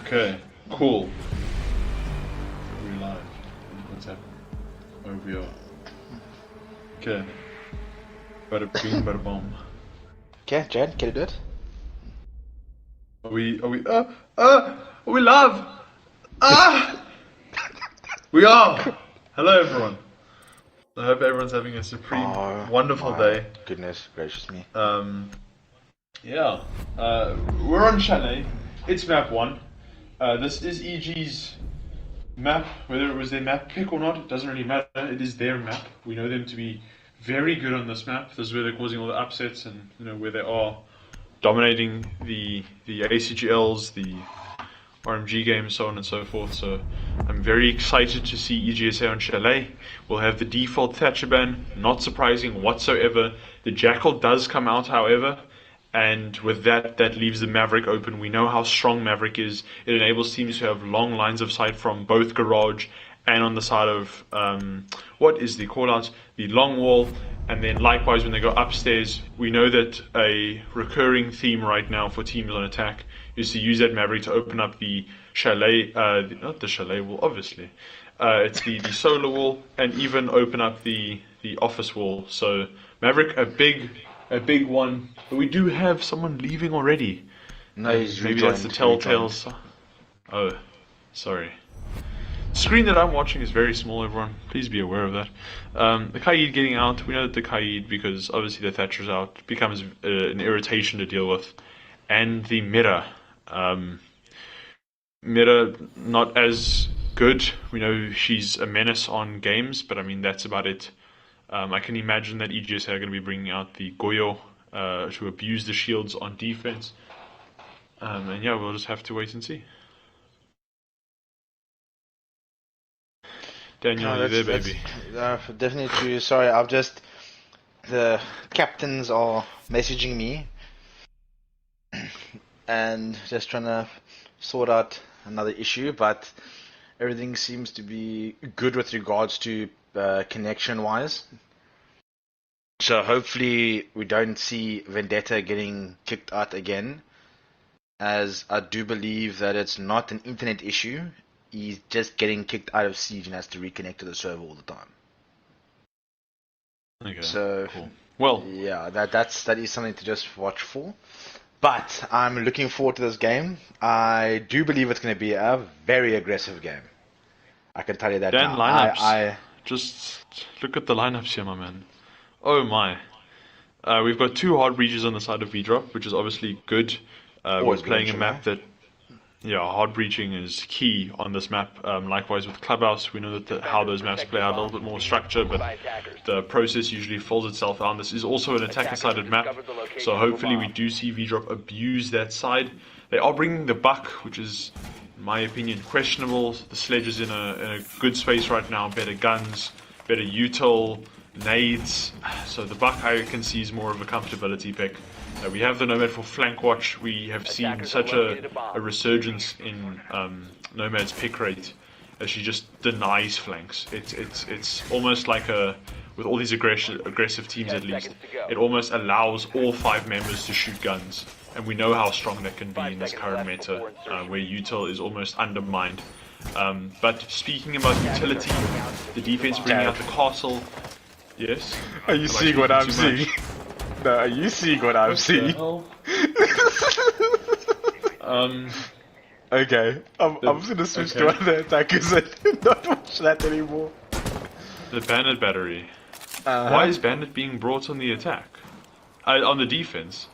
Okay, cool. We're live. What's happening? Oh, we are. Okay. Bada bing, bada bomb. Okay, Jad, can you do it? Are we live? We are! Hello everyone. I hope everyone's having a supreme, wonderful day. Goodness gracious me. Yeah. We're on Chalet. It's map 1. This is EG's map. Whether it was their map pick or not, it doesn't really matter. It is their map. We know them to be very good on this map. This is where they're causing all the upsets and where they are dominating the ACGLs, the RMG games, so on and so forth. So I'm very excited to see EGSA on Chalet. We'll have the default Thatcher ban, not surprising whatsoever. The Jackal does come out, however, and with that leaves the Maverick open. We know how strong Maverick is. It enables teams to have long lines of sight from both garage and on the side of, what is the callout? The long wall. And then likewise when they go upstairs, we know that a recurring theme right now for teams on attack is to use that Maverick to open up the Chalet, not the Chalet wall, obviously. It's the solar wall, and even open up the office wall. So Maverick, a big one. But we do have someone leaving already. No, he's maybe that's the telltale. Oh, sorry. The screen that I'm watching is very small, everyone. Please be aware of that. The Kaid getting out, we know that the Kaid, because obviously the Thatcher's out, becomes an irritation to deal with. And the Mira. Mira, not as good. We know she's a menace on games, but I mean, that's about it. I can imagine that EGSA are going to be bringing out the Goyo to abuse the shields on defense. And yeah, we'll just have to wait and see. Daniel, you there, baby? Definitely true. Sorry, the captains are messaging me and just trying to sort out another issue, but everything seems to be good with regards to connection-wise. So hopefully we don't see Vendetta getting kicked out again, as I do believe that it's not an internet issue. He's just getting kicked out of Siege and has to reconnect to the server all the time. Okay, so cool. Well, yeah, that is something to just watch for. But I'm looking forward to this game. I do believe it's going to be a very aggressive game. I can tell you that Dan, now. lineups. Just look at the lineups here, my man. Oh my. We've got 2 hard breaches on the side of Vdrxp, which is obviously good. We're playing a map that, hard breaching is key on this map. Likewise with Clubhouse, we know that how those maps play out a little bit more structure, but the process usually folds itself out. This is also an attacker-sided map, so hopefully we do see Vdrxp abuse that side. They are bringing the Buck, which is, in my opinion, questionable. The Sledge is in a good space right now, better guns, better util, nades, so the Buck I can see is more of a comfortability pick. We have the Nomad for flank watch. We have seen such a resurgence in Nomad's pick rate as she just denies flanks. It's almost like with all these aggressive teams at least, it almost allows all 5 members to shoot guns. And we know how strong that can be in this current meta, where util is almost undermined. But speaking about utility, the defense bringing out the castle. Yes? Are you seeing what I'm seeing? No, are you seeing what I'm seeing? Okay, I'm gonna switch to other attackers and not watch that anymore. The Bandit battery. Why is Bandit being brought on the attack? On the defense?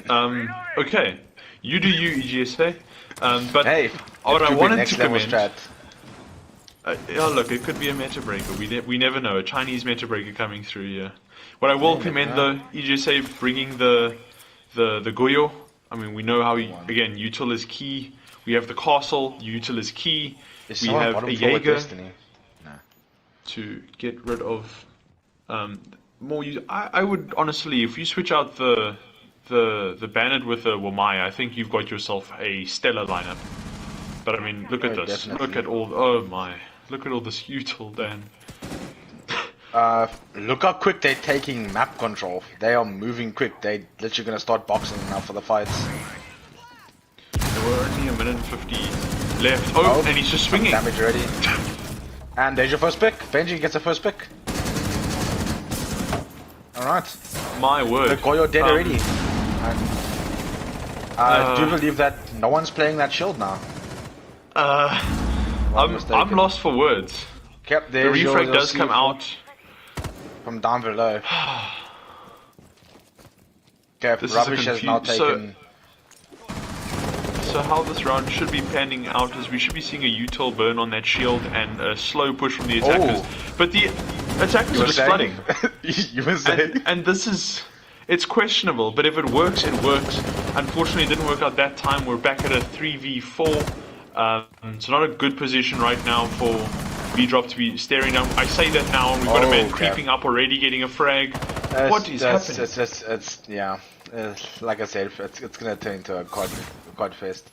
Okay, you do you, EGSA. But hey, what I wanted to comment. Look, it could be a meta breaker. We never know. A Chinese meta breaker coming through here. What I will commend though, EGSA bringing the Goyo. I mean, we know how again util is key. We have the castle. Util is key. We have a Jaeger to get rid of more. I would honestly, if you switch out the Bandit with the Wamai, I think you've got yourself a stellar lineup. But I mean, look at this. Definitely. Look at all. Oh my. Look at all this util, Dan. Look how quick they're taking map control. They are moving quick. They're literally gonna start boxing now for the fights. We're only a minute minute and 50 left. Oh, and he's just swinging. Damage already. And there's your first pick. Benji gets a first pick. Alright. My word. The Goyo dead already. And I do believe that no one's playing that shield now. I'm lost for words. Yep, the refrag does come out from down below. Okay, Rubbish has now taken. So how this round should be panning out is we should be seeing a util burn on that shield and a slow push from the attackers. But the attackers are just flooding. You were saying? And this is... It's questionable, but if it works, it works. Unfortunately, it didn't work out that time. We're back at a 3v4. So not a good position right now for Vdrxp to be staring down. I say that now, and we've got a man creeping up already, getting a frag. What is happening? Like I said, it's gonna turn into a quad fest.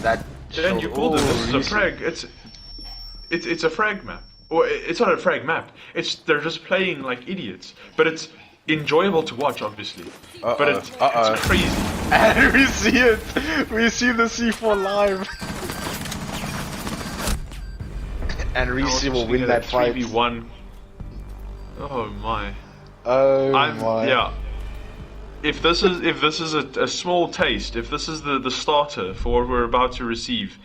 That. And you called it. This is a frag. It's a frag map. Or it's not a frag map. They're just playing like idiots. But it's enjoyable to watch, obviously. But it's crazy. And we see it. We see the C4 live. And Reese will win that fight. 3v1. Oh my. Oh my. Yeah. If this is a small taste, if this is the starter for what we're about to receive,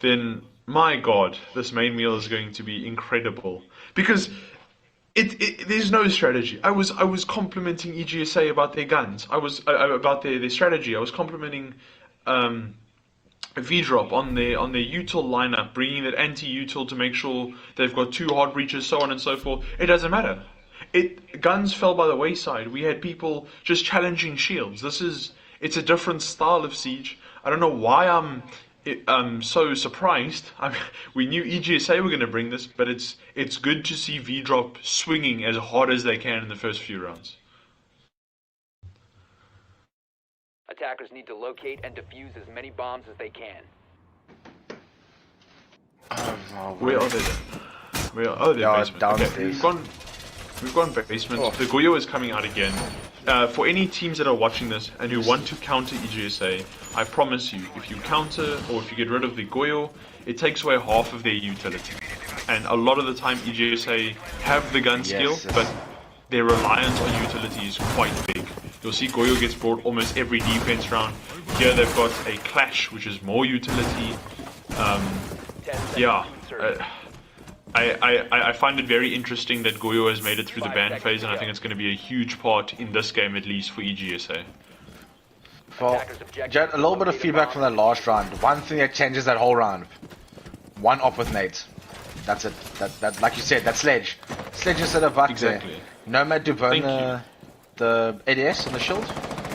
then my God, this main meal is going to be incredible. Because there's no strategy. I was complimenting EGSA about their guns. I was about their strategy. I was complimenting Vdrxp on their util lineup, bringing that anti-util to make sure they've got 2 hard breaches, so on and so forth. It doesn't matter. Guns fell by the wayside. We had people just challenging shields. It's a different style of siege. I don't know why I'm so surprised. We knew EGSA were going to bring this, but it's good to see Vdrxp swinging as hard as they can in the first few rounds. Attackers need to locate and defuse as many bombs as they can. Where are they then? Oh, they're basement. Downstairs. Okay, we've gone basement. The Goyo is coming out again. For any teams that are watching this and who want to counter EGSA, I promise you, if you counter or if you get rid of the Goyo, it takes away half of their utility. And a lot of the time EGSA have the gun skill, but their reliance on utility is quite big. You'll see Goyo gets brought almost every defense round. Here they've got a Clash, which is more utility. I find it very interesting that Goyo has made it through the ban phase, and I think it's going to be a huge part in this game, at least for EGSA. Well, Jared, a little bit of feedback from that last round. One thing that changes that whole round: 1 op with nades. That's it. That like you said, that sledge. Sledge instead of buck exactly. there. Nomad to burn the ADS on the shield.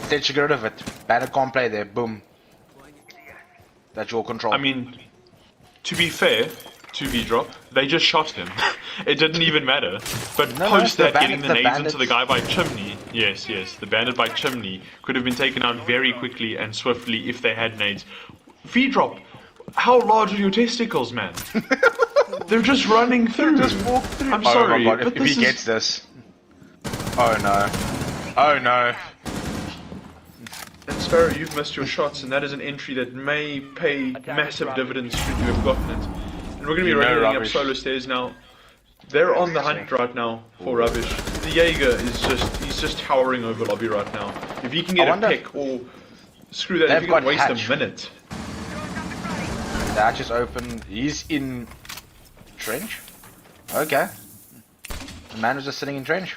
Sledge to get rid of it. Banner can't play there. Boom. That's your control. I mean, to be fair to Vdrxp, they just shot him. It didn't even matter. But post that, getting the nades into the guy by Chimney, yes, the bandit by Chimney could have been taken out very quickly and swiftly if they had nades. Vdrxp, how large are your testicles, man? They're just running through. Just walk through. I'm sorry, my God, but if he gets this. Oh no. Oh no. And Sparrow, you've missed your shots, and that is an entry that may pay massive dividends should you have gotten it. And we're going to be running up solo stairs now. They're on the hunt right now for Rubbish. The Jaeger he's just towering over lobby right now. If he can get a pick, or screw that, if you can waste a minute. The hatch is open. He's in trench. Okay. The man was just sitting in trench.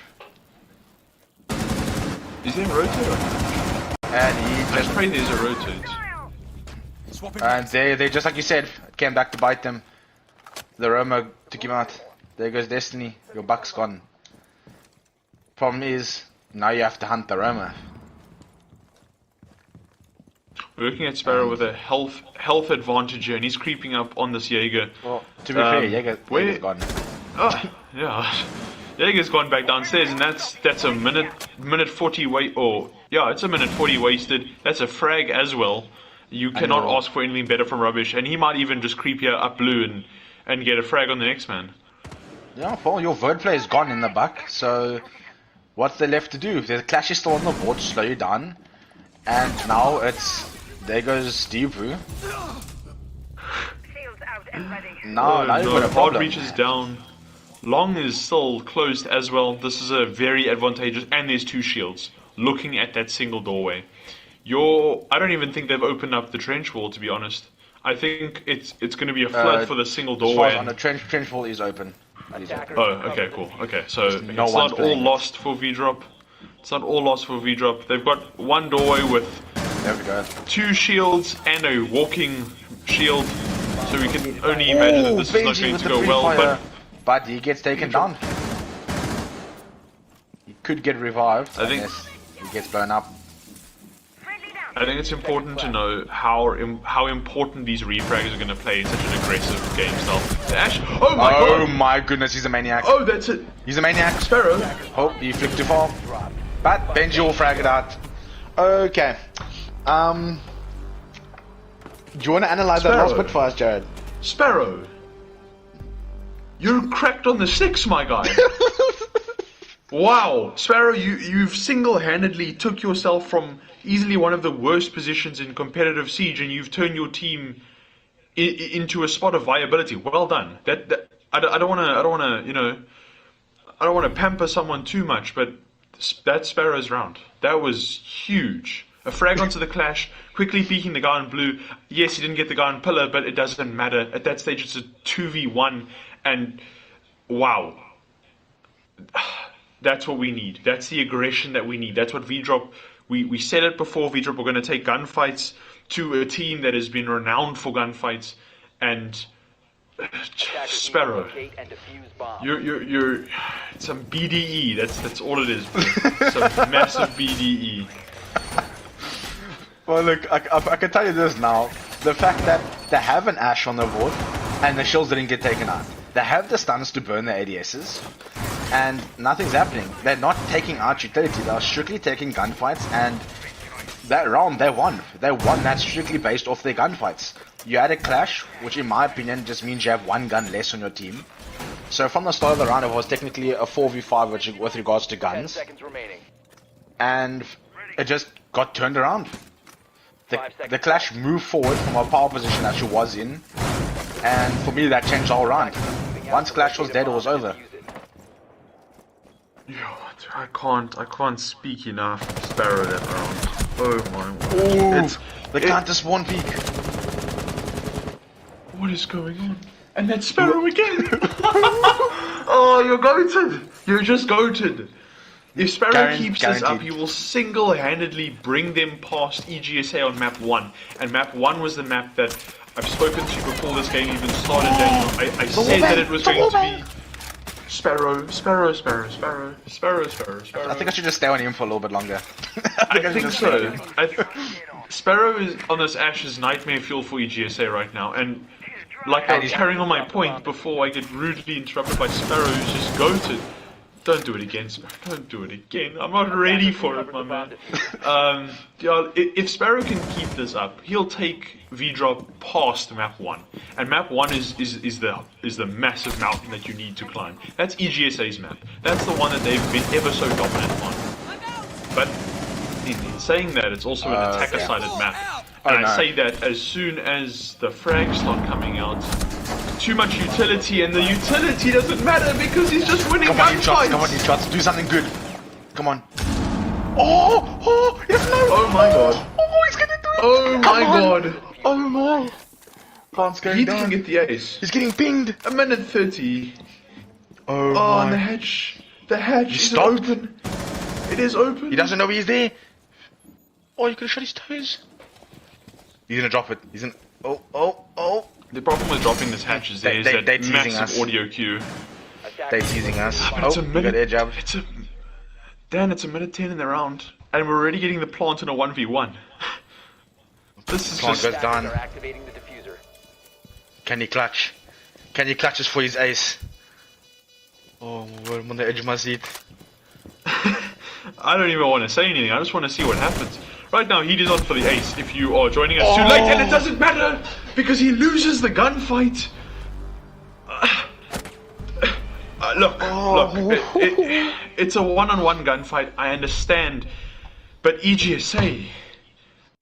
Is he in rotate? And he just pray there's a rotate. And they just like you said, came back to bite them. The Roma took him out. There goes Destiny. Your buck's gone. Problem is, now you have to hunt the Roma. We're looking at Sparrow with a health advantage here, and he's creeping up on this Jaeger. Well, to be fair, Jaeger's gone. Oh, yeah. Jaeger's gone back downstairs, and that's a minute 40 it's a minute 40 wasted. That's a frag as well. You cannot ask for anything better from Rubbish, and he might even just creep here up blue and get a frag on the next man. Yeah, well, your wordplay is gone in the buck, so what's there left to do? The Clash is still on the board to slow you down, and now it's There goes Steepu. Shields out and ready. No, now you've got a Hard problem. reach is down. Long is still closed as well. This is a very advantageous, and there's 2 shields looking at that single doorway. I don't even think they've opened up the trench wall, to be honest. I think it's going to be a flood for the single As far doorway. as on the trench wall is open. That is open. Oh, okay, cool. Okay, so it's no one's not all playing it. lost for Vdrop. It's not all lost for Vdrop. They've got 1 doorway with There we go. 2 shields and a walking shield. So we can only imagine that this is not Benji going with to the go free well. fire. But he gets taken down. He could get revived. I think- unless he gets blown up. Friendly down. I think it's important to know how important these refrags are going to play in such an aggressive game style. Ash, oh my Oh god! my goodness, he's a maniac. Oh, that's it. He's a maniac. Sparrow. Oh, he flipped too far. But Benji will frag it out. Okay. Do you want to analyze that last Sparrow. bit for us, Jared? Sparrow. You're cracked on the 6, my guy. Wow, Sparrow, you've single-handedly took yourself from easily one of the worst positions in competitive Siege, and you've turned your team into a spot of viability. Well done. I don't want to pamper someone too much, but that's Sparrow's round. That was huge. A frag onto the clash, quickly peeking the guy in blue. Yes, he didn't get the guy in pillar, but it doesn't matter. At that stage, it's a 2v1, and wow. That's what we need. That's the aggression that we need. That's what Vdrop... We said it before, Vdrop, we're going to take gunfights to a team that has been renowned for gunfights, and... Sparrow, you're some BDE. That's all it is, bro. Some massive BDE. Well, look, I can tell you this now. The fact that they have an Ash on the board, and the shields didn't get taken out. They have the stuns to burn the ADSs, and nothing's happening. They're not taking out utility. They're strictly taking gunfights, and that round they won. They won that strictly based off their gunfights. You had a clash, which in my opinion just means you have 1 gun less on your team. So from the start of the round, it was technically a 4v5 with regards to 10 guns, seconds remaining. and it just got turned around. 5 seconds The clash moved forward from a power position that she was in, and for me that changed all round. Once clash was dead, it was over. Yo, I can't speak enough. Sparrow that round. Oh my. They can't just spawn peak. What is going on? And that's Sparrow again. Oh, you're goated. You're just goated. If Sparrow keeps this up, he will single-handedly bring them past EGSA on map 1. And map 1 was the map that I've spoken to before this game even started, Daniel. I said that it was going to be Sparrow. I think I should just stay on him for a little bit longer. I think so. Sparrow is on this Ash's nightmare fuel for EGSA right now, and like I was carrying on my point before I get rudely interrupted by Sparrow, who's just goated. Don't do it again, Sparrow. Don't do it again. I'm not ready for it, my man. If Sparrow can keep this up, he'll take Vdrop past map 1. And map 1 is the massive mountain that you need to climb. That's EGSA's map. That's the one that they've been ever so dominant on. But in saying that, it's also an attacker-sided map. And I say that as soon as the frags start coming out. Too much utility, and the utility doesn't matter because he's just winning gunfights. Come on, you shots, do something good. Come on. Oh, he doesn't know. Oh my god. Oh, he's gonna do it. Oh my god. Oh my. Plant's going He down. didn't get the ace. He's getting pinged. A minute 30. Oh And the my. hatch. The hatch is stopped. open. It is open. He doesn't know he's there. Oh, you could have shut his toes. He's gonna drop it. He's in. Oh. The problem with dropping this hatch is there's they're that teasing massive us. audio cue. They're teasing us. But it's a you got minute. air jab. It's a minute 10 in the round, and we're already getting the plant in a 1v1. This is Plant just. goes down. Are activating the diffuser. Can he clutch? Can he clutch us for his ace? Oh, I'm on the edge of my seat. I don't even want to say anything. I just want to see what happens. Right now, he is on for the ace. If you are joining us too late, and it doesn't matter because he loses the gunfight. Look. It's a one-on-one gunfight. I understand, but EGSA,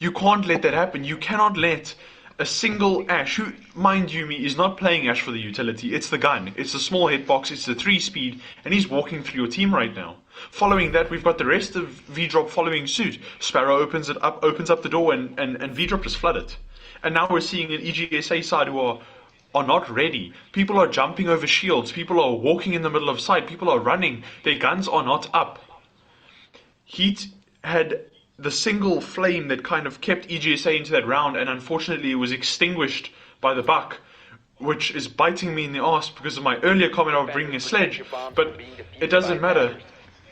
You can't let that happen. You cannot let a single Ash, who, mind you me, is not playing Ash for the utility. It's the gun. It's the small hitbox. It's the 3-speed. And he's walking through your team right now. Following that, we've got the rest of Vdrop following suit. Sparrow opens up the door, and Vdrop just flood it. And now we're seeing an EGSA side who are not ready. People are jumping over shields. People are walking in the middle of sight. People are running. Their guns are not up. Heat had the single flame that kind of kept EGSA into that round, and unfortunately it was extinguished by the buck, which is biting me in the arse because of my earlier comment of bringing a sledge, but it doesn't matter.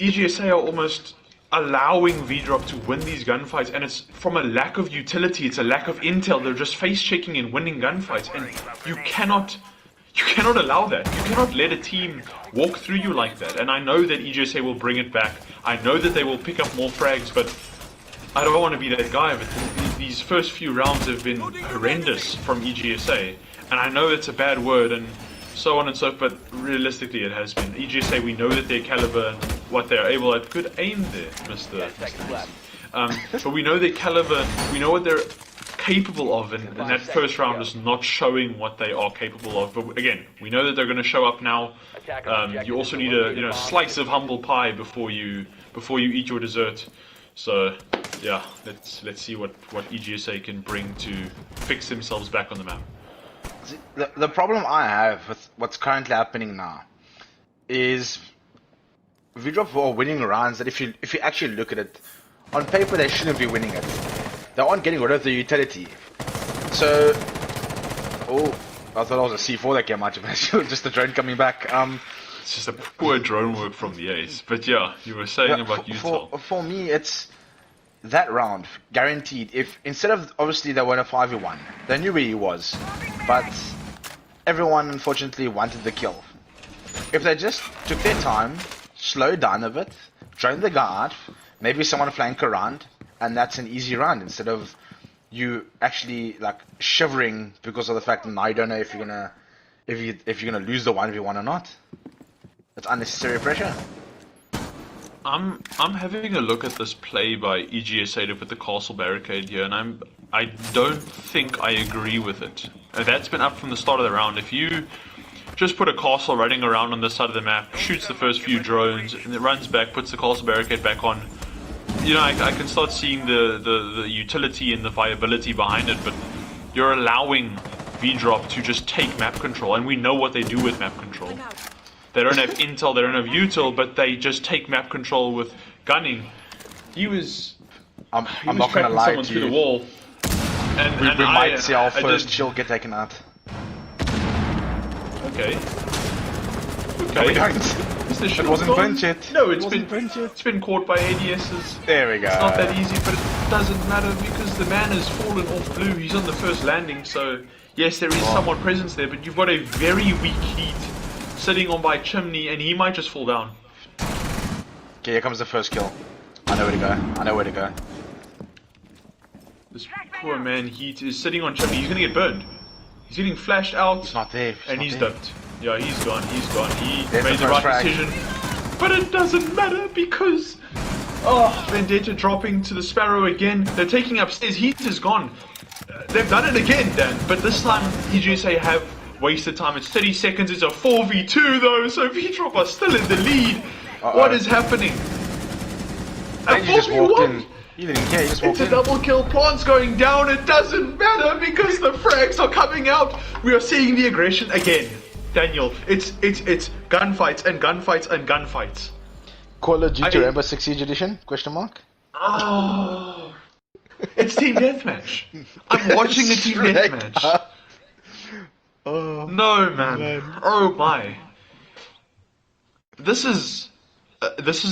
EGSA are almost allowing Vdrop to win these gunfights, and it's from a lack of utility, it's a lack of intel. They're just face-checking and winning gunfights, and you cannot allow that. You cannot let a team walk through you like that. And I know that EGSA will bring it back. I know that they will pick up more frags, but I don't want to be that guy. But these first few rounds have been horrendous from EGSA, and I know it's a bad word and so on and so forth, but realistically it has been. EGSA, we know that their caliber and what they are able at. Good aim there, Mr. But we know their caliber, we know what they're capable of, and that first round is not showing what they are capable of. But again, we know that they're going to show up now. You also need a slice of humble pie before you eat your dessert. So yeah, let's see what EGSA can bring to fix themselves back on the map. See, the problem I have with what's currently happening now is Vdrop are winning rounds that if you actually look at it, on paper they shouldn't be winning it. They aren't getting rid of the utility. So, oh, I thought it was a C4 that came out, but just the drone coming back. It's just a poor drone work from the ace. But yeah, you were saying about util. For me, it's that round guaranteed. If instead of obviously they won a 5v1, they knew where he was, but everyone unfortunately wanted the kill. If they just took their time, slowed down a bit, drone the guy out, maybe someone flank around, and that's an easy round instead of you actually like shivering because of the fact that now you don't know if you're gonna lose the 1v1 or not. It's unnecessary pressure. I'm having a look at this play by EGSA to put the castle barricade here, and I don't think I agree with it. That's been up from the start of the round. If you just put a castle running around on this side of the map, shoots the first few drones, and it runs back, puts the castle barricade back on, you know, I can start seeing the utility and the viability behind it, but you're allowing Vdrop to just take map control, and we know what they do with map control. They don't have intel, they don't have util, but they just take map control with gunning. He was I'm not gonna lie to through you. the wall, and we might see our first shield get taken out. Okay. No, we don't. It wasn't burnt yet. No, it's been caught by ADSs. There we go. It's not that easy, but it doesn't matter because the man has fallen off blue. He's on the first landing, so yes, there is somewhat presence there, but you've got a very weak Heat sitting on by chimney, and he might just fall down. Okay, here comes the first kill. I know where to go. This poor man Heat is sitting on chimney. He's gonna get burned. He's getting flashed out. He's not there. He's dumped. Yeah, he's gone. He There's made the right decision. But it doesn't matter because Vendetta dropping to the Sparrow again. They're taking upstairs. Heat is gone. They've done it again, Dan. But this time EGSA have wasted time. It's 30 seconds. It's a 4v2 though, so Vdrop are still in the lead. What is happening? Then you just walked in. You didn't care, you just walked in. It's a double kill. Plant's going down. It doesn't matter because the frags are coming out. We are seeing the aggression again. Daniel, it's gunfights and gunfights and gunfights. Call of Duty Rainbow Six Siege Edition? Question mark? Oh, it's team deathmatch. I'm watching a team deathmatch. Oh, no, man. Oh my. This is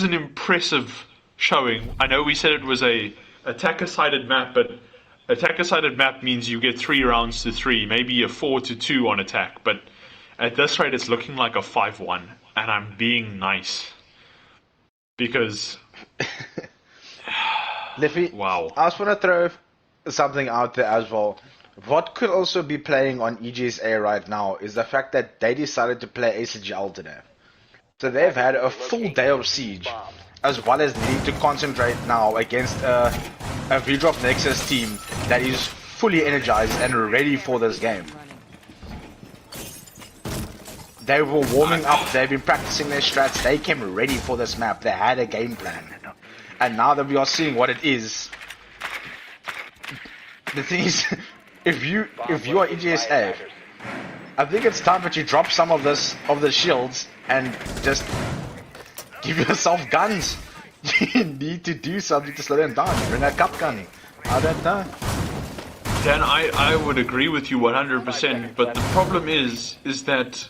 an impressive showing. I know we said it was a attacker-sided map, but attacker-sided map means you get 3 rounds to 3, maybe a 4-2 on attack, but at this rate it's looking like a 5-1, and I'm being nice. Because... Liffy, wow. I just want to throw something out there as well. What could also be playing on EGSA right now is the fact that they decided to play ACGL today. So they've had a full day of Siege, as well as needing to concentrate now against a a Vdrxp Nexus team that is fully energized and ready for this game. They were warming up, they've been practicing their strats, they came ready for this map, they had a game plan. And now that we are seeing what it is, the thing is, if you are EGSA, I think it's time that you drop some of the shields and just give yourself guns. You need to do something to slow them down. Bring a cup gun. I don't know. Dan, I would agree with you 100%, but the problem is that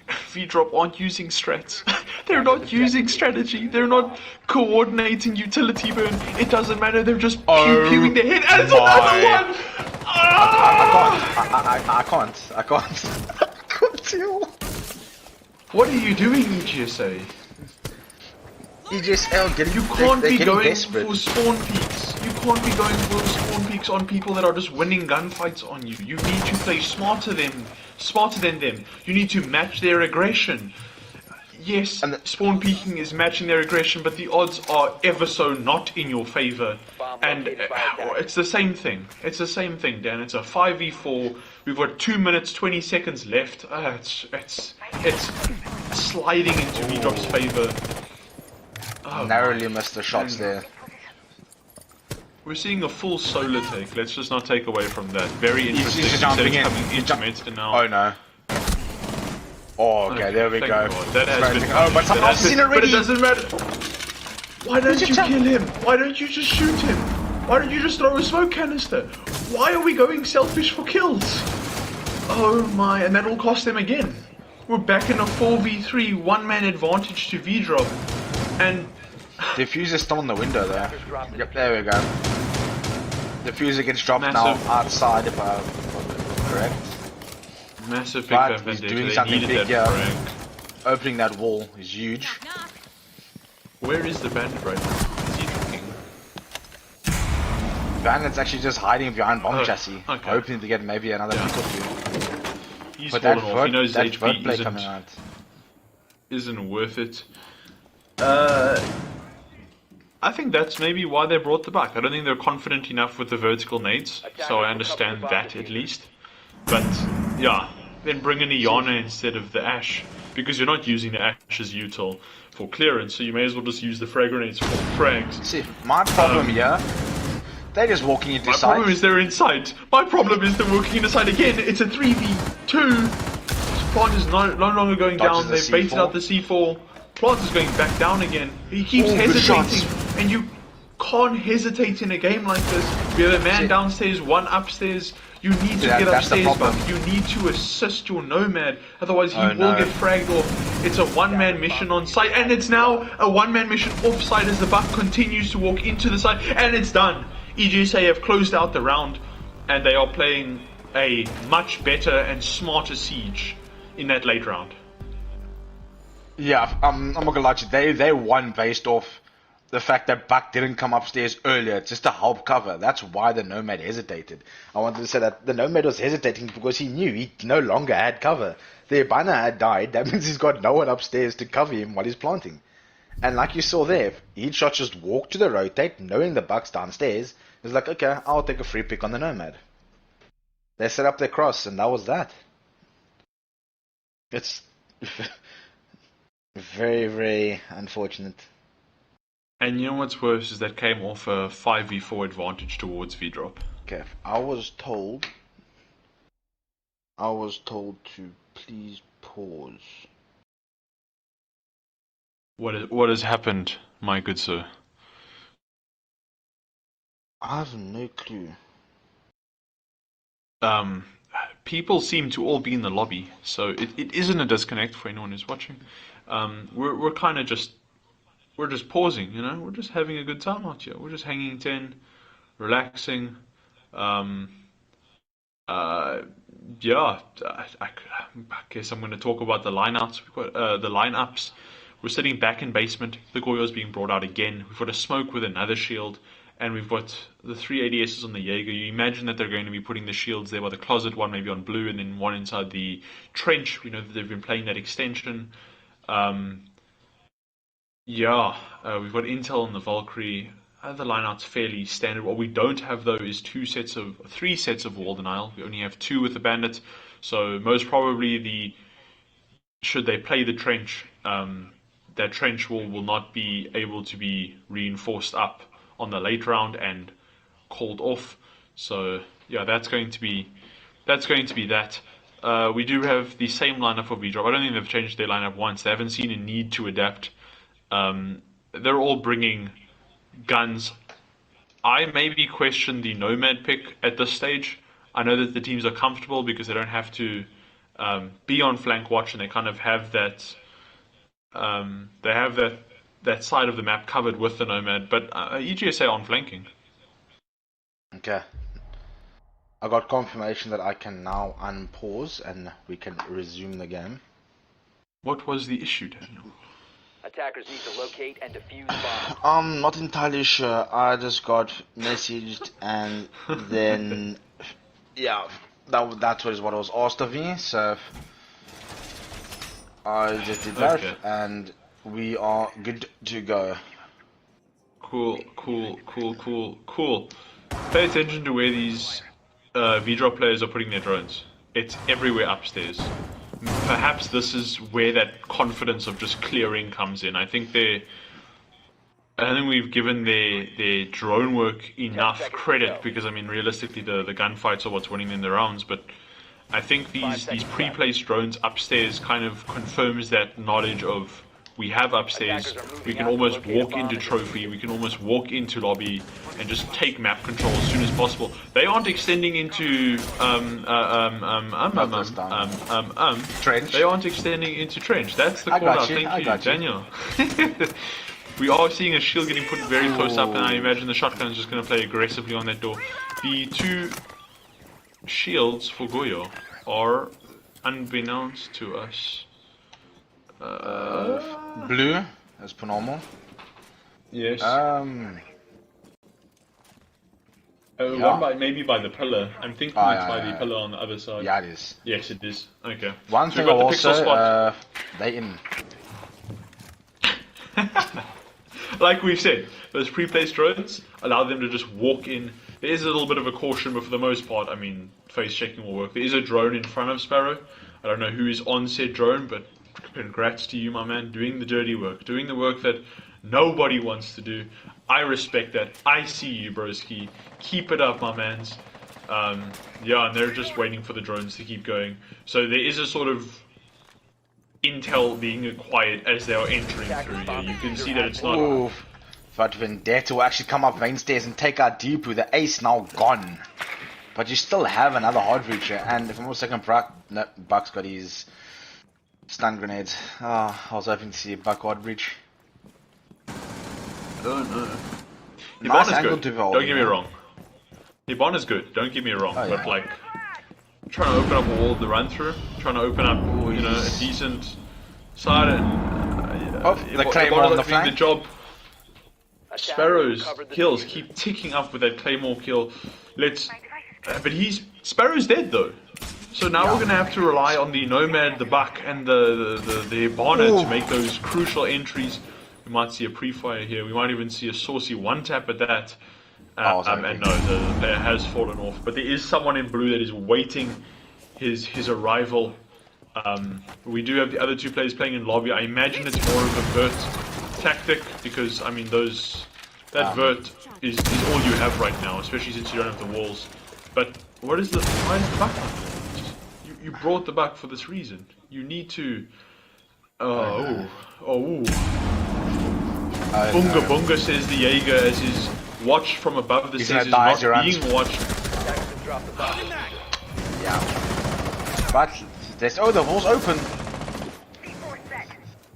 Vdrxp aren't using strats. They're not using strategy. They're not coordinating utility burn. It doesn't matter. They're just pew-pewing their head. And it's another one! I can't tell. What are you doing, EGSA? EGSL, you can't be going desperate. for spawn peaks. You can't be going for spawn peaks on people that are just winning gunfights on you. You need to play smarter than them. You need to match their aggression. Yes, spawn peaking is matching their aggression, but the odds are ever so not in your favor. And it's the same thing. It's the same thing, Dan. It's a 5v4. We've got 2 minutes 20 seconds left. It's sliding into Vdrxp's favor. Narrowly missed the shots there. We're seeing a full solar take. Let's just not take away from that. Very interesting. He's jumping in. Coming into Meta now. Oh no. Oh, okay, there we go. God. That has been. Oh, but someone's seen already. But it doesn't matter. Why don't you kill him? Why don't you just shoot him? Why don't you just throw a smoke canister? Why are we going selfish for kills? Oh my, and that'll cost them again. We're back in a 4v3, one-man advantage to Vdrxp. And Diffuser's still in the window there. Yep, there we go. Diffuser gets dropped now outside, if I'm correct. Massive pick But up, he's and doing they something needed big that here. frag. Opening that wall is huge. Where is the bandit right now? Is he looking? Bandit's actually just hiding behind bomb chassis, okay. hoping to get maybe another hit or two. He's But fallen that off. He knows vert HP play coming out. isn't worth it. I think that's maybe why they brought the back. I don't think they're confident enough with the vertical nades, so I understand that at least. But yeah, then bring in a Yana instead of the Ash, because you're not using the Ash as util for clearance, so you may as well just use the frag grenades for frags. See, my problem here, they're just walking into sight. My problem is they're in sight. My problem is they're walking into sight again. It's a 3v2. Plant is no longer going down. They've baited out the C4. Plant is going back down again. He keeps hesitating, and you can't hesitate in a game like this. We have a man downstairs, one upstairs. You need to get upstairs, but you need to assist your Nomad, otherwise he will get fragged off. It's a one-man mission on site, and it's now a one-man mission off-site as the Buck continues to walk into the site, and it's done. EGSA have closed out the round, and they are playing a much better and smarter siege in that late round. Yeah, I'm not gonna lie to you, they won based off the fact that Buck didn't come upstairs earlier just to help cover. That's why the Nomad hesitated. I wanted to say that the Nomad was hesitating because he knew he no longer had cover. The Ibana had died, that means he's got no one upstairs to cover him while he's planting. And like you saw there, Heatshot just walked to the rotate, knowing the Buck's downstairs. He's like, okay, I'll take a free pick on the Nomad. They set up their cross, and that was that. It's very, very unfortunate. And you know what's worse is that came off a 5v4 advantage towards Vdrxp. Okay, I was told to please pause. What has happened, my good sir? I have no clue. People seem to all be in the lobby, so it isn't a disconnect for anyone who's watching. We're kind of just pausing, you know. We're just having a good time out here. We're just hanging 10, relaxing. Yeah, I guess I'm going to talk about the lineouts. We've got the lineups. We're sitting back in basement. The Goyo's being brought out again. We've got a smoke with another shield. And we've got the 3 ADSs on the Jaeger. You imagine that they're going to be putting the shields there by the closet, one maybe on blue, and then one inside the trench. We know that they've been playing that extension. Yeah, we've got Intel on the Valkyrie. the lineout's fairly standard. What we don't have though is three sets of wall denial. We only have two with the bandit. So most probably should they play the trench, that trench wall will not be able to be reinforced up on the late round and called off. So yeah, that's going to be that. We do have the same lineup for Vdrxp. I don't think they've changed their lineup once. They haven't seen a need to adapt. They're all bringing guns. I maybe question the Nomad pick at this stage. I know that the teams are comfortable because they don't have to be on flank watch, and they kind of have that. They have that side of the map covered with the Nomad, but EGSA on flanking. Okay. I got confirmation that I can now unpause and we can resume the game. What was the issue, Daniel? Attackers need to locate and defuse bombs. I'm not entirely sure. I just got messaged and then yeah, that was what was asked of me. So I just did that, and we are good to go. Cool. Pay attention to where these Vdrxp players are putting their drones. It's everywhere upstairs. Perhaps this is where that confidence of just clearing comes in. I think we've given their drone work enough credit because, I mean, realistically the gunfights are what's winning in the rounds, but I think these pre-placed drones upstairs kind of confirms that knowledge of we have upstairs, we can almost walk into trophy, we can almost walk into lobby and just take map control as soon as possible. They aren't extending into trench. They aren't extending into trench. That's the call out. Thank you, Daniel. We are seeing a shield getting put very close up, and I imagine the shotgun is just going to play aggressively on that door. The two shields for Goyo are unbeknownst to us. Blue as per normal. Yes. Yeah. One maybe by the pillar. I'm thinking it's by the pillar on the other side. Yeah, it is. Yes, it is. Okay. One So thing we've got the also, pixel spot. they in. Like we've said, those pre-placed drones allow them to just walk in. There is a little bit of a caution, but for the most part, I mean, face checking will work. There is a drone in front of Sparrow. I don't know who is on said drone, but congrats to you, my man, doing the dirty work, doing the work that nobody wants to do. I respect that. I see you, broski. Keep it up, my mans. Yeah, and they're just waiting for the drones to keep going. So there is a sort of intel being acquired as they are entering through here. You can see that it's not... Ooh, but Vendetta will actually come up main stairs and take out Deepu. The ace now gone. But you still have another hard breacher, and if I'm not mistaken, Buck's got his stun grenades. I was hoping to see a Buck hard breach. Oh no. Nice Hibon angle is to good. hold, Don't get me wrong. Hibon is good. Don't get me wrong. Oh, yeah. But like, trying to open up a wall to run through, trying to open up, you know, a decent side, and the Claymore on the flank. The job. Sparrow's kills keep ticking up with that Claymore kill. But Sparrow's dead though. So now we're gonna have to rely on the Nomad, the Buck, and the Hibana to make those crucial entries. We might see a pre-fire here. We might even see a saucy one-tap at that. And no, the player has fallen off. But there is someone in blue that is waiting his arrival. We do have the other two players playing in lobby. I imagine it's more of a vert tactic because, I mean, that vert is all you have right now, especially since you don't have the walls. But why is the Buck not there? You brought the Buck for this reason. You need to... Bunga Bunga says the Jaeger as his watched from above the stairs is not being watched. Yeah. But there's the wall's open.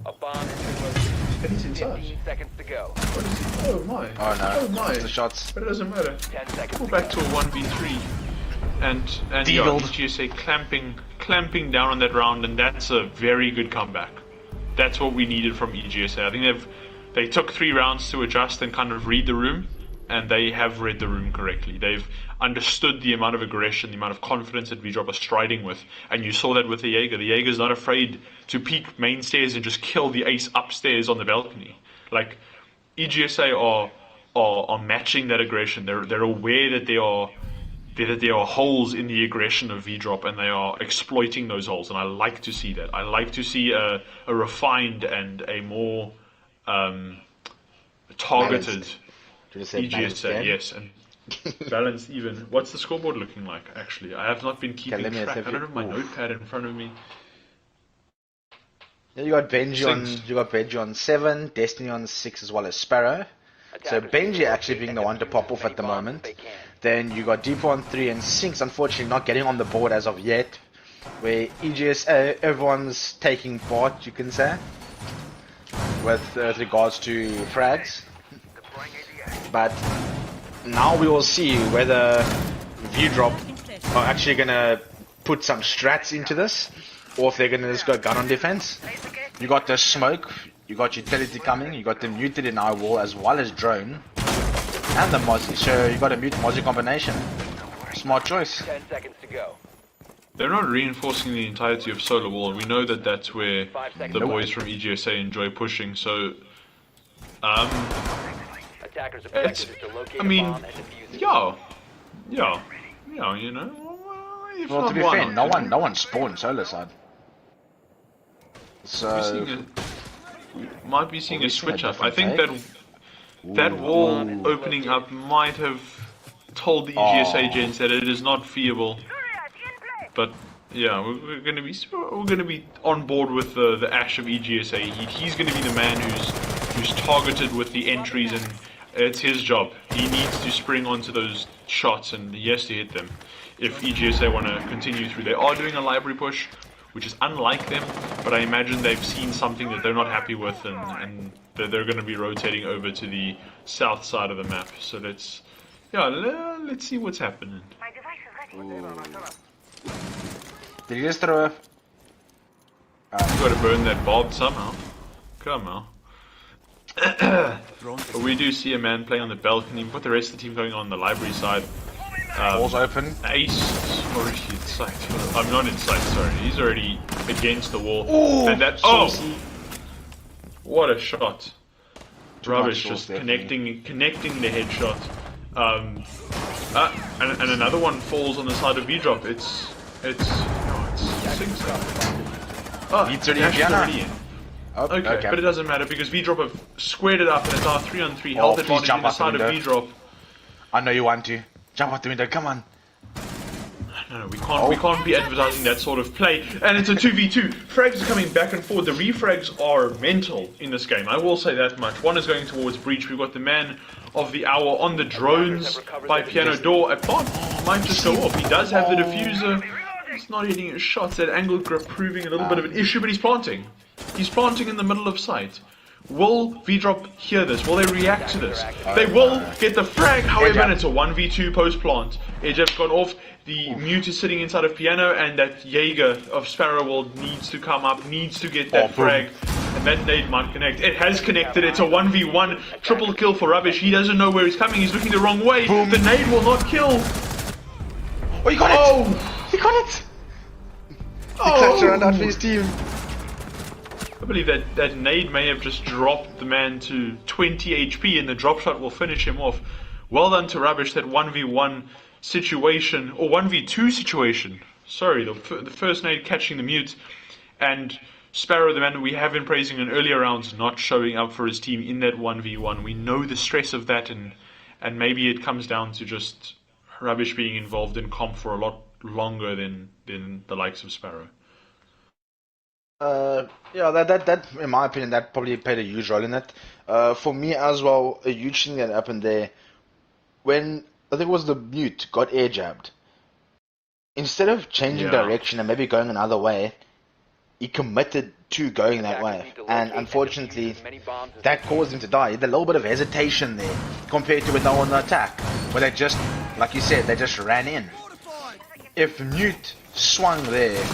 A bomb has been located. He's inside. 15 seconds to go. Oh my. Oh no. Oh my. The shots. But it doesn't matter. 10 seconds Go to back go. to a 1v3. And Deviled. GSA clamping down on that round, and that's a very good comeback. That's what we needed from EGSA. I think they took 3 rounds to adjust and kind of read the room, and they have read the room correctly. They've understood the amount of aggression, the amount of confidence that Vdrxp are striding with, and you saw that with the Jaeger. The Jaeger's not afraid to peek main stairs and just kill the ace upstairs on the balcony. Like, EGSA are are matching that aggression. They're aware that there are holes in the aggression of Vdrop, and they are exploiting those holes. And I like to see that. I like to see a refined and a more targeted EGSA. Yes, and balanced even. What's the scoreboard looking like? Actually, I have not been keeping track. I don't have my notepad in front of me. Yeah, you got Benji on 7, Destiny on 6, as well as Sparrow. So Benji actually being the one to pop off at the moment. Then you got Deepo on 3 and Sinks unfortunately not getting on the board as of yet. Where EGSA, everyone's taking part, you can say, with regards to frags. But now we will see whether Vdrop are actually going to put some strats into this, or if they're going to just go gun on defense. You got the smoke, you got utility coming, you got the muted in our wall as well as drone, and the Mozzie, so you got a mute Mozzie combination. Smart choice. 10 seconds to go. They're not reinforcing the entirety of Solar Wall. We know that that's where the boys from EGSA enjoy pushing, so Attackers objective is to locate I mean, a bomb and defuse it. yeah, you know. If Well, not, to be why fair, not? no one spawned Solar side. So Might be seeing a switch up. I different think take? that wall opening up might have told the EGSA gents that it is not feasible. But yeah, we're gonna be on board with the Ash of EGSA. He's gonna be the man who's targeted with the entries, and it's his job. He needs to spring onto those shots, and he has to hit them. If EGSA want to continue through, they are doing a library push, which is unlike them, but I imagine they've seen something that they're not happy with, and they're going to be rotating over to the south side of the map. So let's see what's happening. My device is ready. did you just throw a... You got to burn that bob somehow. Come on. But we do see a man playing on the balcony. We've got the rest of the team going on the library side. Wall's open. Ace is already in sight. I'm not in sight, sorry. He's already against the wall. Ooh, And that, what a shot. Rubbish, just connecting the headshot. And another one falls on the side of Vdrop. It's Sinks. Oh, Beats already Dash is Indiana. already in. Oh, Okay, but it doesn't matter because Vdrop have squared it up and it's our 3-on-3 health please advantage jump on the out the side of window. Vdrop. I know you want to. Jump out the window, come on. No, we can't be advertising that sort of play. And it's a 2v2. Frags are coming back and forth. The refrags are mental in this game. I will say that much. One is going towards breach. We've got the man of the hour on the drones by piano door. A bomb might just go off. He does have the diffuser. He's not hitting his shots. That angle grip proving a little bit of an issue, but he's planting. He's planting in the middle of sight. Will Vdrop hear this? Will they react to this? They will get the frag, however, and it's a 1v2 post-plant. Ejap's gone off, the mute is sitting inside of piano, and that Jaeger of Sparrow World needs to come up, needs to get that frag, and that nade might connect. It has connected, it's a 1v1, triple kill for Rubbish. He doesn't know where he's coming, he's looking the wrong way. The nade will not kill. Oh, he got it! He got it! He clutched around out for his team. I believe that nade may have just dropped the man to 20 HP and the drop shot will finish him off. Well done to Rubbish, that 1v1 situation, or 1v2 situation. Sorry, the first nade catching the mute, and Sparrow, the man that we have been praising in earlier rounds, not showing up for his team in that 1v1. We know the stress of that, and maybe it comes down to just Rubbish being involved in comp for a lot longer than the likes of Sparrow. Yeah, that in my opinion, that probably played a huge role in it. For me as well, a huge thing that happened there, when I think it was the mute got air jabbed. Instead of changing direction and maybe going another way, he committed to going that way, and unfortunately, that caused him to die. He had a little bit of hesitation there compared to when they were on the attack, where they just, like you said, they just ran in. If mute swung there,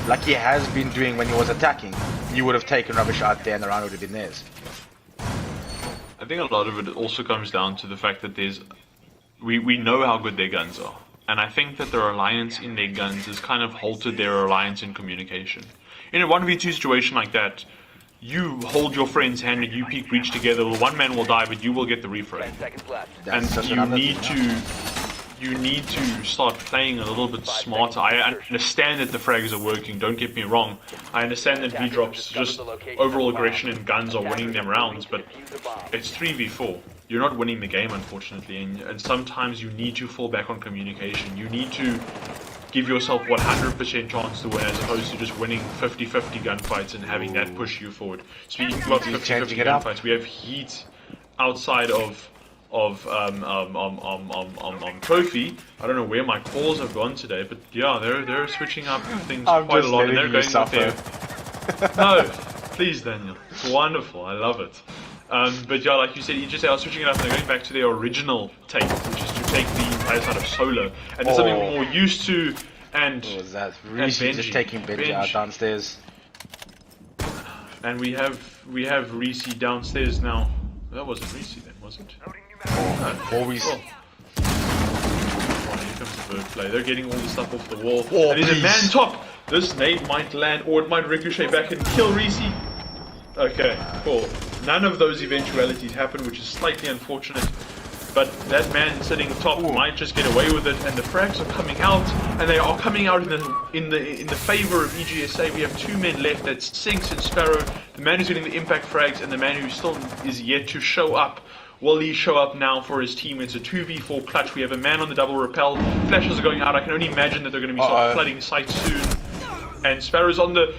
like he has been doing when he was attacking, you would have taken Rubbish out there and the round would have been theirs. I think a lot of it also comes down to the fact that we know how good their guns are. And I think that their reliance in their guns has kind of halted their reliance in communication. In a 1v2 situation like that, you hold your friend's hand and you peek breach together. Well, one man will die, but you will get the refrag. 10 seconds left. And That's you another need thing, to you need to start playing a little bit smarter. I understand that the frags are working, don't get me wrong. I understand that V-Drop's just overall aggression and guns are winning them rounds, but it's 3v4. You're not winning the game, unfortunately, and sometimes you need to fall back on communication. You need to give yourself 100% chance to win, as opposed to just winning 50-50 gunfights and having that push you forward. Speaking about 50-50 gunfights, we have heat outside of trophy. I don't know where my calls have gone today, but yeah, they're switching up things quite a lot, and they're going with their... No, please, Daniel. It's wonderful. I love it. But yeah, like you said, EGSA are switching it up and they're going back to their original take, which is to take the entire side of solo, and there's something we're more used to. And what was that? Reese just taking Benji out downstairs. And we have Reese downstairs now. That wasn't Reese then, was it? Or Reese. Oh, here comes the bird play. They're getting all the stuff off the wall. Oh, and there's a man top. This nade might land, or it might ricochet back and kill Reese. Okay, cool. None of those eventualities happen, which is slightly unfortunate. But that man sitting top might just get away with it, and the frags are coming out, and they are coming out in the favor of EGSA. We have two men left. That's Sinks and Sparrow, the man who's getting the impact frags, and the man who still is yet to show up. Will he show up now for his team? It's a 2v4 clutch. We have a man on the double rappel. Flashes are going out. I can only imagine that they're going to be flooding sites soon. And Sparrow's on the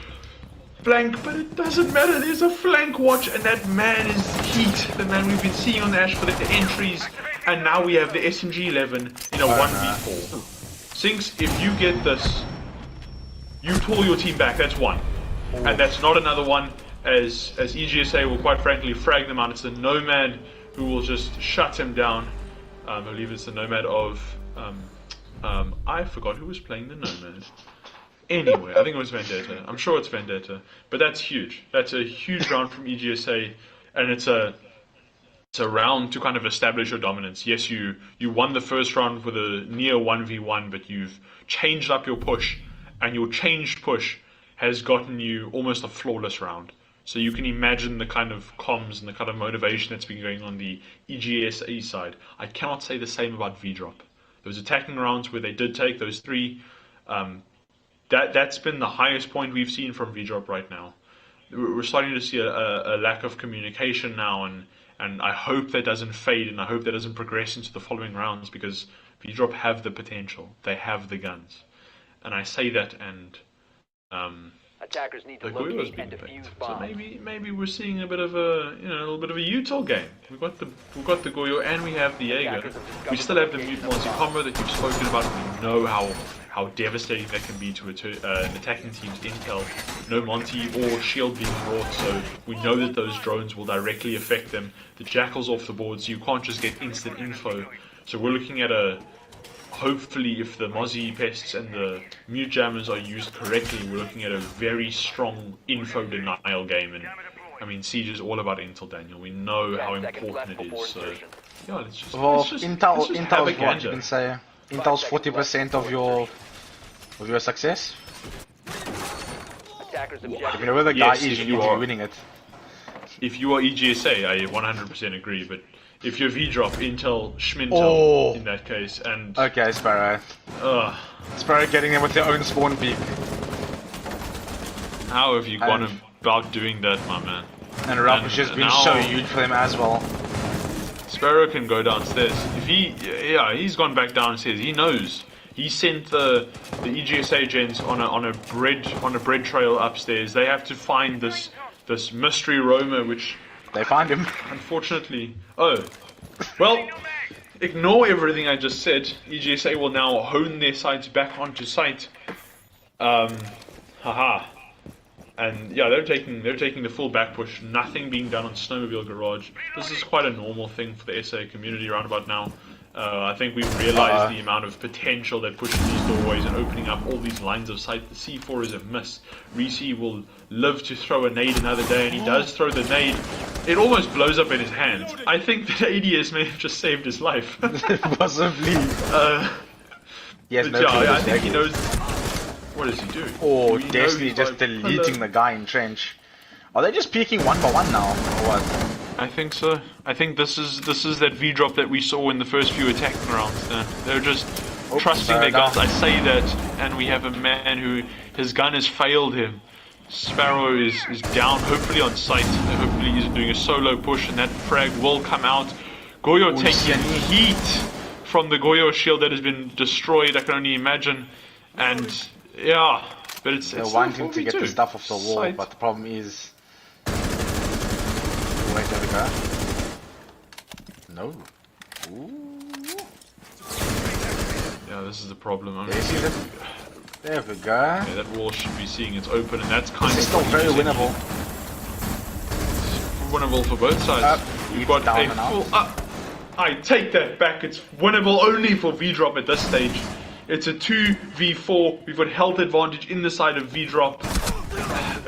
flank, but it doesn't matter. There's a flank watch, and that man is Heat, the man we've been seeing on the Ash for the entries. And now we have the SMG-11 in a 1v4. Sinks, if you get this, you pull your team back. That's one. And that's not another one, as EGSA will quite frankly frag them out. It's the Nomad who will just shut him down. I believe it's the Nomad of... I forgot who was playing the Nomad. Anyway, I think it was Vendetta. I'm sure it's Vendetta. But that's huge. That's a huge round from EGSA, and it's a round to kind of establish your dominance. Yes, you won the first round with a near 1v1, but you've changed up your push, and your changed push has gotten you almost a flawless round. So you can imagine the kind of comms and the kind of motivation that's been going on the EGSA side. I cannot say the same about Vdrop. Those attacking rounds where they did take those three, that's been the highest point we've seen from Vdrop right now. We're starting to see a lack of communication now, and I hope that doesn't fade, and I hope that doesn't progress into the following rounds, because Vdrop have the potential. They have the guns. And I say that, and attackers need to the Goyo's locate been and defuse picked. bombs. So maybe we're seeing a bit of a little bit of a util game. We've got the Goyo and we have the Jaeger. We still have the Mute Multi combo that you've spoken about. We know how devastating that can be to an attacking team's intel. No Monty or shield being brought, so we know that those drones will directly affect them. The Jackal's off the board, so you can't just get instant info. So we're looking at hopefully, if the Mozzie Pests and the Mute Jammers are used correctly, we're looking at a very strong info denial game. And I mean, Siege is all about intel, Daniel. We know how important it is. So yeah, let's just Intel's have a what gander. you can say. Intel's 40% of your success. Attackers I mean, objective. whoever the guy Yes, is, if you you need to are. be winning it. If you are EGSA, I 100% agree, but if you're Vdrop, Intel, Schmintel, Oh. in that case, and Okay, Sparrow. Sparrow getting them with their own spawn peak. how have you gone about doing that, my man? And Rush has been now- so huge for them as well. Sparrow can go downstairs. If he's gone back downstairs. He knows. He sent the EGSA gents on a bread trail upstairs. They have to find this mystery roamer, which They find him. unfortunately... Oh. Well, ignore everything I just said. EGSA will now hone their sights back onto site. Haha. And yeah, they're taking the full back push. Nothing being done on Snowmobile Garage. This is quite a normal thing for the SA community around about now. I think we've realized the amount of potential that pushing these doorways and opening up all these lines of sight. The C4 is a miss. Reese will live to throw a nade another day, and he does throw the nade. It almost blows up in his hands. I think that ADS may have just saved his life. Possibly. Yes, But yeah, I think he knows... What is he doing? Oh, Do we know Destiny he's just like, deleting hello? the guy in trench. Are they just peeking one by one now, or what? I think so. I think this is that V drop that we saw in the first few attacking rounds. They're just trusting their guns. I say that, and we have a man who his gun has failed him. Sparrow is down, hopefully on sight. Hopefully he's doing a solo push, and that frag will come out. Goyo taking heat from the Goyo shield that has been destroyed. I can only imagine, and yeah, but it's wanting to get the stuff off the wall, but the problem is. Wait, there we go. No. Ooh. Yeah, this is the problem. I mean, there we go. Yeah, that wall should be seeing it's open, and that's kind of still very winnable. Winnable for both sides. You've got a full. I take that back. It's winnable only for V-Drop at this stage. It's a 2v4. We've got health advantage in the side of V-Drop.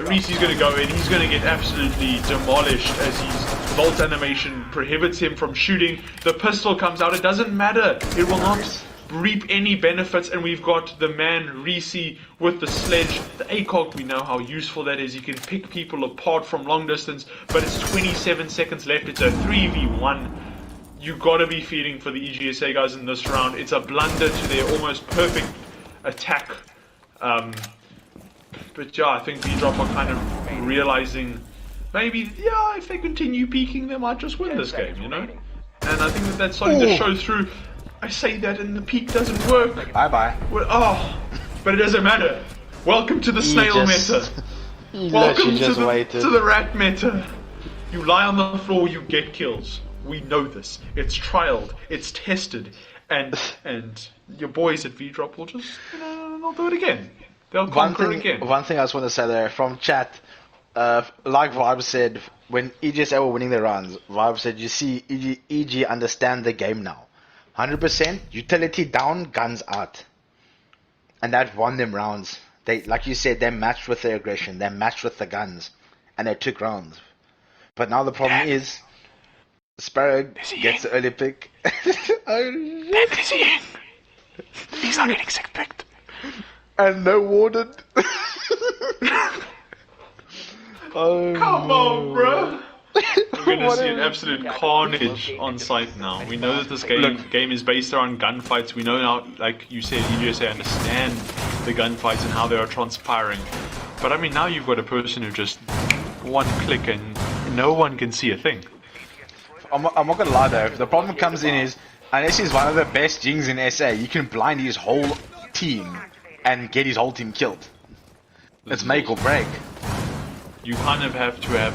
Reese's going to go in. He's going to get absolutely demolished as his vault animation prohibits him from shooting. The pistol comes out. It doesn't matter. It will not reap any benefits. And we've got the man Reese with the sledge. The ACOG, we know how useful that is. You can pick people apart from long distance. But it's 27 seconds left. It's a 3v1. You got to be feeding for the EGSA guys in this round. It's a blunder to their almost perfect attack. But yeah, I think V-Drop are kind of realizing maybe, yeah, if they continue peaking, they might just win this game, you know? And I think that's starting to show through. I say that and the peak doesn't work. Bye-bye. Well, but it doesn't matter. Welcome to the snail meta. Welcome to the rat meta. You lie on the floor, you get kills. We know this. It's trialed. It's tested. And your boys at V-Drop will just, they'll do it again. They'll conquer again. One thing I just want to say there from chat, like Vibe said, when EGSA were winning their rounds, Vibe said, you see, EG understand the game now. 100% utility down, guns out. And that won them rounds. They, like you said, they matched with their aggression. They matched with the guns. And they took rounds. But now the problem is, Sparrow gets the early pick. He's not getting sick picked. And no warden. Come on, bro. We're gonna see an absolute carnage on site now. We know that this game is based around gunfights. We know now, like you said, EGSA understand the gunfights and how they are transpiring. But I mean, now you've got a person who just one click and no one can see a thing. I'm not gonna lie though. The problem comes in is, unless he's one of the best Jings in SA, you can blind his whole team and get his whole team killed. It's make or break. You kind of have to have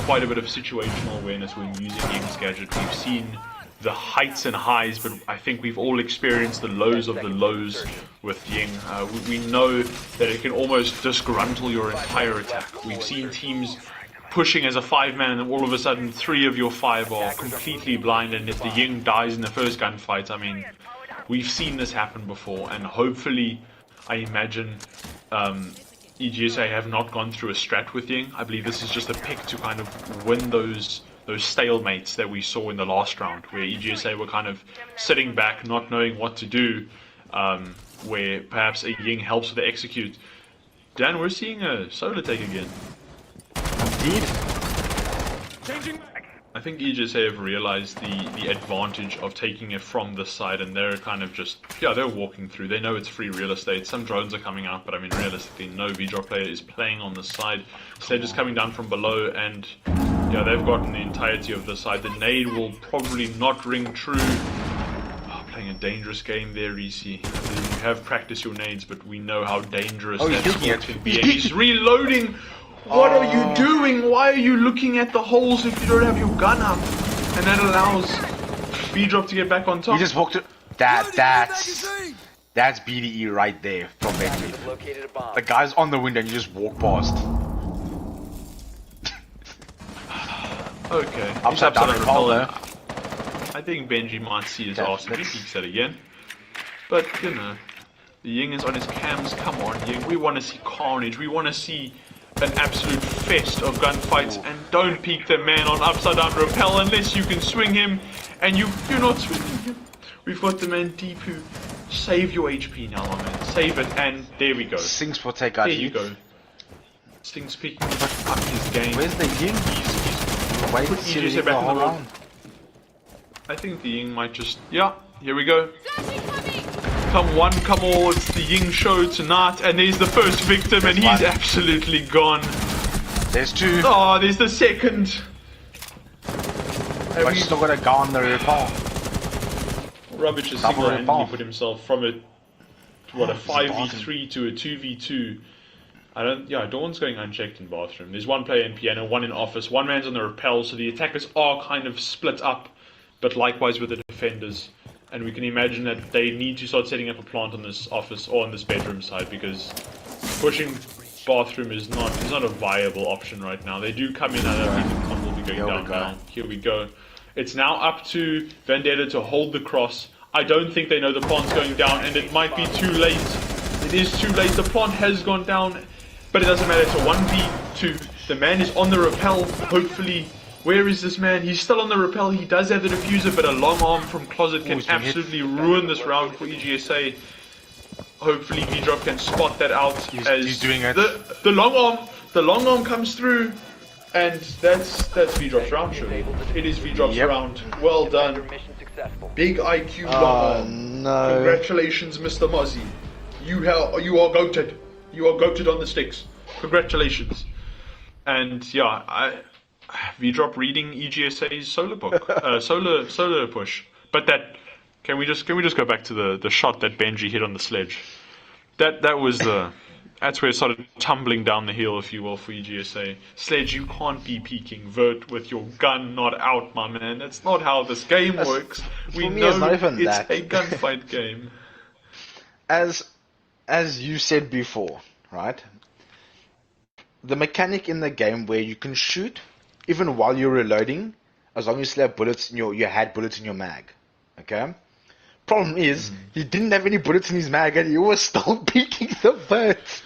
quite a bit of situational awareness when using Ying's gadget. We've seen the heights and highs, but I think we've all experienced the lows of the lows with Ying. We know that it can almost disgruntle your entire attack. We've seen teams pushing as a 5-man, and then all of a sudden 3 of your 5 are completely blind, and if the Ying dies in the first gunfight, I mean, we've seen this happen before, and hopefully, I imagine, EGSA have not gone through a strat with Ying. I believe this is just a pick to kind of win those stalemates that we saw in the last round, where EGSA were kind of sitting back, not knowing what to do, where perhaps a Ying helps with the execute. Dan, we're seeing a solo take again. Indeed. I think EGSA have realized the advantage of taking it from this side, and they're kind of just, they're walking through. They know it's free real estate. Some drones are coming out, but I mean, realistically, no V-Drop player is playing on this side. Sledge is coming down from below, and they've gotten the entirety of this side. The nade will probably not ring true. Playing a dangerous game there, Reese. You have practiced your nades, but we know how dangerous that sport can be. And he's reloading. What are you doing? Why are you looking at the holes if you don't have your gun up? And that allows V-Drop to get back on top. You just walked it. That's BDE right there from Benji. The guy's on the window and you just walk past. Okay. Upside down repel there. I think Benji might see his ass if he peeks that again. But, the Ying is on his cams. Come on, Ying. We want to see carnage. We want to see an absolute fest of gunfights, and don't peek the man on upside down rappel unless you can swing him, and you're not swinging him. We've got the man Deepu. Save your HP now, my man. Save it, and there we go. Stings for take out. There you go. Stings peeking. up his game. Where's the Ying? He's Wait, put see the EGSA Ying back the in whole the room. round. I think the Ying might just... Yeah, here we go. Come one, come all, it's the Ying show tonight. And there's the first victim, and he's absolutely gone. There's two. Oh, there's the second. But still got a go on the repel. Rubbish has Double single-handedly repel. put himself from a 5v3 barking? to a 2v2. Dawn's going unchecked in bathroom. There's one player in piano, one in office, one man's on the rappel, so the attackers are kind of split up, but likewise with the defenders. And we can imagine that they need to start setting up a plant on this office or on this bedroom side, because pushing bathroom is not a viable option right now. They do come in, and I think the comp will be going down now. Here we go. It's now up to Vendetta to hold the cross. I don't think they know the plant's going down, and it might be too late. It is too late. The plant has gone down, but it doesn't matter. It's a 1v2. The man is on the rappel. Hopefully, where is this man? He's still on the rappel. He does have the diffuser, but a long arm from Closet can absolutely ruin this round for EGSA. Hopefully, Vdrxp can spot that out. He's doing it. The long arm comes through. And that's Vdrxp's round, surely. It is Vdrxp's round. Well done. Big IQ long. No. Congratulations, Mr. Mozzie. You are goated. You are goated on the sticks. Congratulations. And yeah, Vdrxp reading EGSA's solar book, solar push. But that can we just go back to the shot that Benji hit on the sledge? That was the. That's where it started tumbling down the hill, if you will, for EGSA. Sledge, you can't be peeking Vert with your gun not out, my man. That's not how this game works. We know it's a gunfight game. As you said before, right? The mechanic in the game where you can shoot even while you're reloading, as long as you still have bullets in you had bullets in your mag. Okay? Problem is, he didn't have any bullets in his mag and he was still peeking the birds.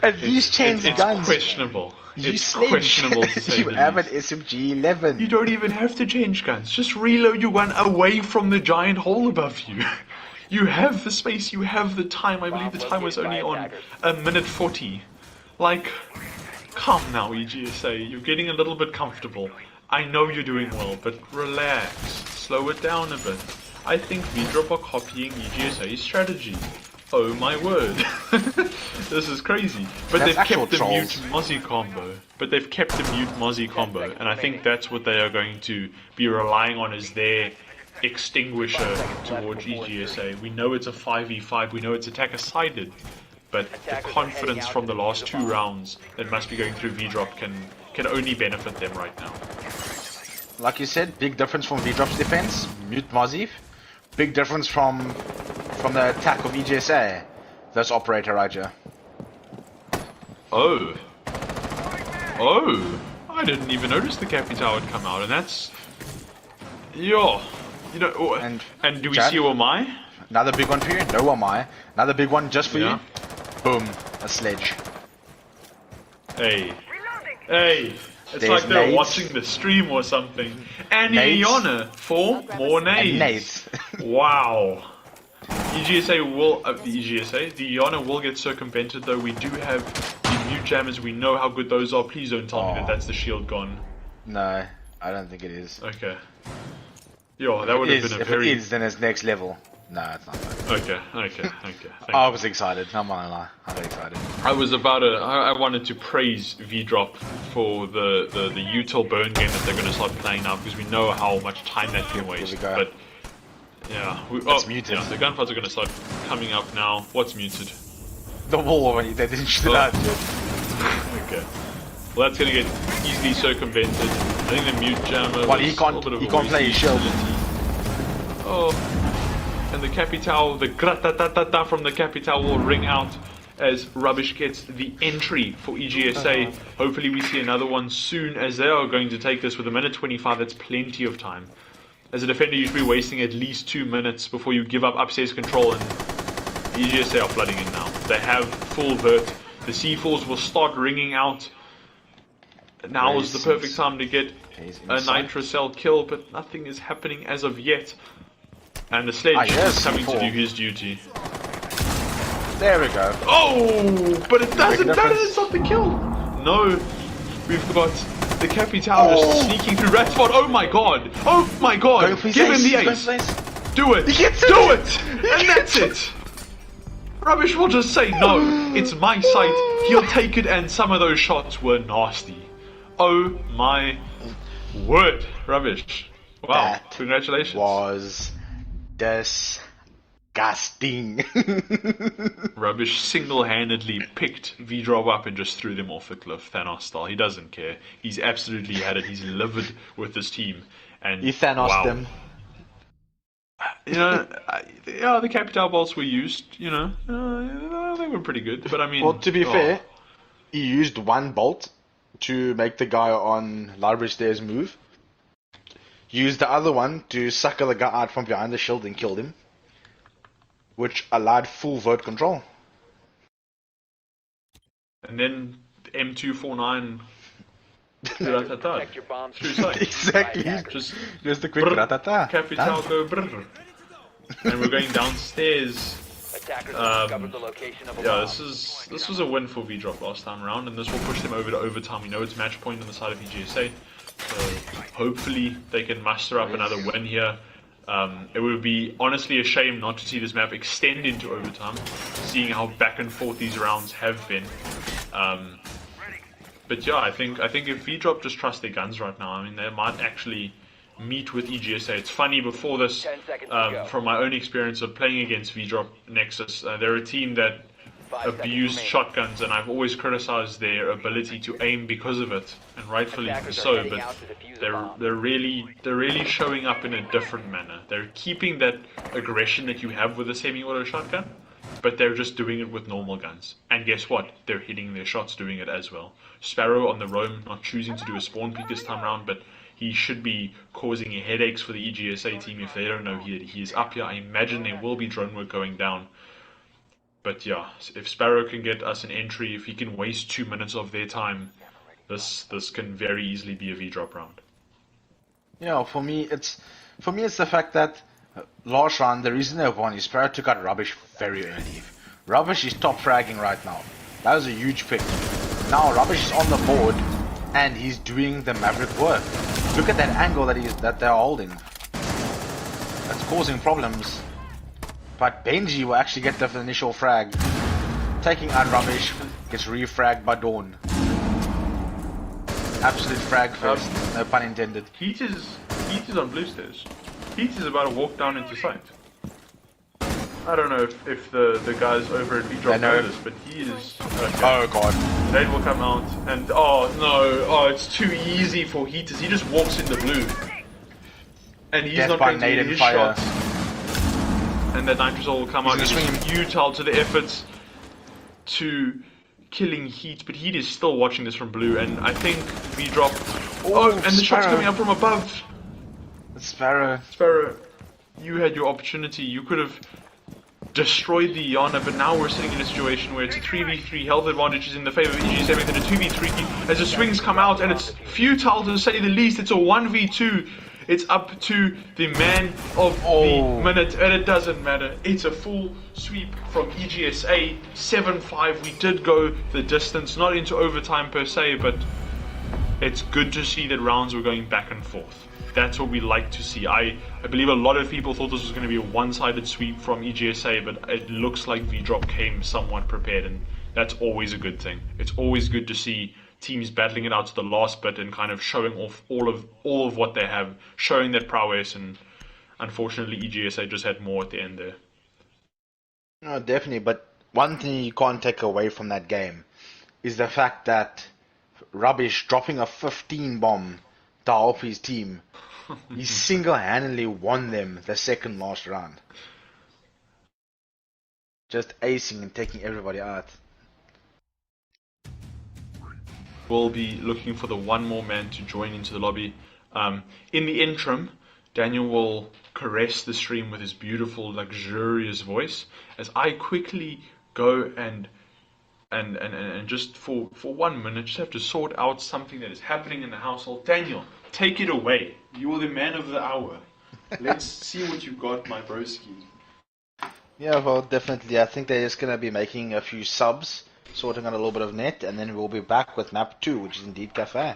And these chains guns. It's questionable. It's questionable to say you have an SMG-11. You don't even have to change guns. Just reload your gun away from the giant hole above you. You have the space, you have the time. I believe the time was only on a minute 40. Like, come now, EGSA. You're getting a little bit comfortable. I know you're doing well, but relax. Slow it down a bit. I think Vdrxp are copying EGSA's strategy. Oh my word. This is crazy. But they've kept the mute Mozzie combo. And I think that's what they are going to be relying on as their extinguisher towards EGSA. We know it's a 5v5, we know it's attacker-sided. But the confidence from the last two rounds that must be going through Vdrxp can only benefit them right now. Like you said, big difference from Vdrxp's defense, mute Mozzie. Big difference from the attack of EGSA. That's operator right here. Oh, I didn't even notice the Capital had come out, and that's... And do we see Omai? Another big one for you? No Omai. Another big one just for you? Boom, a sledge. Hey. It's like they're watching the stream or something. And Iona for more nades. Wow. EGSA will, the Iona will get circumvented, though. We do have the mute jammers. We know how good those are. Please don't tell me that that's the shield gone. No, I don't think it is. Okay. That would have been a very... If it is, then it's next level. No, it's not. Okay. I was excited. I'm not gonna lie. I'm excited. I wanted to praise Vdrxp for the util burn game that they're going to start playing now, because we know how much time that can waste. But yeah, it's muted. Yeah, the gunfights are going to start coming up now. What's muted? The wall when they didn't shoot it out. Okay. Well, that's going to get easily circumvented. I think the mute jammer. Well, he can't play his shield. And the Capital, the grata-ta-ta-ta from the Capital will ring out as Rubbish gets the entry for EGSA. Hopefully we see another one soon, as they are going to take this with a minute 25. That's plenty of time. As a defender, you should be wasting at least 2 minutes before you give up upstairs control, and EGSA are flooding in now. They have full vert. The C4s will start ringing out. Now is the perfect time to get a nitrocell kill, but nothing is happening as of yet. And the sledge is coming to do his duty. There we go. Oh, but it doesn't. That is not the kill. No, we've got the Capital just sneaking through red spot. Oh my god! Oh my god! Give him the ace! Do it! Do it! And that's it! Rubbish will just say, no, it's my site, he'll take it, and some of those shots were nasty. Oh my word, Rubbish. Wow, That congratulations. was disgusting. Rubbish single-handedly picked Vdrxp up and just threw them off the cliff, Thanos style. He doesn't care. He's absolutely had it. He's livid with this team. And You Thanos'd wow. them. You know, yeah, the Capital bolts were used, you know, they were pretty good, but I mean... Well, to be fair, he used one bolt to make the guy on library stairs move. Used the other one to sucker the guy out from behind the shield and killed him. Which allowed full vert control. And then M249... Protect your bombs. Exactly. Just a quick ratata. Capital go brrr. And we're going downstairs. Attackers have discovered the location of a Yeah, bomb. this was a win for Vdrxp last time around, and this will push them over to overtime. We know it's match point on the side of EGSA, so hopefully they can muster up another win here. It would be honestly a shame not to see this map extend into overtime, seeing how back and forth these rounds have been. But yeah, I think if Vdrxp just trust their guns right now, I mean, they might actually meet with EGSA. It's funny, before this, 10 seconds to go. from my own experience of playing against Vdrxp Nexus, they're a team that 5 seconds abused remaining. shotguns, and I've always criticized their ability to aim because of it, and rightfully Attackers are so. heading But out to defuse the bomb. they're really showing up in a different manner. They're keeping that aggression that you have with a semi-auto shotgun, but they're just doing it with normal guns. And guess what? They're hitting their shots doing it as well. Sparrow on the roam, not choosing to do a spawn peek this time around, but he should be causing headaches for the EGSA team if they don't know he is up here. I imagine there will be drone work going down. But yeah, if Sparrow can get us an entry, if he can waste 2 minutes of their time, this can very easily be a Vdrxp round. Yeah, for me it's the fact that last round the reason they won is Sparrow took out Rubbish very early. Rubbish is top fragging right now. That was a huge pick. Now Rubbish is on the board and he's doing the Maverick work. Look at that angle that they're holding. That's causing problems. But Benji will actually get the initial frag. Taking out Rubbish, gets refragged by Dawn. Absolute frag fest, no pun intended. Heat is on blue stairs. Heat is about to walk down into sight. I don't know if the guys over at Vdrxp know this, but he is... Okay. Oh god. Nade will come out, and oh no, oh it's too easy for Heaters. He just walks in the blue. And he's Death not by going to nade get and his fire. shots. And that Nitrosol will come out. He's gonna It's futile to the efforts to killing Heat, but Heat is still watching this from blue, and I think Vdrxp... Oh, and the shot's Sparrow. coming up from above. Sparrow. Sparrow, you had your opportunity. You could have destroyed the Yana, but now we're sitting in a situation where it's a 3v3, health advantage is in the favor of EG7 and a 2v3 as the swings come out, and it's futile to say the least. It's a 1v2. It's up to the man of the minute, and it doesn't matter. It's a full sweep from EGSA, 7-5. We did go the distance, not into overtime per se, but it's good to see that rounds were going back and forth. That's what we like to see. I believe a lot of people thought this was going to be a one-sided sweep from EGSA, but it looks like Vdrxp came somewhat prepared, and that's always a good thing. It's always good to see teams battling it out to the last bit and kind of showing off all of what they have, showing that prowess, and unfortunately EGSA just had more at the end there. No, definitely, but one thing you can't take away from that game is the fact that Rubbish dropping a 15 bomb to help his team, he single-handedly won them the second last round. Just acing and taking everybody out. We'll be looking for the one more man to join into the lobby. In the interim, Daniel will caress the stream with his beautiful, luxurious voice as I quickly go and just for 1 minute, just have to sort out something that is happening in the household. Daniel, take it away. You're the man of the hour. Let's see what you've got, my broski. Yeah, well, definitely. I think they're just going to be making a few subs sorting out a little bit of net, and then we'll be back with map 2, which is indeed Cafe.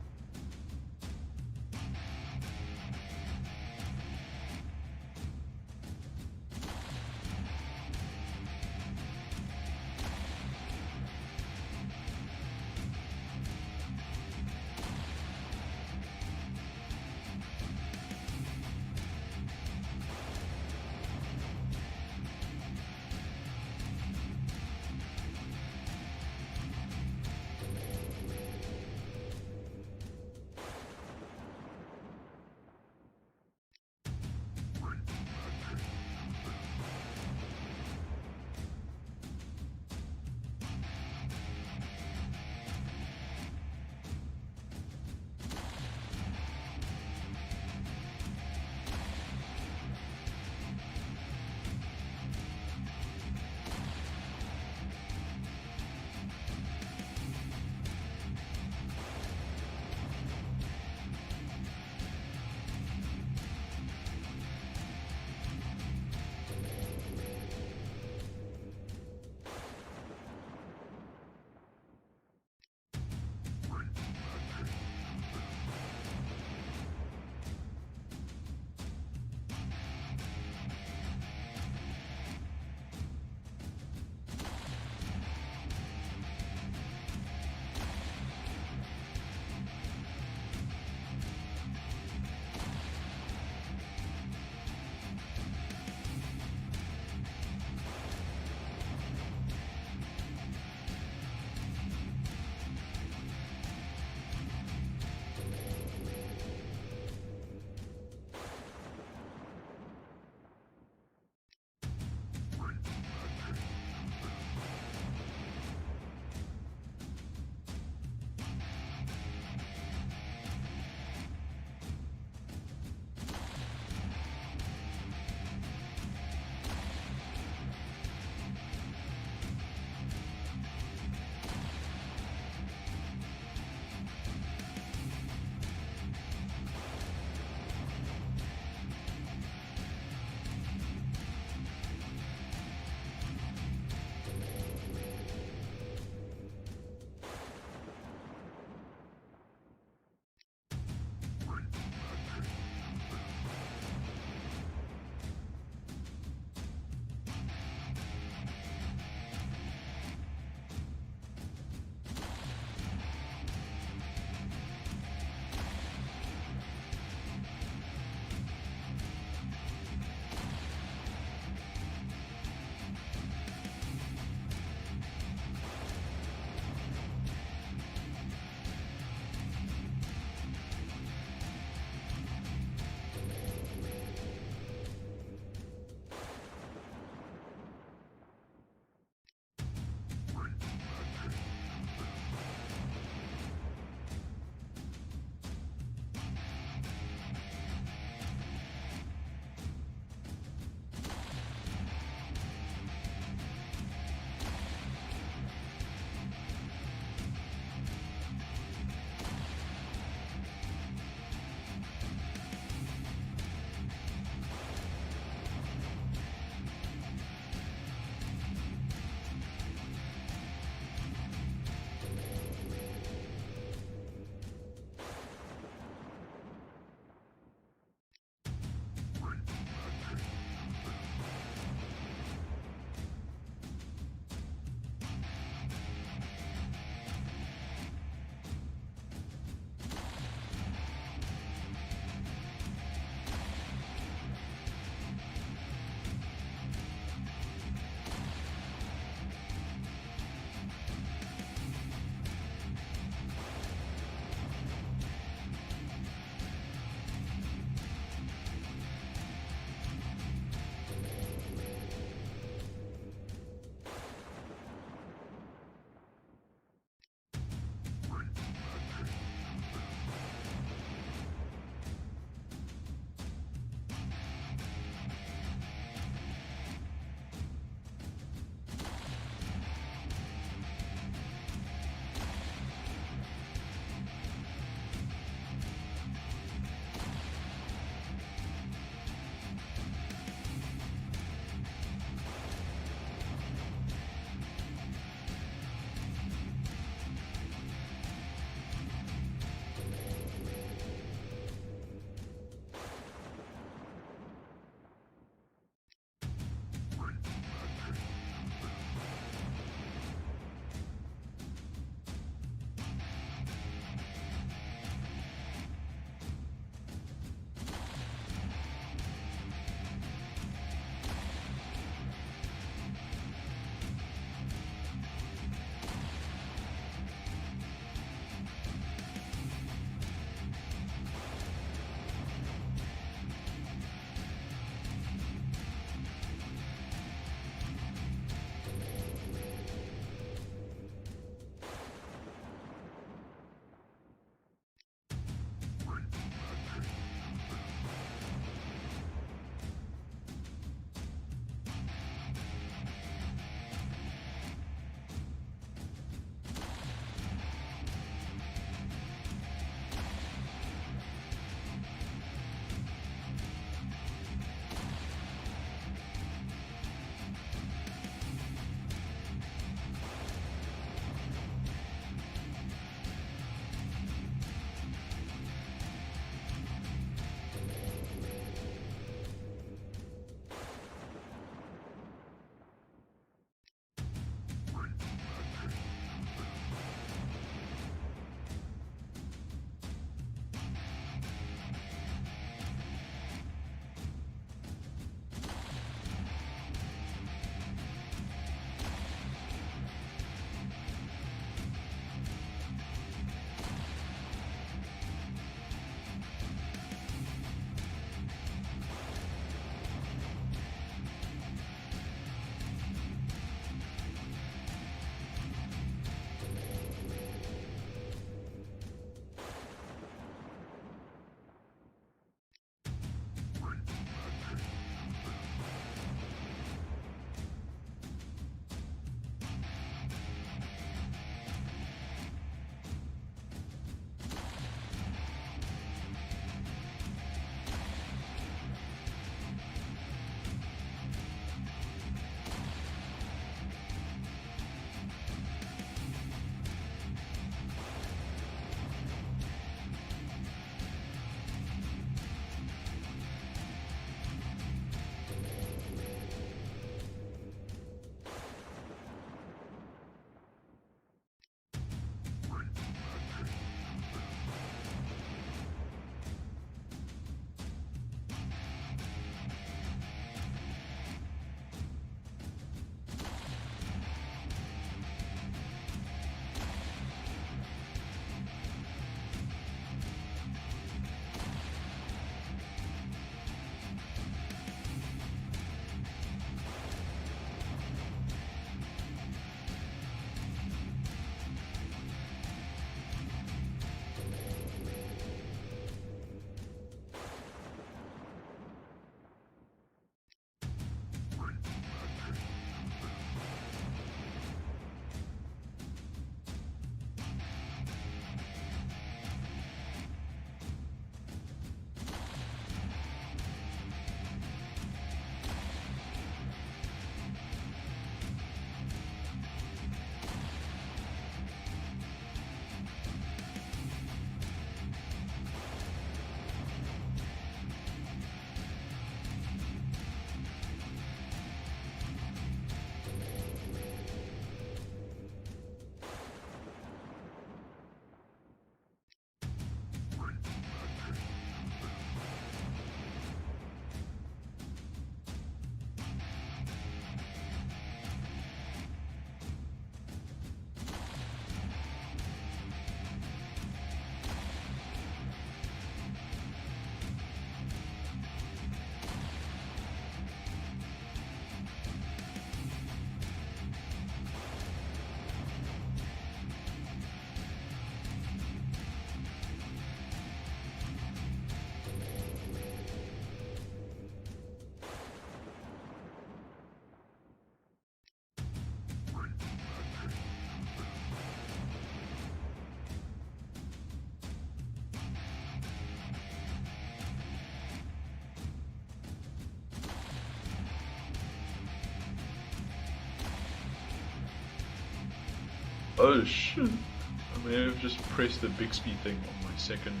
Oh shit. I may have just pressed the Bixby thing on my second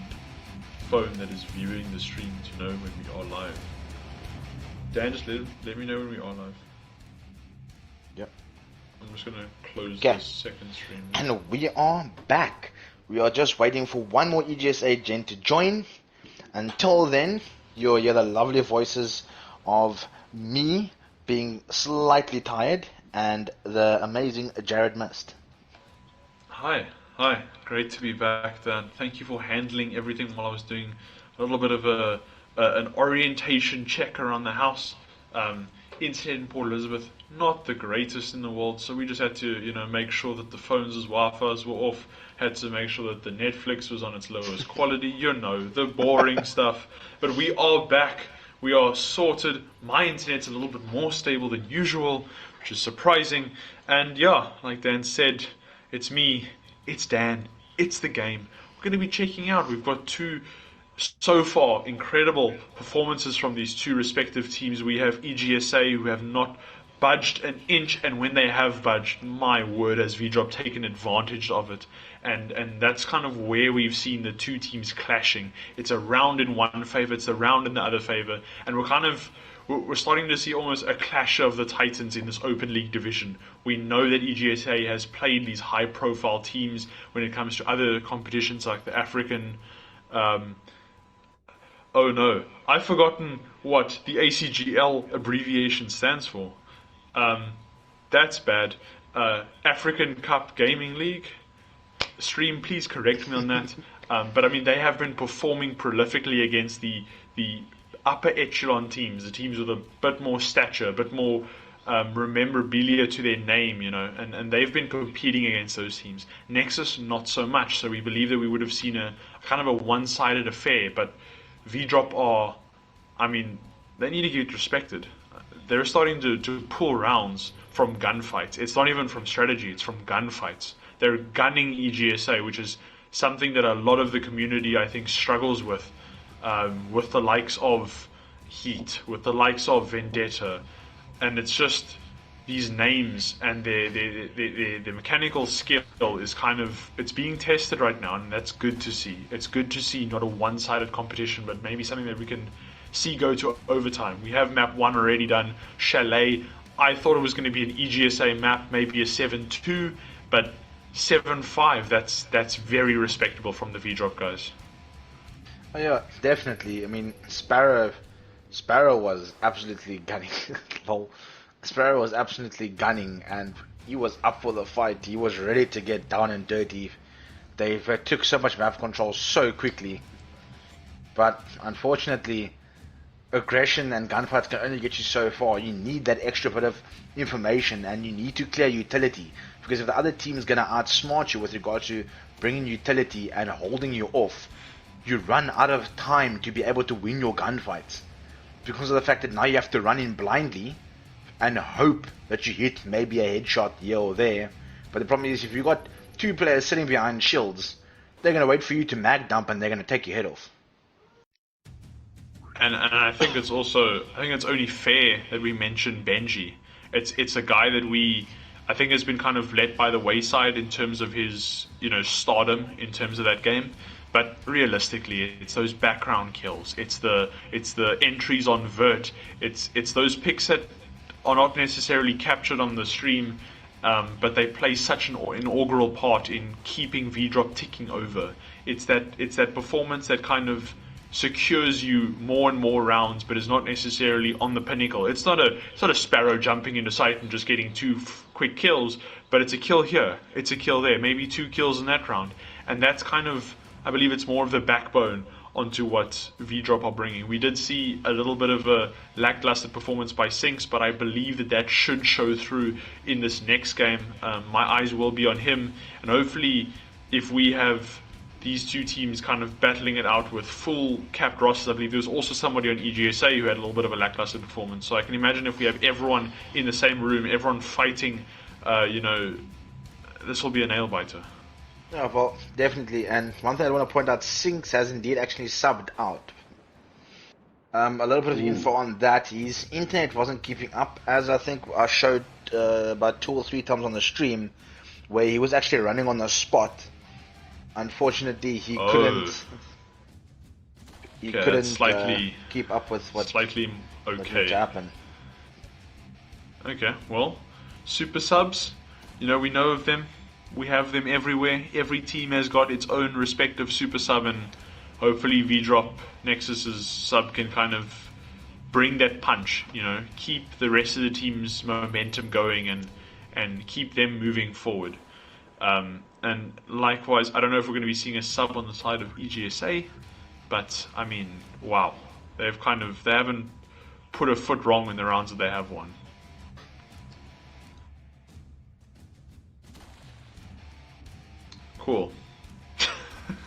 phone that is viewing the stream to know when we are live. Dan, just let me know when we are live. Yep. I'm just gonna close Okay. this second stream. And we are back. We are just waiting for one more EGSA gent to join. Until then, you'll hear the lovely voices of me being slightly tired and the amazing Jared Mist. Hi, great to be back, Dan. Thank you for handling everything while I was doing a little bit of an orientation check around the house. Internet in Port Elizabeth, not the greatest in the world, so we just had to, make sure that the phones' Wi-Fi's were off, had to make sure that the Netflix was on its lowest quality, the boring stuff. But we are back, we are sorted. My internet's a little bit more stable than usual, which is surprising. And yeah, like Dan said, it's me, it's Dan, it's the game. We're going to be checking out. We've got two, so far, incredible performances from these two respective teams. We have EGSA, who have not budged an inch, and when they have budged, my word, has Vdrxp taken advantage of it. And that's kind of where we've seen the two teams clashing. It's a round in one favor, it's a round in the other favor, and we're starting to see almost a clash of the titans in this open league division. We know that EGSA has played these high-profile teams when it comes to other competitions like the African. Oh no, I've forgotten what the ACGL abbreviation stands for. That's bad. African Cup Gaming League. Stream, please correct me on that. But I mean, they have been performing prolifically against the upper echelon teams, the teams with a bit more stature, a bit more rememberabilia to their name, and they've been competing against those teams. Nexus, not so much, so we believe that we would have seen a kind of a one-sided affair, but Vdrxp they need to get respected. They're starting to pull rounds from gunfights. It's not even from strategy, it's from gunfights. They're gunning EGSA, which is something that a lot of the community, I think, struggles with the likes of Heat, with the likes of Vendetta, and it's just these names and their mechanical skill is it's being tested right now, and that's good to see. It's good to see not a one-sided competition, but maybe something that we can see go to overtime. We have map 1 already done, Chalet. I thought it was going to be an EGSA map, maybe a 7-2, but 7-5, that's very respectable from the Vdrxp guys. Oh yeah, definitely. I mean, Sparrow was absolutely gunning. Lol. Sparrow was absolutely gunning, and he was up for the fight. He was ready to get down and dirty. They took so much map control so quickly, but unfortunately, aggression and gunfights can only get you so far. You need that extra bit of information, and you need to clear utility, because if the other team is going to outsmart you with regard to bringing utility and holding you off, you run out of time to be able to win your gunfights, because of the fact that now you have to run in blindly and hope that you hit maybe a headshot here or there. But the problem is, if you've got two players sitting behind shields, they're going to wait for you to mag dump and they're going to take your head off. And I think it's only fair that we mention Benji. It's a guy that I think has been kind of let by the wayside in terms of his stardom in terms of that game. But realistically, it's those background kills. It's the entries on Vert. It's those picks that are not necessarily captured on the stream, but they play such an inaugural part in keeping Vdrxp ticking over. It's that performance that kind of secures you more and more rounds, but is not necessarily on the pinnacle. It's not a Sparrow jumping into sight and just getting two quick kills, but it's a kill here, it's a kill there, maybe 2 kills in that round, and that's kind of, I believe it's more of the backbone onto what Vdrxp are bringing. We did see a little bit of a lackluster performance by Sinks, but I believe that should show through in this next game. My eyes will be on him, and hopefully if we have these two teams kind of battling it out with full capped rosters. I believe there was also somebody on EGSA who had a little bit of a lackluster performance. So I can imagine if we have everyone in the same room, everyone fighting, this will be a nail biter. Yeah, well, definitely. And one thing I want to point out, Sinks has indeed actually subbed out. A little bit of info on that. His internet wasn't keeping up, as I think I showed about 2 or 3 times on the stream. where he was actually running on the spot. Unfortunately, he couldn't. He couldn't slightly, keep up with what slightly what okay. to happen. Okay, well, super subs, we know of them. We have them everywhere. Every team has got its own respective super sub, and hopefully Vdrxp Nexus's sub can kind of bring that punch, keep the rest of the team's momentum going and keep them moving forward. And likewise, I don't know if we're going to be seeing a sub on the side of EGSA, but I mean, wow, they haven't put a foot wrong in the rounds that they have won. Cool.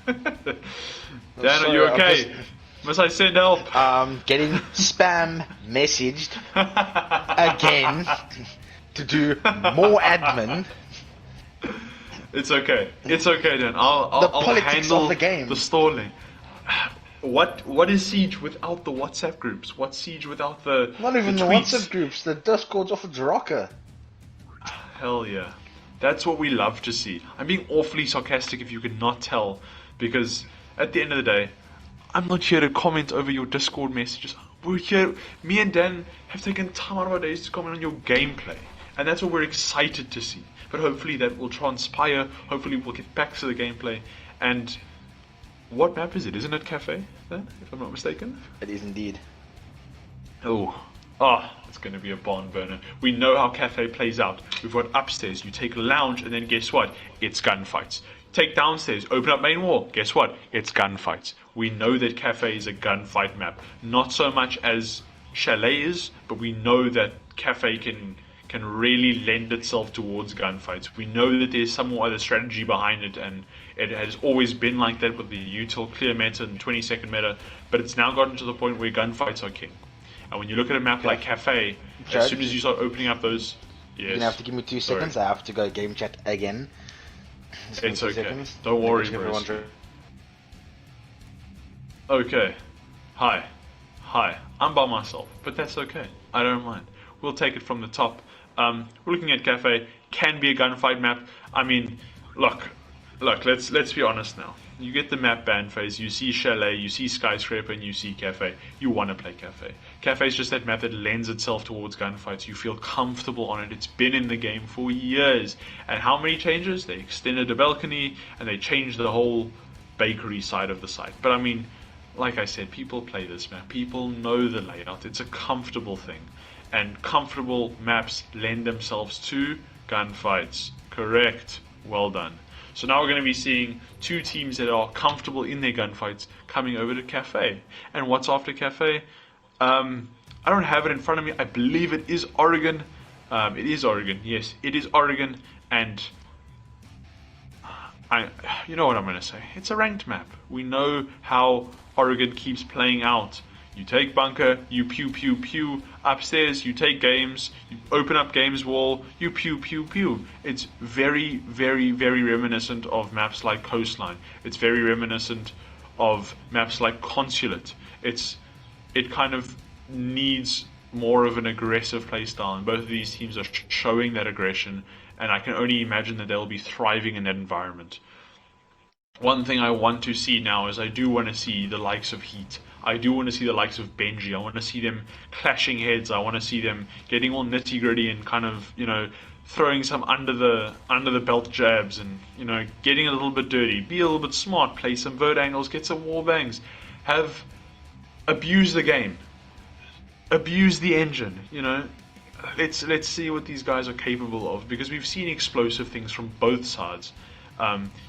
Dan, are you okay? Must I send help? Getting spam messaged again to do more admin. It's okay. It's okay, Dan. I'll handle of the game. The stalling. What is Siege without the WhatsApp groups? What's Siege without the Not even the tweets? WhatsApp groups. The Discord's off its rocker. Hell yeah. That's what we love to see. I'm being awfully sarcastic if you could not tell, because at the end of the day, I'm not here to comment over your Discord messages. We're here, me and Dan have taken time out of our days to comment on your gameplay, and that's what we're excited to see. But hopefully that will transpire, hopefully we'll get back to the gameplay, and what map is it? Isn't it Cafe, then, if I'm not mistaken? It is indeed. It's going to be a barn burner. We know how Cafe plays out. We've got upstairs, you take lounge, and then guess what? It's gunfights. Take downstairs, open up main wall, guess what? It's gunfights. We know that Cafe is a gunfight map. Not so much as Chalet is, but we know that Cafe can really lend itself towards gunfights. We know that there's some more other strategy behind it, and it has always been like that with the util clear meta and 20-second meta, but it's now gotten to the point where gunfights are king. And when you look at a map like Cafe, as soon as you start opening up those... Yes. You're going to have to give me 2 seconds. I have to go game chat again. It's okay. Seconds. Don't worry, bro. Okay. Hi. I'm by myself, but that's okay. I don't mind. We'll take it from the top. We're looking at Cafe. Can be a gunfight map. I mean, look. Let's be honest now. You get the map ban phase. You see Chalet, you see Skyscraper, and you see Cafe. You want to play Cafe. Cafe is just that map that lends itself towards gunfights. You feel comfortable on it. It's been in the game for years. And how many changes? They extended the balcony and they changed the whole bakery side of the site. But I mean, like I said, people play this map. People know the layout. It's a comfortable thing. And comfortable maps lend themselves to gunfights. Correct. Well done. So now we're going to be seeing 2 teams that are comfortable in their gunfights coming over to Cafe. And what's after Cafe? I don't have it in front of me. I believe it is Oregon. It is Oregon. Yes, it is Oregon. And you know what I'm going to say. It's a ranked map. We know how Oregon keeps playing out. You take bunker, you pew pew pew. Upstairs, you take games, you open up games wall, you pew pew pew. It's very, very, very reminiscent of maps like Coastline. It's very reminiscent of maps like Consulate. It kind of needs more of an aggressive playstyle, and both of these teams are showing that aggression, and I can only imagine that they'll be thriving in that environment. One thing I want to see now is I do want to see the likes of Heat. I do want to see the likes of Benji. I want to see them clashing heads. I want to see them getting all nitty gritty and kind of, throwing some under the belt jabs and, getting a little bit dirty. Be a little bit smart. Play some vert angles. Get some wall bangs. Abuse the game. Abuse the engine. Let's see what these guys are capable of, because we've seen explosive things from both sides.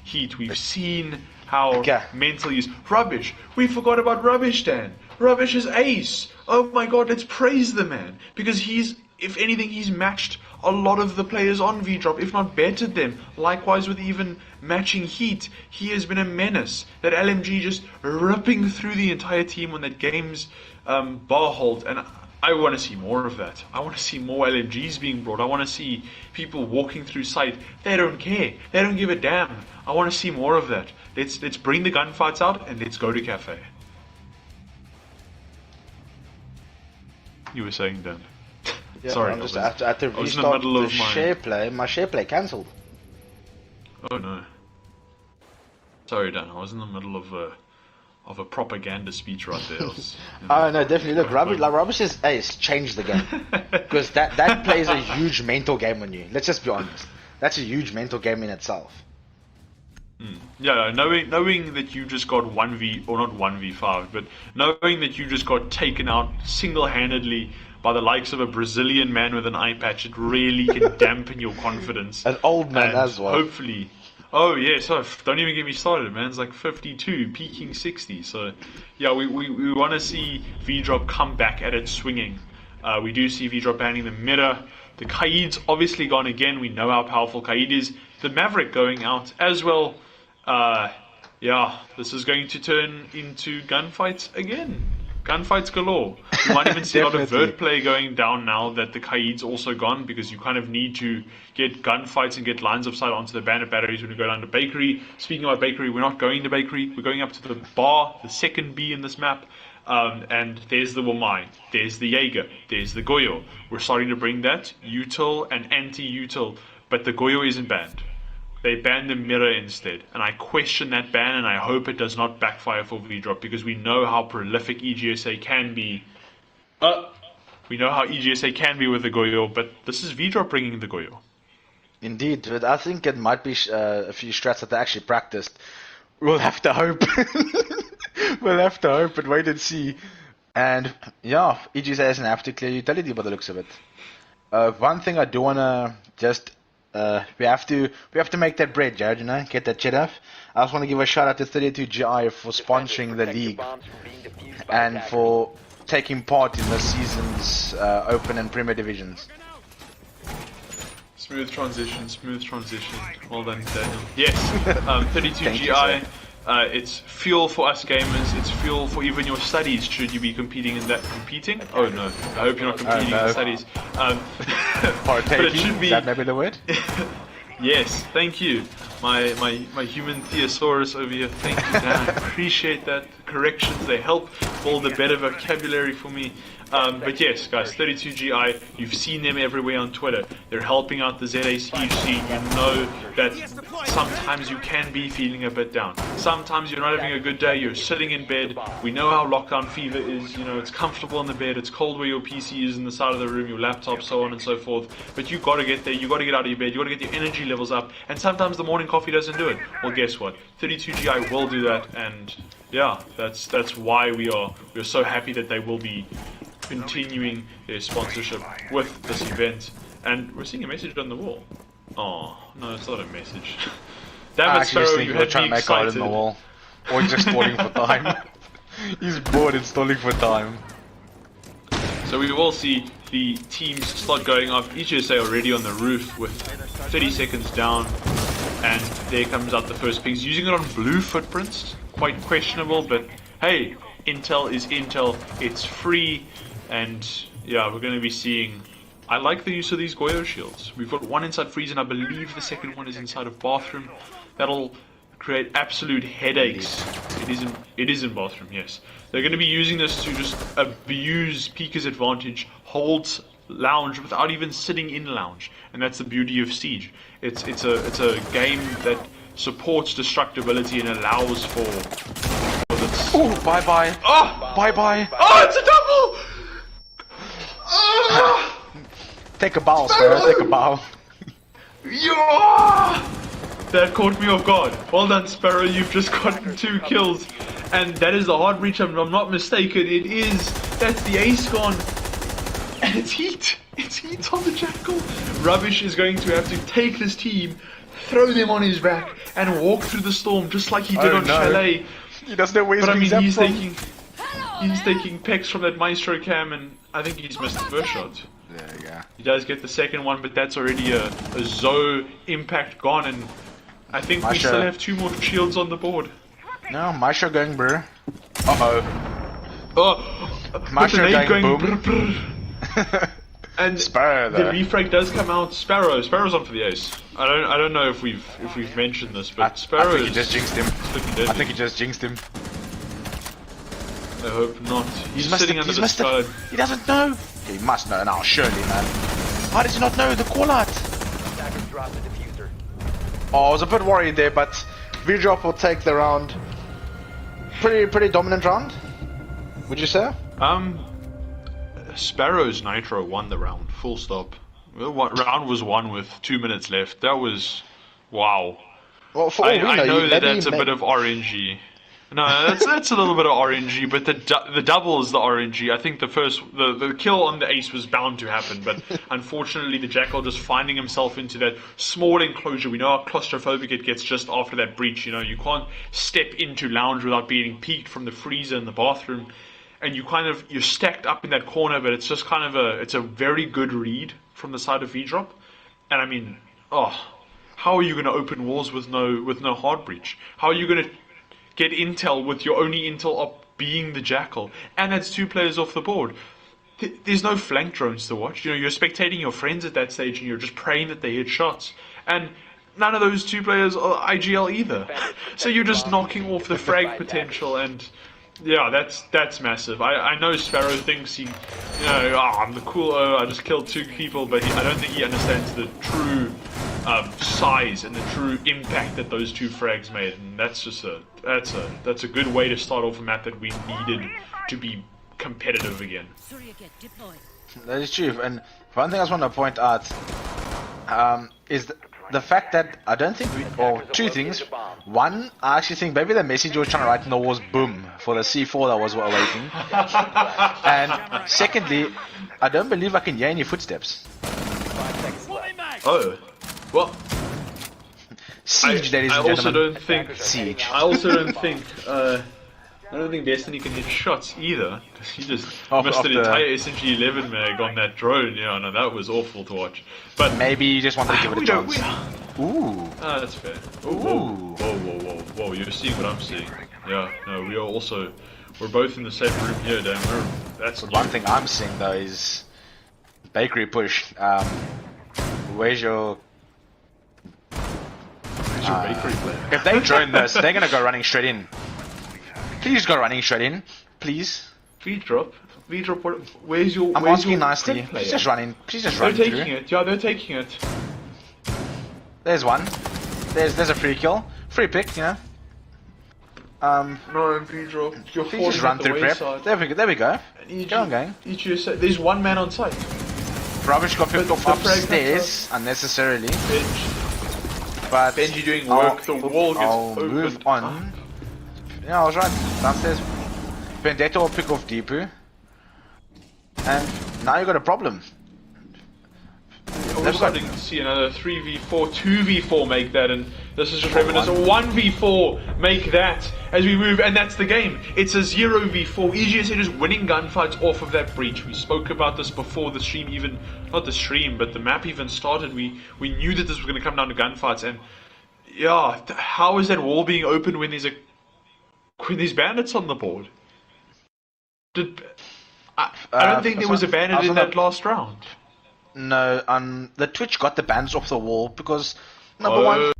Heat, we've seen how mental he is. Rubbish, we forgot about Rubbish, Dan. Rubbish is ace. Oh my god, let's praise the man, because if anything, he's matched a lot of the players on Vdrxp, if not bettered them. Likewise with even matching Heat, he has been a menace. That LMG just ripping through the entire team on that game's bar hold, and I want to see more of that. I want to see more LMGs being brought. I want to see people walking through site. They don't care. They don't give a damn. I want to see more of that. Let's bring the gunfights out and let's go to Cafe. You were saying, Dan. Yeah, Sorry, I'm just at the I was in the restart middle the of my share play. My share play cancelled. Oh no. Sorry, Dan. I was in the middle of a propaganda speech right there. Oh no, definitely. Look, Rubbish has changed the game because that plays a huge mental game on you. Let's just be honest. That's a huge mental game in itself. Yeah, knowing that you just got 1v, or not 1v5, but knowing that you just got taken out single-handedly by the likes of a Brazilian man with an eye patch, it really can dampen your confidence. An old man and as well. Hopefully. Oh yes, don't even get me started, man. It's like 52, peaking 60. So yeah, we want to see Vdrxp come back at it swinging. We do see Vdrxp banning the mirror. The Qaed's obviously gone again. We know how powerful Qaed is. The Maverick going out as well. Yeah, this is going to turn into gunfights again. Gunfights galore. You might even see a lot of vert play going down now that the Qaed's also gone, because you kind of need to get gunfights and get lines of sight onto the bandit batteries when you go down to Bakery. Speaking about Bakery, we're not going to Bakery. We're going up to the bar, the second B in this map. And there's the Wamai, there's the Jaeger, there's the Goyo. We're starting to bring that util and anti-util, but the Goyo isn't banned. They banned the mirror instead, and I question that ban, and I hope it does not backfire for Vdrxp, because we know how prolific EGSA can be. We know how EGSA can be with the Goyo, but this is Vdrxp bringing the Goyo. Indeed, but I think it might be a few strats that they actually practiced. We'll have to hope. We'll have to hope and wait and see. And yeah, EGSA doesn't have to clear utility by the looks of it. One thing I do wanna just we have to make that bread, Jared. You know, get that cheddar. I just want to give a shout out to 32GI for sponsoring the league and for taking part in the season's Open and Premier divisions. Smooth transition. Well done, Daniel. Yes, 32GI. It's fuel for us gamers. It's fuel for even your studies. Should you be competing in that? Competing? Oh no! I hope you're not competing in studies. But it should be. Is that maybe the word? Yes. Thank you, my human thesaurus over here. Thank you, Dan. I appreciate that. The corrections, they help build a better vocabulary for me. But yes, guys, 32GI, you've seen them everywhere on Twitter. They're helping out the ZA Siege scene. You know that sometimes you can be feeling a bit down. Sometimes you're not having a good day, you're sitting in bed. We know how lockdown fever is, you know, it's comfortable in the bed, it's cold where your PC is in the side of the room, your laptop, so on and so forth. But you gotta get there, you gotta get out of your bed, you gotta get your energy levels up, and sometimes the morning coffee doesn't do it. Well, guess what? 32GI will do that, and yeah, that's why we're so happy that they will be continuing their sponsorship with this event. And we're seeing a message on the wall. Oh no, it's not a message. Damn it, Sparrow, you had me excited. On the wall. Or just stalling for time. He's bored and stalling for time. So we will see the teams start going up. EGSA already on the roof with 30 seconds down, and there comes out the first ping. He's using it on blue footprints. Quite questionable, but hey, intel is intel. It's free. And yeah, we're going to be seeing. I like the use of these Goyo shields. We've got one inside freeze, and I believe the second one is inside of bathroom. That'll create absolute headaches. It is in bathroom, yes. They're going to be using this to just abuse Pika's advantage, hold lounge without even sitting in lounge, and that's the beauty of Siege. It's a game that supports destructibility and allows for this. Oh, bye. Oh, bye. Oh, it's a double. Take a bow, Sparrow. Take a bow. Yeah! That caught me off guard. Well done, Sparrow. You've just gotten 2 kills, and that is the hard breach. If I'm not mistaken, it is. That's the ace gone, and it's heat. It's heat on the Jackal. Rubbish is going to have to take this team, throw them on his back, and walk through the storm just like he did on Chalet. He doesn't know where he's But I mean, he's from. taking pecs from that Maestro cam, and I think he's missed the first shot. There you go. He does get the second one, but that's already a Zoe impact gone, and I think we still have 2 more shields on the board. No, Maestro going brr. Oh, Maestro going boom. Brr. And Sparrow, the refrag does come out. Sparrow's on for the ace. I don't know if we've mentioned this, but Sparrow. I think he just jinxed him. I think he just jinxed him. I hope not. He's sitting under the stud. He doesn't know. He must know now, surely, man. How does he not know the call out? Attackers dropped the diffuser. Oh, I was a bit worried there, but Vdrxp will take the round. Pretty dominant round, would you say? Sparrow's Nitro won the round, full stop. The round was won with 2 minutes left. That was, wow. Well, for all we know, I know that's a bit of RNG. No, that's a little bit of RNG, but the double is the RNG. I think the kill on the ace was bound to happen, but unfortunately the Jackal just finding himself into that small enclosure. We know how claustrophobic it gets just after that breach. You know, you can't step into lounge without being peeked from the freezer in the bathroom, and you're stacked up in that corner. But it's just kind of it's a very good read from the side of Vdrxp, and I mean, how are you going to open walls with no hard breach? How are you going to get intel with your only intel op being the Jackal, and that's 2 players off the board? There's no flank drones to watch. You know, you're spectating your friends at that stage, and you're just praying that they hit shots. And none of those 2 players are IGL either. So you're just knocking off the frag potential, and yeah, that's massive. I know Sparrow thinks he, I'm the cool I just killed 2 people, but I don't think he understands the true size and the true impact that those 2 frags made, and that's a good way to start off a map that we needed to be competitive again. That is true, and one thing I just want to point out is the fact that I don't think or 2 things. One, I actually think maybe the message we were trying to write in the was boom for the C4 that was awaiting. And secondly, I don't believe I can hear any footsteps. Oh, well, Siege, ladies and gentlemen. Siege. I also don't think Destiny can hit shots either, because he just missed an entire SMG 11 mag on that drone. Yeah, no, that was awful to watch. But maybe you just wanted to give it a chance. Ooh. Ah, that's fair. Oh, whoa, you're seeing what I'm seeing. Yeah, no, we're both in the same room here, Dan. That's one thing I'm seeing though is bakery push. Where's your bakery player? If they drone this, they're gonna go running straight in. Please go running straight in, please. Vdrxp, where's your? I'm asking nicely. Please just run in. Please just run through. They're taking it. Yeah, they're taking it. There's one. There's a free kill, free pick, you know. No, Vdrxp, you're please just run through prep. There we go. Go on, gang. There's 1 man on site. Rubbish got picked off upstairs unnecessarily. But Benji doing work. The wall gets open. Move on. Yeah, I was right. Downstairs. Vendetta will pick off Deepu. And now you got a problem. We're starting to see another 3v4, 2v4 make that, and this is just reminiscent. A 1v4 make that as we move, and that's the game. It's a 0v4. EGSA just winning gunfights off of that breach. We spoke about this before the stream even, not the stream, but the map even started. We knew that this was going to come down to gunfights, and yeah, how is that wall being opened when there's bandits on the board? I don't think there was a bandit in that last round. No, the Twitch got the bands off the wall because number one,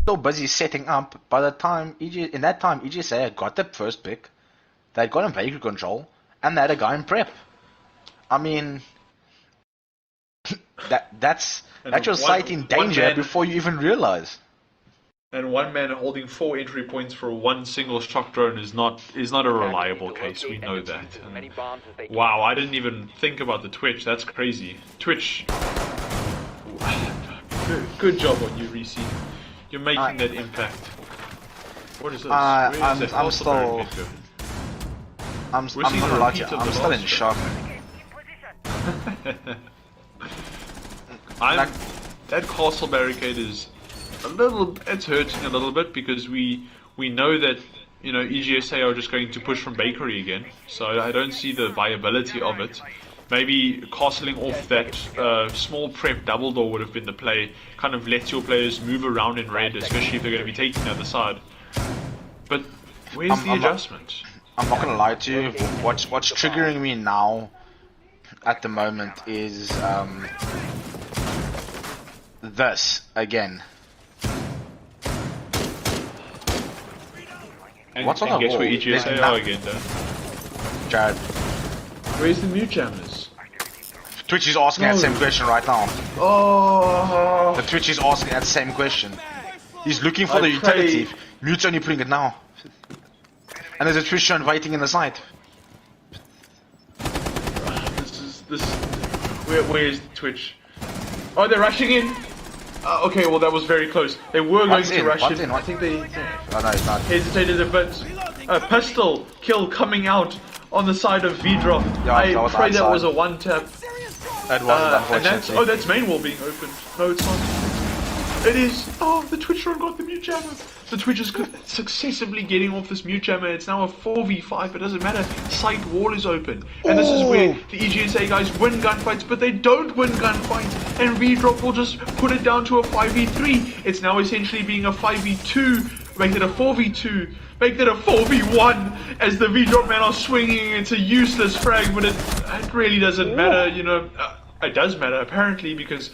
so busy setting up. By the time EGSA had got the first pick, they'd got in vehicle control and they had a guy in prep. I mean, that's your site in danger before you even realize. And 1 man holding 4 entry points for 1 single shock drone is not a reliable case. We know that. And wow, I didn't even think about the Twitch. That's crazy. Twitch, good job on you, Reese. You're making that impact. What is this? I'm still in shock. That castle barricade is it's hurting a little bit because we know that EGSA are just going to push from bakery again, so I don't see the viability of it. Maybe castling off that small prep double door would have been the play. Kind of lets your players move around in red, especially if they're going to be taking the other side. But where's the adjustment? I'm not gonna lie to you. What's triggering me now at the moment is this again. What's on the guess wall? Where EGSA are again, though? Jared. Where's the mute jammers? Twitch is asking that same question right now. Oh. The Twitch is asking that same question. He's looking for the utility. Mute's only putting it now. And there's a Twitch shown waiting in the side. Where's Twitch? Oh, they're rushing in. Okay, well that was very close. They were going to rush in. I think they hesitated a bit. A pistol kill coming out on the side of Vdrxp. Yeah, I pray that was a one tap. That wasn't, unfortunately. That's main wall being opened. No, it's not. It is. Oh, the Twitch drone got the mute jammer. The Twitch is successively getting off this mute jammer. It's now a 4v5. It doesn't matter. Site wall is open. And this is where the EGSA guys win gunfights, but they don't win gunfights. And Vdrxp will just put it down to a 5v3. It's now essentially being a 5v2. Make it a 4v2. Make it a 4v1 as the Vdrxp men are swinging. It's a useless frag, but it really doesn't matter, you know. It does matter, apparently, because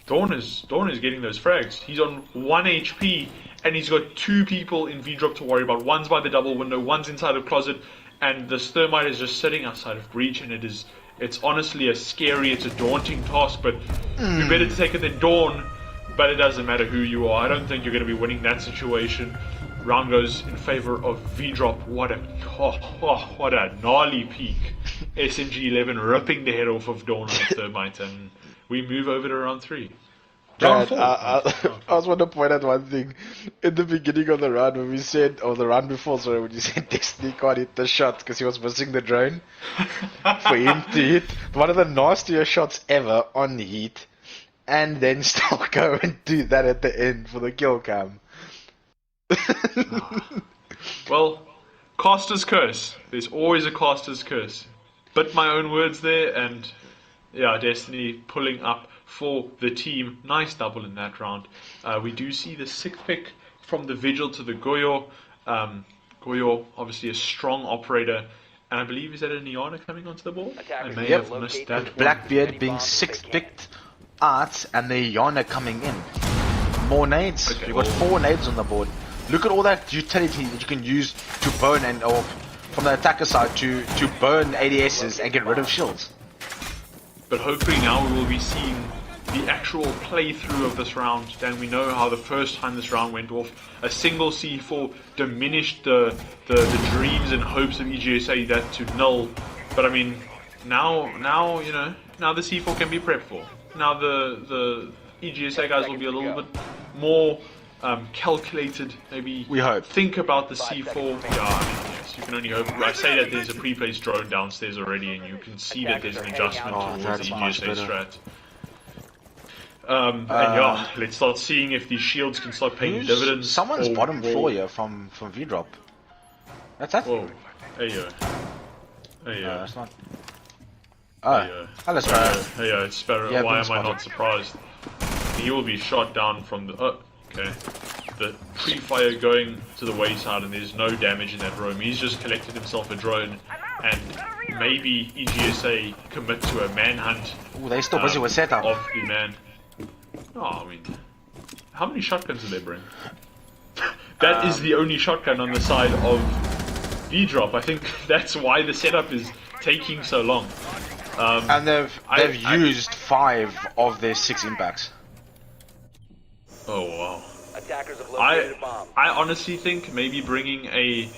Dawn is getting those frags. He's on 1 HP, and he's got 2 people in Vdrxp to worry about. One's by the double window, one's inside of closet, and the thermite is just sitting outside of breach, and it's honestly it's a daunting task, but you're better to take it than Dawn, but it doesn't matter who you are. I don't think you're going to be winning that situation. Round goes in favor of Vdrxp. What a gnarly peak. SMG-11 ripping the head off of Dawn on thermite, and we move over to round 3. Round 4. I just want to point out one thing. In the beginning of the round, when we said, or the round before, sorry, when you said Destiny can't hit the shot because he was missing the drone, for him to hit one of the nastiest shots ever on heat, and then still go and do that at the end for the kill cam. Well, caster's curse. There's always a caster's curse. But my own words there, and yeah, Destiny pulling up for the team. Nice double in that round. We do see the 6th pick from the Vigil to the Goyo. Goyo, obviously a strong operator. And I believe, is that a Niana coming onto the ball? I may have missed that. Blackbeard being 6th picked out, and the Yana coming in. More nades. Okay, You've got 4 nades on the board. Look at all that utility that you can use to burn or from the attacker side to burn ADSs and get rid of shields. But hopefully now we will be seeing the actual playthrough of this round. Then we know how the first time this round went off, a single C4 diminished the dreams and hopes of EGSA that to null. But I mean, now you know, now the C4 can be prepped for. Now the EGSA guys will be a little bit more calculated, maybe. We hope. Think about the C4. Yeah, I mean, yes, you can only hope. I say that there's a pre-placed drone downstairs already, and you can see that there's an adjustment towards the EGSA strat. And yeah, let's start seeing if these shields can start paying dividends. Someone's bottom floor here from Vdrxp. That's that. Whoa. Hey yo. Hey yo. That's not. Oh, hello Sparrow. Hey yo, it's Sparrow. Yeah, why am I not surprised? He will be shot down from the... Oh, okay. The pre-fire going to the wayside, and there's no damage in that room. He's just collected himself a drone, and maybe EGSA commit to a manhunt. Ooh, they're still busy with setup. Of the man. Oh, I mean, how many shotguns did they bring? That is the only shotgun on the side of Vdrxp. I think that's why the setup is taking so long. And they've used 5 of their 6 impacts. Oh wow. Attackers have located a bomb. I honestly think maybe bringing a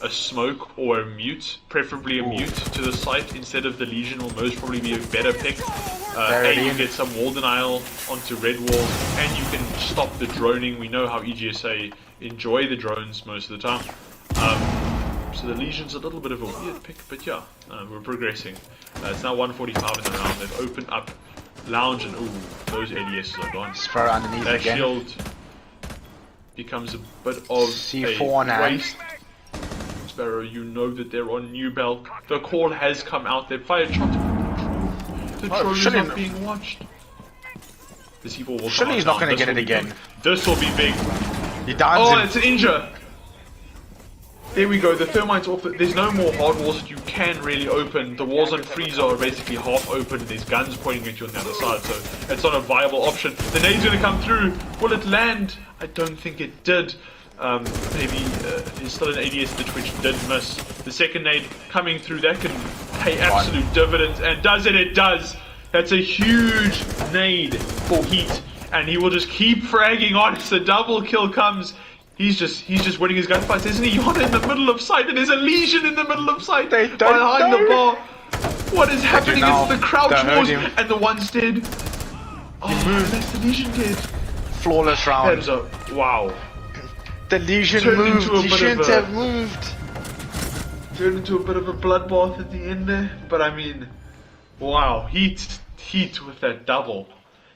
smoke or a mute, preferably a mute, to the site instead of the Legion will most probably be a better pick. You get some wall denial onto red wall, and you can stop the droning. We know how EGSA enjoy the drones most of the time. So the Legion's a little bit of a weird pick, but yeah, we're progressing. It's now 1:45 in the round. They've opened up lounge, and ooh, those ADSs are gone. Sparrow underneath that again. Shield becomes a bit of C4 a waste. Sparrow, you know that they're on New Bell. The call has come out. They've fired shots. The drone is not being watched. The C4 will come out. Surely he's not going to get it again. This will be big. He downs him. It's an injure. There we go, the thermite's off. There's no more hard walls that you can really open. The walls on freezer are basically half open, and there's guns pointing at you on the other side, so it's not a viable option. The nade's gonna come through. Will it land? I don't think it did. Maybe there's still an ADS the Twitch did miss. The second nade coming through, that can pay absolute dividends. And does it? It does. That's a huge nade for Heat. And he will just keep fragging on as the double kill comes. He's just winning his gunfights, isn't he? Yana in the middle of sight, and there's a Legion in the middle of sight behind the bar. What is happening? It's the crouch wars, and the one's dead. Oh, that's the Legion dead. Flawless round. That is a wow. The Legion moved. He shouldn't have moved. Turned into a bit of a bloodbath at the end there, but I mean, wow, heat with that double.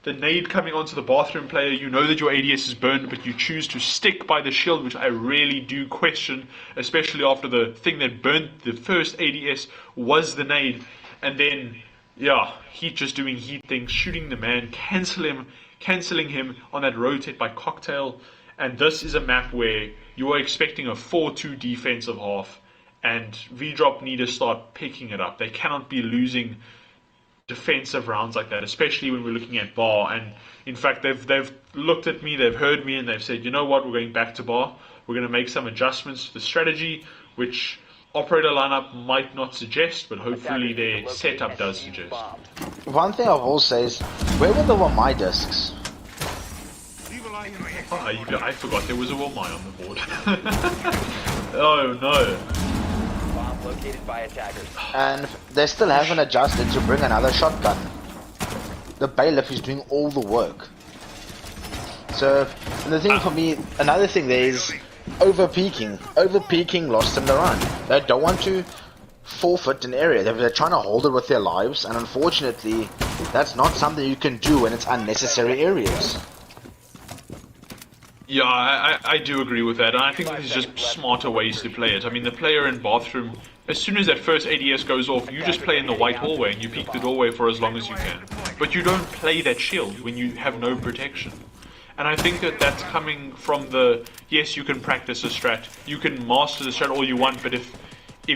The nade coming onto the bathroom player, you know that your ADS is burned, but you choose to stick by the shield, which I really do question, especially after the thing that burnt the first ADS was the nade. And then, yeah, Heat just doing Heat things, shooting the man, cancelling him on that rotate by Cocktail. And this is a map where you are expecting a 4-2 defensive half, and Vdrxp need to start picking it up. They cannot be losing defensive rounds like that, especially when we're looking at bar. And in fact, they've looked at me, they've heard me, and they've said, you know what, we're going back to bar. We're going to make some adjustments to the strategy, which operator lineup might not suggest, but hopefully their setup does suggest. One thing I will say is, where were my discs? Oh, I forgot there was a Womai on the board. Oh no. Located by attackers. And they still haven't adjusted to bring another shotgun. The bailiff is doing all the work. So the thing for me, another thing there is over-peaking. Over-peaking lost them the run. They don't want to forfeit an area. They're trying to hold it with their lives, and unfortunately, that's not something you can do when it's unnecessary areas. Yeah, I do agree with that, and I think there's just smarter ways to play it. I mean, the player in bathroom, as soon as that first ADS goes off, you just play in the white hallway and you peek the doorway for as long as you can. But you don't play that shield when you have no protection. And I think that that's coming from the, yes, you can practice a strat, you can master the strat all you want, but if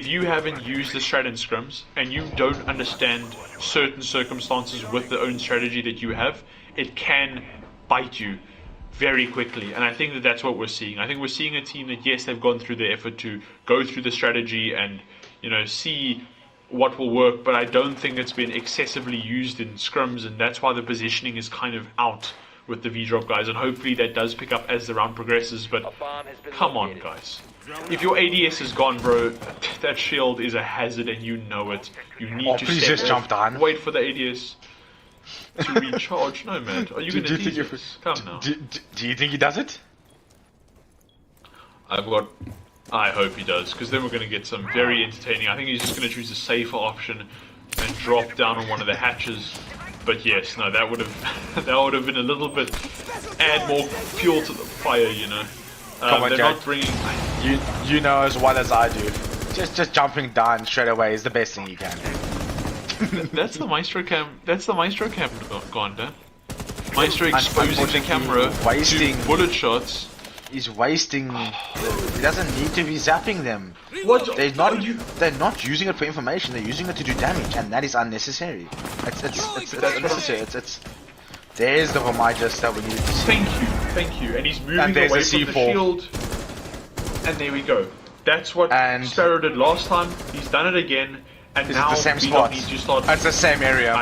you haven't used the strat in scrims, and you don't understand certain circumstances with the own strategy that you have, it can bite you very quickly. And I think that that's what we're seeing. I think we're seeing a team that, yes, they've gone through the effort to go through the strategy and, you know, see what will work, but I don't think it's been excessively used in scrims, and that's why the positioning is kind of out with the Vdrxp guys, and hopefully that does pick up as the round progresses. But come on, guys. If your ADS is gone, bro, that shield is a hazard and you know it. You need to step off, wait for the ADS to recharge. No, man. Are you going to do this? Come now. Do you think he does it? I hope he does, because then we're going to get some very entertaining. I think he's just going to choose a safer option and drop down on one of the hatches. But yes, no, that would have been a little bit, add more fuel to the fire, you know. Come on, they're Jack. not bringing. You know as well as I do. Just jumping down straight away is the best thing you can do. That's the Maestro cam. That's the Maestro cam gone, Dan. Maestro exposing the camera, wasting to bullet shots. He's wasting. He doesn't need to be zapping them. What? They're not using it for information. They're using it to do damage, and that is unnecessary. It's unnecessary. It's there's the Homagist that we needed to see. Thank you. And he's moving away from the shield. And there we go. That's what Sparrow did last time. He's done it again. And now the same spot. Needs to start. It's the same area.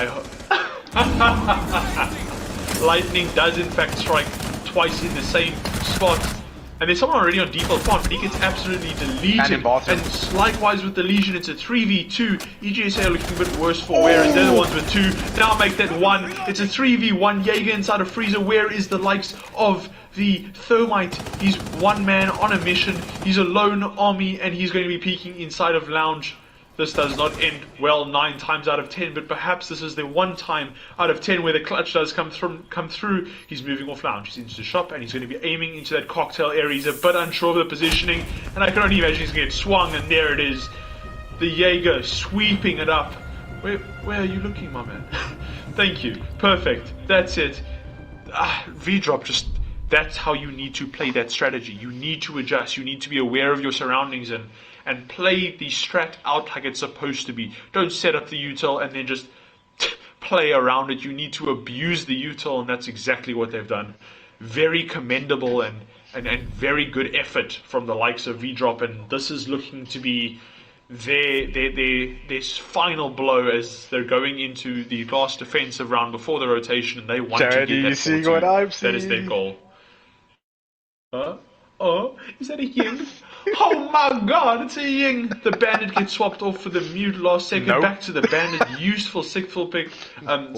Lightning does in fact strike twice in the same spot. And there's someone already on default farm, but he gets absolutely deleted. And likewise with the Legion, it's a 3v2. EGSA are looking a bit worse for whereas they're the ones with 2. Now make that 1. It's a 3v1. Jaeger inside of Freezer. Where is the likes of the Thermite? He's one man on a mission. He's a lone army, and he's going to be peeking inside of Lounge. This does not end well 9 times out of 10, but perhaps this is the 1 time out of 10 where the clutch does come through. He's moving off Lounge. He's into the shop, and he's going to be aiming into that cocktail area. He's a bit unsure of the positioning, and I can only imagine he's going to get swung, and there it is. The Jaeger sweeping it up. Where are you looking, my man? Thank you. Perfect. That's it. Vdrxp, just that's how you need to play that strategy. You need to adjust. You need to be aware of your surroundings and play the strat out like it's supposed to be. Don't set up the util and then just play around it. You need to abuse the util, and that's exactly what they've done. Very commendable and very good effort from the likes of Vdrxp, and this is looking to be their final blow as they're going into the last defensive round before the rotation, and they want to get that 4-2. That is their goal. Oh, is that a ying? Oh my god, it's a ying! The bandit gets swapped off for the mute last second. Nope. Back to the bandit, useful sixth pick, and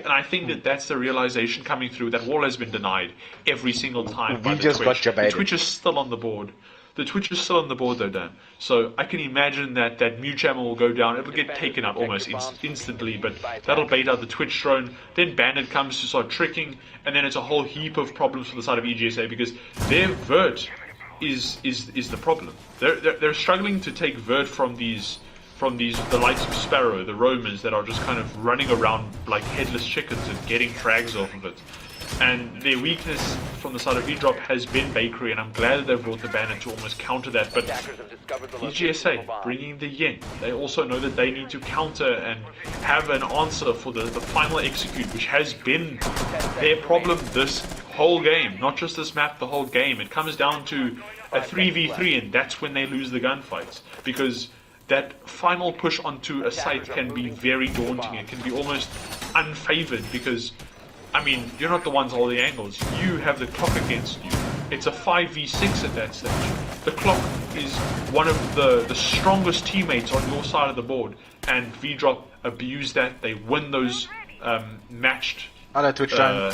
I think that's the realization coming through that wall has been denied every single time by the just Twitch. got The Twitch is still on the board. The Twitch is still on the board though, Dan. So I can imagine that mute jammer will go down. It'll get taken out almost instantly, but that'll bait out the Twitch drone. Then Bandit comes to start tricking, and then it's a whole heap of problems for the side of EGSA because their vert is the problem. They're struggling to take vert from the likes of Sparrow, the roamers that are just kind of running around like headless chickens and getting frags off of it. And their weakness from the side of Vdrxp has been Bakery, and I'm glad that they've brought the Bandit to almost counter that. But EGSA bringing the yin, they also know that they need to counter and have an answer for the final execute, which has been their problem this whole game, not just this map, the whole game. It comes down to a 3v3, and that's when they lose the gunfights, because that final push onto a site can be very daunting. It can be almost unfavored because, I mean, you're not the ones holding angles. You have the clock against you. It's a 5v6 at that stage. The clock is one of the strongest teammates on your side of the board, and Vdrxp abuse that. They win those matched. Hello, Twitch John.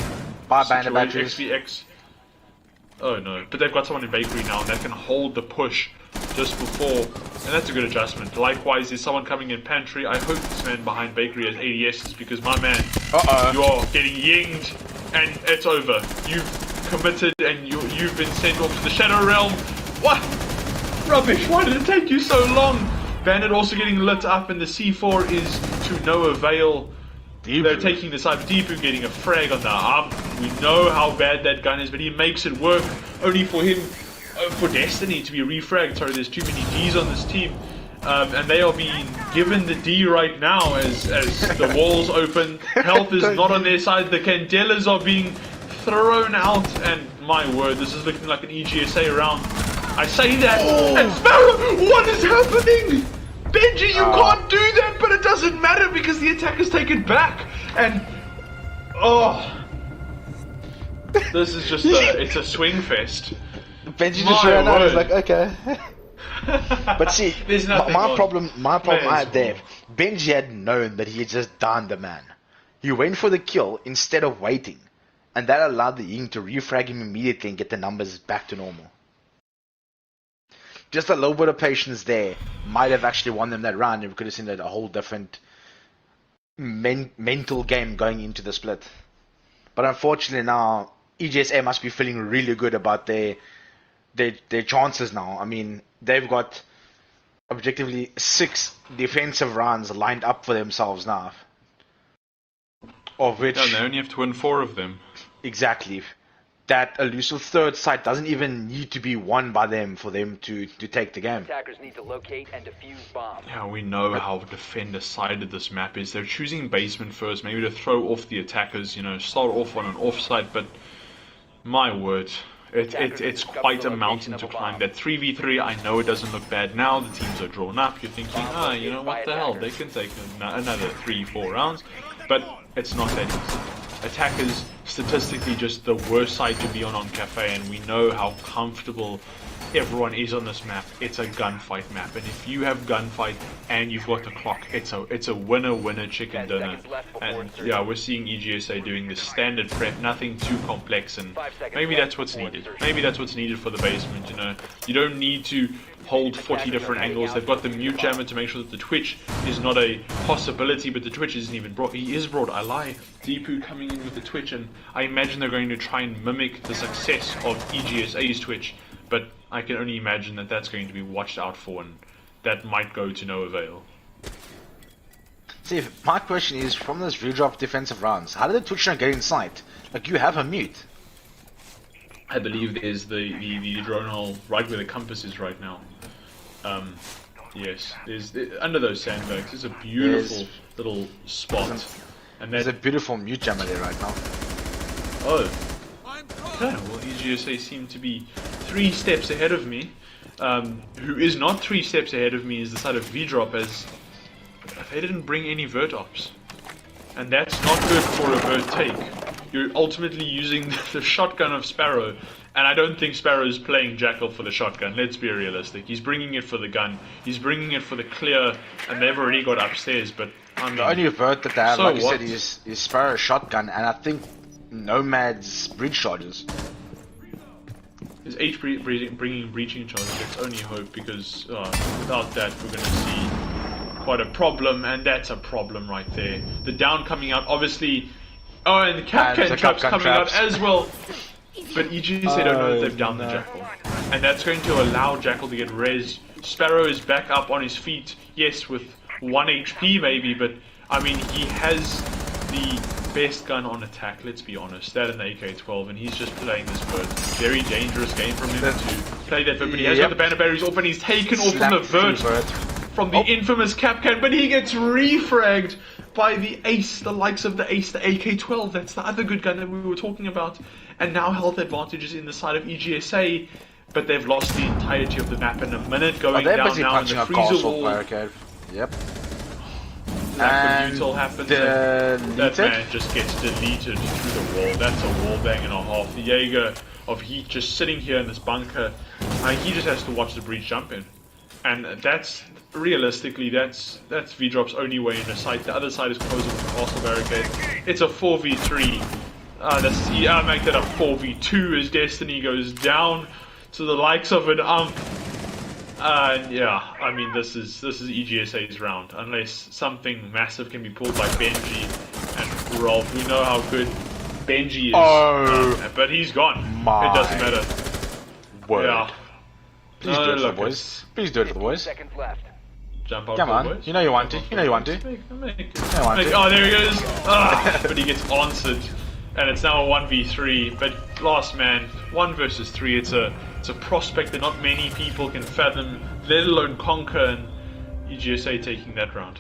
Bye, Bandit batteries. XVX. Oh no, but they've got someone in Bakery now that can hold the push just before, and that's a good adjustment. Likewise, there's someone coming in Pantry. I hope this man behind Bakery has ADSs because, my man, you are getting yinged, and it's over. You've committed, and you've been sent off to the Shadow Realm. What? Rubbish, why did it take you so long? Bandit also getting lit up, and the C4 is to no avail. They're taking the side of Deepu, getting a frag on the arm. We know how bad that gun is, but he makes it work. Only for him, for Destiny to be refragged. Sorry, there's too many Ds on this team. And they are being given the D right now as the walls open. Health is not on their side. The Candelas are being thrown out. And my word, this is looking like an EGSA round. I say that, and Sparrow, what is happening? Benji, you can't do that, but it doesn't matter because the attackers take it back. And, this is just it's a swing fest. Benji just ran out. He's like, okay. But see, my problem I had there. Benji had known that he had just downed the man. He went for the kill instead of waiting, and that allowed the Ying to refrag him immediately and get the numbers back to normal. Just a little bit of patience there might have actually won them that round, and we could have seen a whole different mental game going into the split. But unfortunately now, EGSA must be feeling really good about their chances now. I mean, they've got objectively 6 defensive rounds lined up for themselves now. Of which... Yeah, they only have to win 4 of them. Exactly. That elusive third site doesn't even need to be won by them for them to take the game. Attackers need to locate and defuse bombs. Yeah, we know how defender-sided this map is. They're choosing basement first, maybe to throw off the attackers, you know, start off on an off-site, but my word, it's quite a mountain to climb. That 3v3, I know it doesn't look bad now, the teams are drawn up, you're thinking, you know, what the hell, they can take another 3-4 rounds, but it's not that easy. Attackers, statistically, just the worst side to be on Cafe, and we know how comfortable everyone is on this map. It's a gunfight map, and if you have gunfight and you've got the clock, it's a winner chicken dinner. And yeah, we're seeing EGSA doing the standard prep, nothing too complex, and maybe that's what's needed. Maybe that's what's needed for the basement. You know, you don't need to hold 40 different angles. They've got the mute jammer to make sure that the Twitch is not a possibility, but the Twitch isn't even brought. He is brought, I lie. Deepu coming in with the Twitch, and I imagine they're going to try and mimic the success of EGSA's Twitch, but I can only imagine that that's going to be watched out for, and that might go to no avail. See, my question is, from those Vdrxp defensive rounds, how did the Twitch not get inside? Like, you have a mute. I believe there's the drone hole right where the compass is right now. Yes, there's under those sandbags. There's a beautiful little spot, and there's a beautiful mute jammer there right now. Oh, Okay, well, EGSA seem to be 3 steps ahead of me. Who is not 3 steps ahead of me is the side of Vdrxp, as they didn't bring any vert ops. And that's not good for a vert take. You're ultimately using the shotgun of Sparrow, and I don't think Sparrow is playing Jackal for the shotgun, let's be realistic. He's bringing it for the gun, he's bringing it for the clear, and they've already got upstairs, but I mean... The only vert that they have, so like you what? said, is Sparrow shotgun, and I think Nomad's breach charges. Is H bringing breaching charges? Let's only hope, because without that we're going to see quite a problem, and that's a problem right there. The down coming out, obviously. Oh, and the Capcan traps coming out as well. But EGs, they don't know that they've downed the Jackal. And that's going to allow Jackal to get res. Sparrow is back up on his feet, yes, with 1 HP maybe, but I mean, he has the best gun on attack, let's be honest, that and the AK-12, and he's just playing this vert. Very dangerous game from him to play that vert, but he has got the banner barriers off, and he's taken off from the vert from the infamous Capcan, but he gets refragged by the ace, the likes of the ace, the AK-12, that's the other good gun that we were talking about, and now health advantage is in the side of EGSA, but they've lost the entirety of the map in a minute, going down now in the freezer wall. Barricade. Yep. And util happens, and that man just gets deleted through the wall. That's a wall bang and a half. The Jaeger of Heat just sitting here in this bunker. He just has to watch the breach jump in, and that's realistically that's Vdrxp's only way in the site. The other side is closing with the castle barricade. It's a 4v3. I'll make that a 4v2 as Destiny goes down to the likes of an yeah, I mean this is EGSA's round, unless something massive can be pulled by Benji and Rolf. We know how good Benji is, but he's gone. It doesn't matter. Word. Yeah. Please do it for the boys. Please do it for the boys. Seconds left. Jump out, come on, boys. You know you want to. You know you want to. Oh, there he goes. But he gets answered, and it's now a 1v3. But last man, 1 versus 3. It's a prospect that not many people can fathom, let alone conquer, and EGSA taking that round.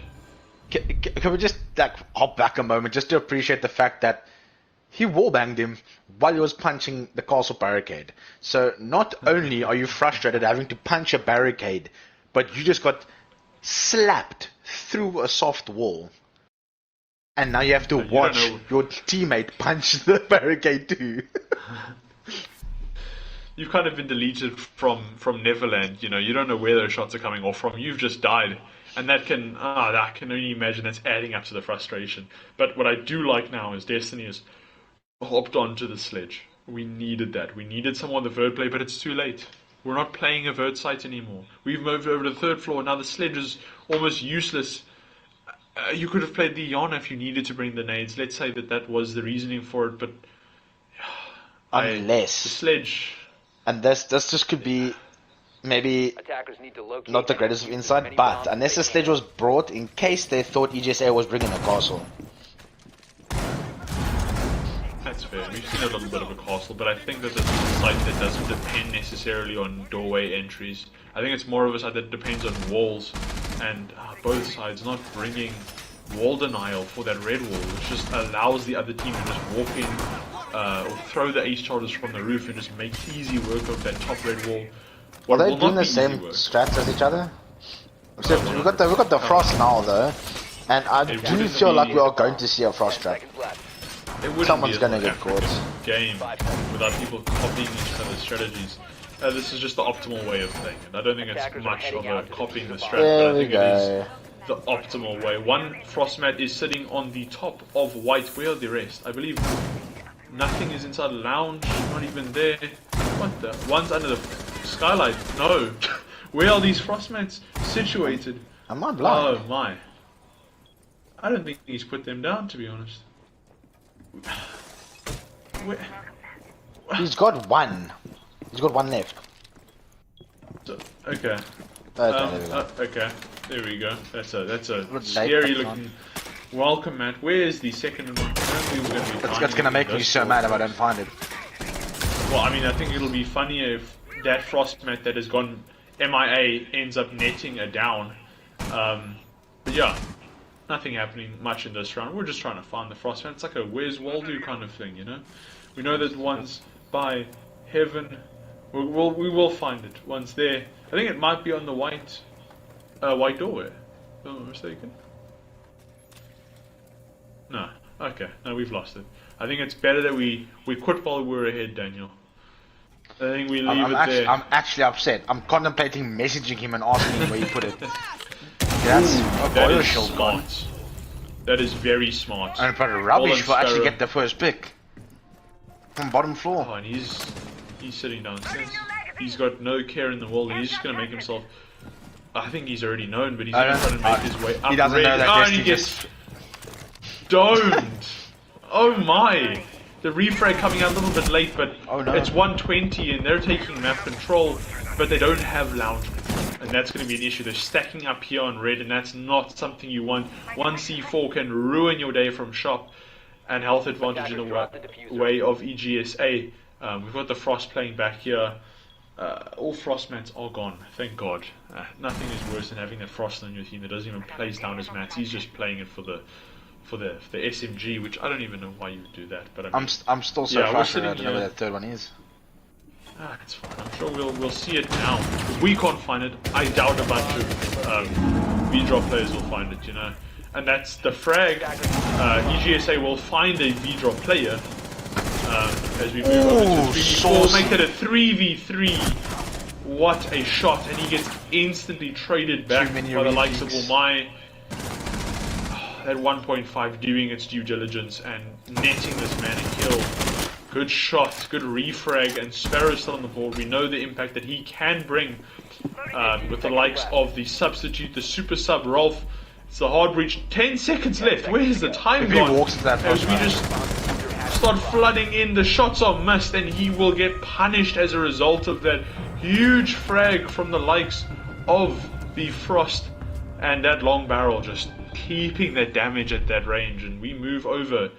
Can we just hop back a moment just to appreciate the fact that he wallbanged him while he was punching the castle barricade. So not only are you frustrated having to punch a barricade, but you just got slapped through a soft wall. And now you have to watch your teammate punch the barricade too. You've kind of been deleted from Neverland, you know, you don't know where those shots are coming off from, you've just died. And that can, I can only imagine that's adding up to the frustration. But what I do like now is Destiny has hopped onto the sledge. We needed that. We needed someone on the vert play, but it's too late. We're not playing a vert site anymore. We've moved over to the 3rd floor, now the sledge is almost useless. You could have played the Yana if you needed to bring the nades. Let's say that was the reasoning for it, but... Unless... the sledge... And this just could be maybe not the greatest of insight, but unless the sledge was brought in case they thought EGSA was bringing a castle. That's fair. We've seen a little bit of a castle, but I think that it's a site that doesn't depend necessarily on doorway entries. I think it's more of a site that depends on walls, and both sides not bringing wall denial for that red wall, which just allows the other team to just walk in or throw the ace charges from the roof and just make easy work of that top red wall. Are they doing the same strats as each other? Except we've got the frost now though, and I do feel like we are going to see a frost trap. Someone's gonna get caught. Game without people copying each other's strategies. This is just the optimal way of playing it. I don't think it's much of a copying the strat, but I think it is the optimal way. One Frostmat is sitting on the top of white. Where are the rest? I believe nothing is inside the lounge, not even there. What the? One's under the skylight. No. Where are these Frostmats situated? Am I blind? Oh my. I don't think he's put them down, to be honest. Where? He's got one. He's got one left. So, okay. Okay, there we go. That's a scary looking welcome mat. Where's the second one? It's gonna make me so mad if I don't find it. Well, I mean, I think it'll be funnier if that frost mat that has gone MIA ends up netting a down. But yeah, nothing happening much in this round. We're just trying to find the frost mat. It's like a where's Waldo kind of thing, you know? We know that one's by heaven, we will find it once there. I think it might be on the white doorway. If I'm not mistaken. No. Okay. No, we've lost it. I think it's better that we quit while we're ahead, Daniel. I think we leave there. I'm actually upset. I'm contemplating messaging him and asking him where he put it. That's that is smart. That is very smart. And but rubbish for actually get the first pick from bottom floor. Oh, and he's sitting downstairs. He's got no care in the world. And he's just gonna make himself. I think he's already known, but he's gonna try to make his way up. He doesn't know that. And he gets stoned. Oh my! The refrag coming out a little bit late, but it's 120 and they're taking map control, but they don't have lounge control, and that's going to be an issue. They're stacking up here on red, and that's not something you want. One C4 can ruin your day from shop, and health advantage in the way of EGSA. We've got the Frost playing back here. All Frost mats are gone, thank God. Nothing is worse than having that Frost on your team that doesn't even place down his mats. He's just playing it for the SMG, which I don't even know why you would do that. But I mean, I'm still so frustrated. I don't know where that third one is. It's fine. I'm sure we'll see it now. If we can't find it, I doubt a bunch of Vdrop players will find it. You know, and that's the frag. EGSA will find a Vdrop player as we move over to 3v4. Make it a 3v3. What a shot! And he gets instantly traded back by the likes of All That 1.5 doing its due diligence and netting this man a kill. Good shot, good refrag, and Sparrow's still on the board. We know the impact that he can bring with the likes of the substitute, the super sub Rolf. It's the hard breach. 10 seconds left. Where's the time gone? As we just start flooding in, the shots are missed, and he will get punished as a result of that huge frag from the likes of the Frost and that long barrel just keeping that damage at that range, and we move over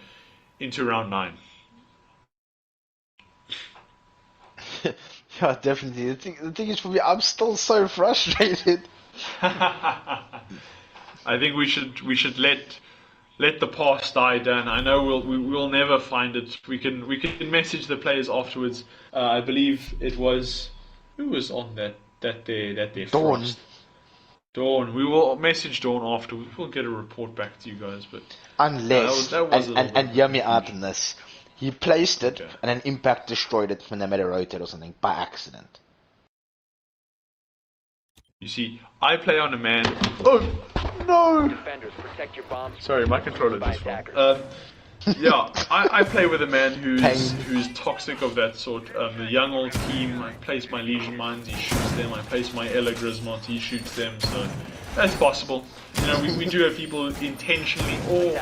into round 9. Yeah, definitely. The thing is, for me, I'm still so frustrated. I think we should let the past die, Dan. I know we'll never find it. We can message the players afterwards. I believe it was who was on that there Dawn. Frost. Dawn. We will message Dawn after. We'll get a report back to you guys. But unless that was and hear me out on this, he placed it and an impact destroyed it when they made a rotate or something by accident. You see, I play on a man. Oh no! Defenders, protect your bombs. Sorry, my controller just fell. Yeah, I play with a man who's toxic of that sort. The young old team, I place my Legion Mines, he shoots them. I place my Ella Grismont, he shoots them. So that's possible. You know, we do have people intentionally or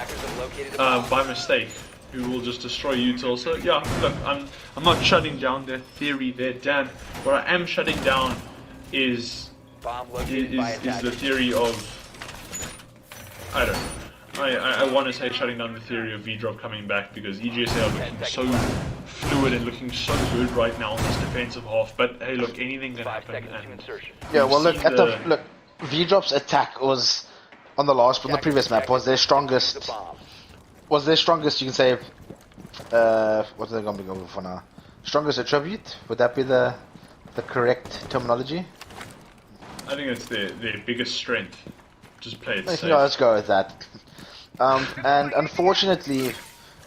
by mistake who will just destroy util. So yeah, look, I'm not shutting down that theory there, Dan. What I am shutting down is the theory of, I don't know. I want to say shutting down the theory of Vdrop coming back, because EGSA are looking so fluid and looking so good right now on this defensive half. But hey, look, anything can happen. And yeah, well, look, Vdrop's attack was on the previous map was their strongest. Was their strongest? You can say, what are they going to be going for now? Strongest attribute? Would that be the correct terminology? I think it's their biggest strength. Just play it safe. Yeah, let's go with that. And unfortunately,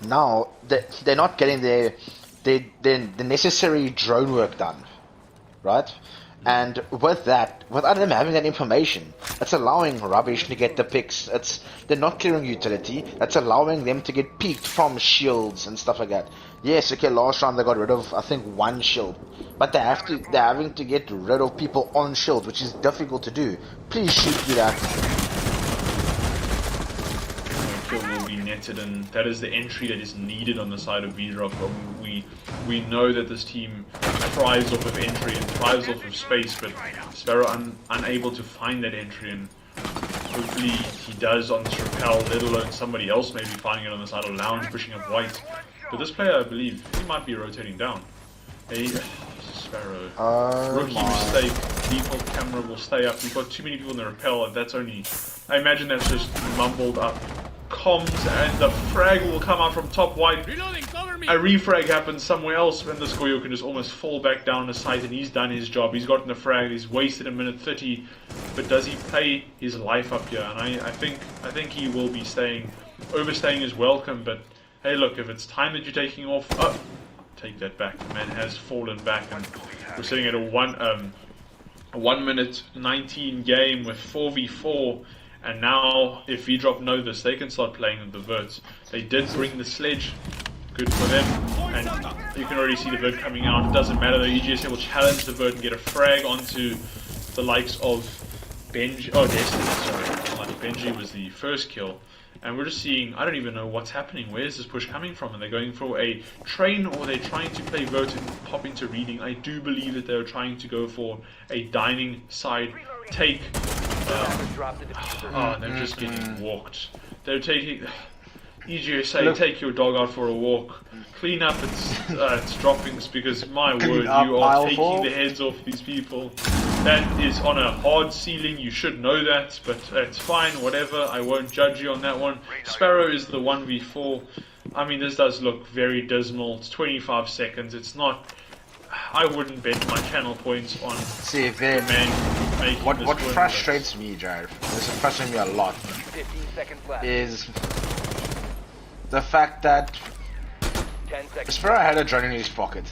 now they're not getting the necessary drone work done, right? And with that, without them having that information, it's allowing Rubbish to get the picks. They're not clearing utility. That's allowing them to get peeked from shields and stuff like that. Yes, okay, last round they got rid of, I think, 1 shield, but they're having to get rid of people on shield, which is difficult to do. Please shoot me that. Will be netted, and that is the entry that is needed on the side of Vdrop. We know that this team thrives off of entry and thrives off of space, but Sparrow unable to find that entry, and hopefully he does on this rappel, let alone somebody else maybe finding it on the side of lounge, pushing up white. But this player, I believe, he might be rotating down. Hey, Sparrow. Rookie mistake. Default camera will stay up. We've got too many people in the rappel, and that's only, I imagine that's just mumbled up comms, and the frag will come out from top white. a refrag happens somewhere else when the Scoyo can just almost fall back down the site and he's done his job. He's gotten a frag, he's wasted a minute 30, but does he play his life up here? And I think he will be overstaying his welcome, but hey look, if it's time that you're taking off, take that back. The man has fallen back and we're sitting at a 1 minute 19 game with 4v4. And now, if Vdrop know this, they can start playing the verts. They did bring the sledge, good for them. And you can already see the vert coming out. It doesn't matter though, EGSA will challenge the vert and get a frag onto the likes of Benji. Oh, Destiny, sorry. Like Benji was the first kill. And we're just seeing, I don't even know what's happening. Where is this push coming from? Are they going for a train or are they trying to play vert and pop into reading? I do believe that they're trying to go for a dining side take. They're just getting walked. They're taking... EGSA, take your dog out for a walk. Clean up its droppings because, my word, you are taking the heads off these people. That is on a hard ceiling, you should know that, but that's fine, whatever, I won't judge you on that one. Sparrow is the 1v4. I mean, this does look very dismal. It's 25 seconds, it's not... I wouldn't bet my channel points on see if they making what frustrates me, Jared, this frustrates me a lot, 15 seconds left. is the fact that Sparrow had a drone in his pocket.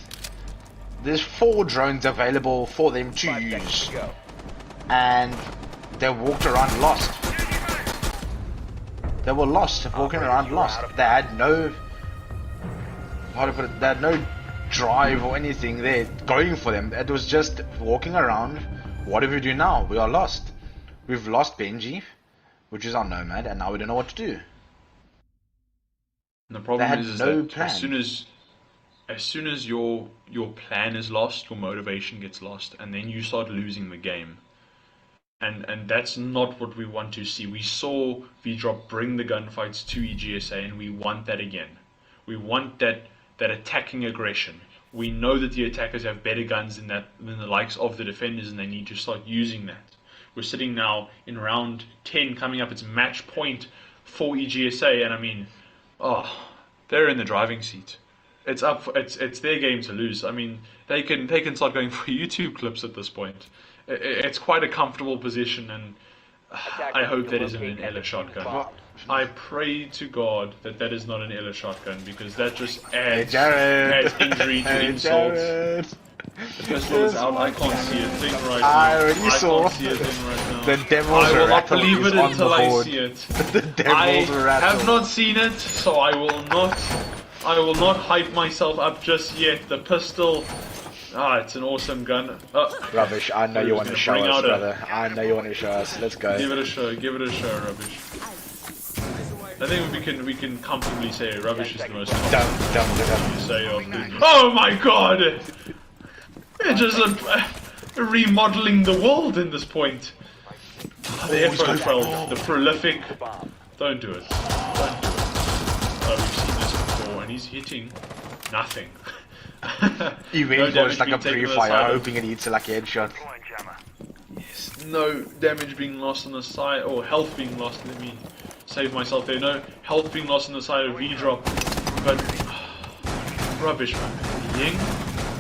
There's 4 drones available for them to use, and they walked around lost. They were lost, walking around lost. They had no, how to put it, they had no drive or anything there going for them. It was just walking around. What do we do now? We are lost. We've lost Benji, which is our nomad, and now we don't know what to do. And the problem is that as soon as your plan is lost, your motivation gets lost, and then you start losing the game. And that's not what we want to see. We saw Vdrop bring the gunfights to EGSA, and we want that again. We want that attacking aggression. We know that the attackers have better guns than the likes of the defenders, and they need to start using that. We're sitting now in round 10, coming up. It's match point for EGSA, and I mean, they're in the driving seat. It's up. It's their game to lose. I mean, they can start going for YouTube clips at this point. It's quite a comfortable position, and I hope that isn't an Ella shotgun. I pray to God that is not an Ella shotgun, because that just adds injury to insult. The pistol is out. I can't see a thing right now. I already saw. Can't see a thing right now. The devil's I will not rattle believe is it on until the I board. see it. The devil's I rattle. have not seen it, so I will not hype myself up just yet. The pistol, it's an awesome gun. Rubbish, I know you want to show us, brother. I know you want to show us. Let's go. Give it a show, Rubbish. I think we can comfortably say Rubbish is the most Don't. say of the... Oh my god! It's just remodeling the world in this point. The FO12, the prolific. Don't do it. Oh, we've seen this before, and he's hitting nothing. He went for like a pre-fire, hoping it hits like a headshot. Yes, no damage being lost on the side, or health being lost, let me save myself there. No health being lost on the side of Vdrop, but Rubbish, man. Ying,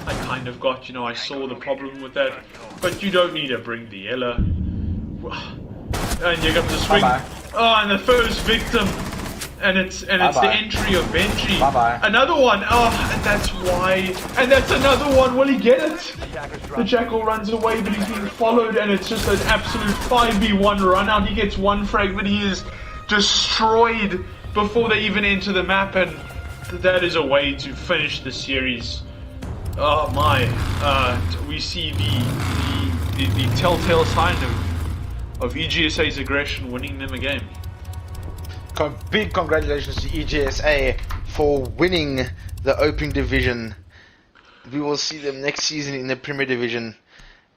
I kind of got, I saw the problem with that, but you don't need to bring the Ella. And you got the swing. Bye-bye. Oh, and the first victim. And it's the entry of Benji. Bye-bye. Another one. Oh, and that's why. And that's another one. Will he get it? The Jackal runs away, but he's being followed, and it's just an absolute 5v1 run out. He gets one frag, but he is destroyed before they even enter the map, and that is a way to finish the series. Oh my. We see the telltale sign of EGSA's aggression winning them a game. Big congratulations to EGSA for winning the opening division. We will see them next season in the Premier Division.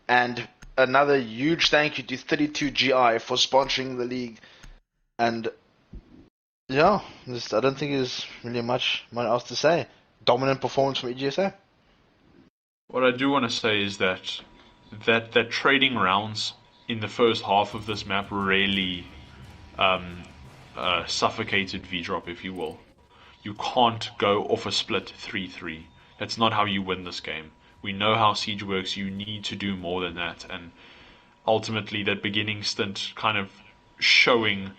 And another huge thank you to 32GI for sponsoring the league. And yeah, I don't think there's really much else to say. Dominant performance from EGSA. What I do want to say is that trading rounds in the first half of this map really suffocated Vdrop, if you will. You can't go off a split 3-3. That's not how you win this game. We know how Siege works. You need to do more than that. And ultimately, that beginning stint kind of showing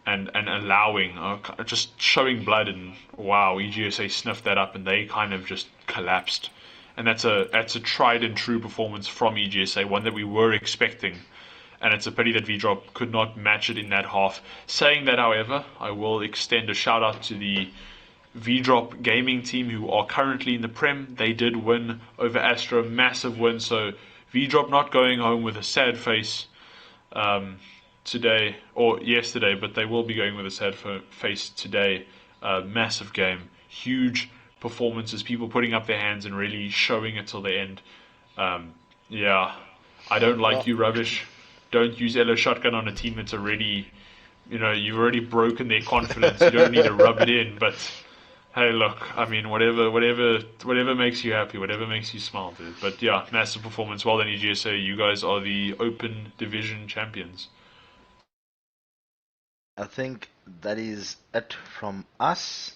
and allowing, just showing blood, and wow, EGSA sniffed that up and they kind of just collapsed. And that's a tried and true performance from EGSA, one that we were expecting. And it's a pity that Vdrop could not match it in that half. Saying that, however, I will extend a shout out to the Vdrop gaming team who are currently in the Prem. They did win over Astra, massive win. So Vdrop not going home with a sad face today or yesterday, but they will be going with a sad face today. Massive game, huge performances, people putting up their hands and really showing it till the end. Yeah, I don't like you, rubbish. Don't use yellow shotgun on a team that's already, you've already broken their confidence. You don't need to rub it in, but hey, look, I mean, whatever makes you happy, whatever makes you smile, dude. But yeah, massive performance. Well done, EGSA. You guys are the open division champions. I think that is it from us.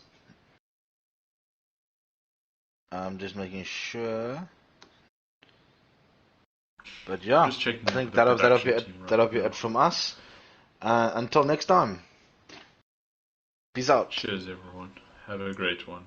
I'm just making sure. But yeah, I think that'll be it from us. Until next time. Peace out. Cheers, everyone. Have a great one.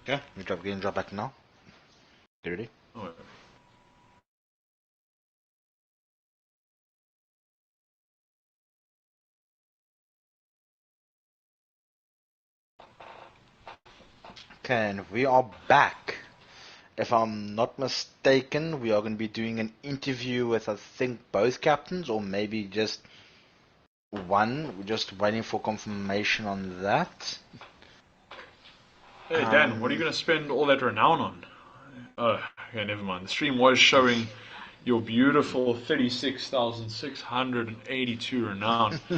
Okay, you drop back now. You ready? Oh, Okay, and we are back. If I'm not mistaken, we are going to be doing an interview with, I think, both captains, or maybe just one. We're just waiting for confirmation on that. hey, Dan, what are you going to spend all that renown on? Oh, okay, never mind. The stream was showing your beautiful 36,682 renown. I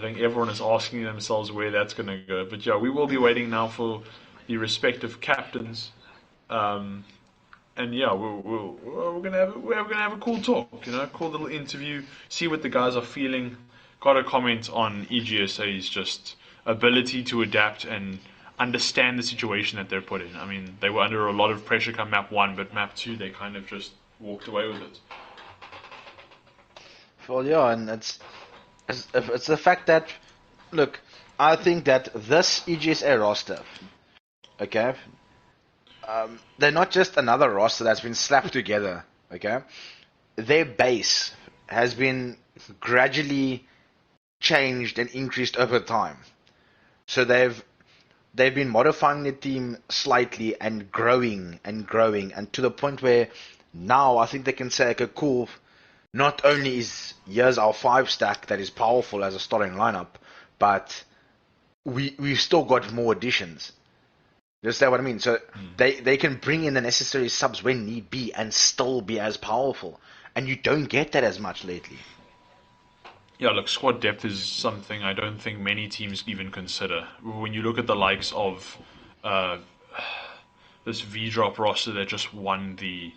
think everyone is asking themselves where that's going to go. But yeah, we will be waiting now for the respective captains. And yeah, we're gonna have a cool talk, cool little interview, see what the guys are feeling. Got a comment on EGSA's just ability to adapt and understand the situation that they're put in. I mean, they were under a lot of pressure come map 1, but map 2 they kind of just walked away with it. Well, yeah, and it's the fact that, look, I think that this EGSA roster, okay, they're not just another roster that's been slapped together, okay? Their base has been gradually changed and increased over time. So they've been modifying the team slightly and growing and to the point where now I think they can say, okay, cool, not only is here's our 5 stack that is powerful as a starting lineup, but we've still got more additions. You understand what I mean? So they can bring in the necessary subs when need be and still be as powerful. And you don't get that as much lately. Yeah, look, squad depth is something I don't think many teams even consider. When you look at the likes of this Vdrop roster that just won the...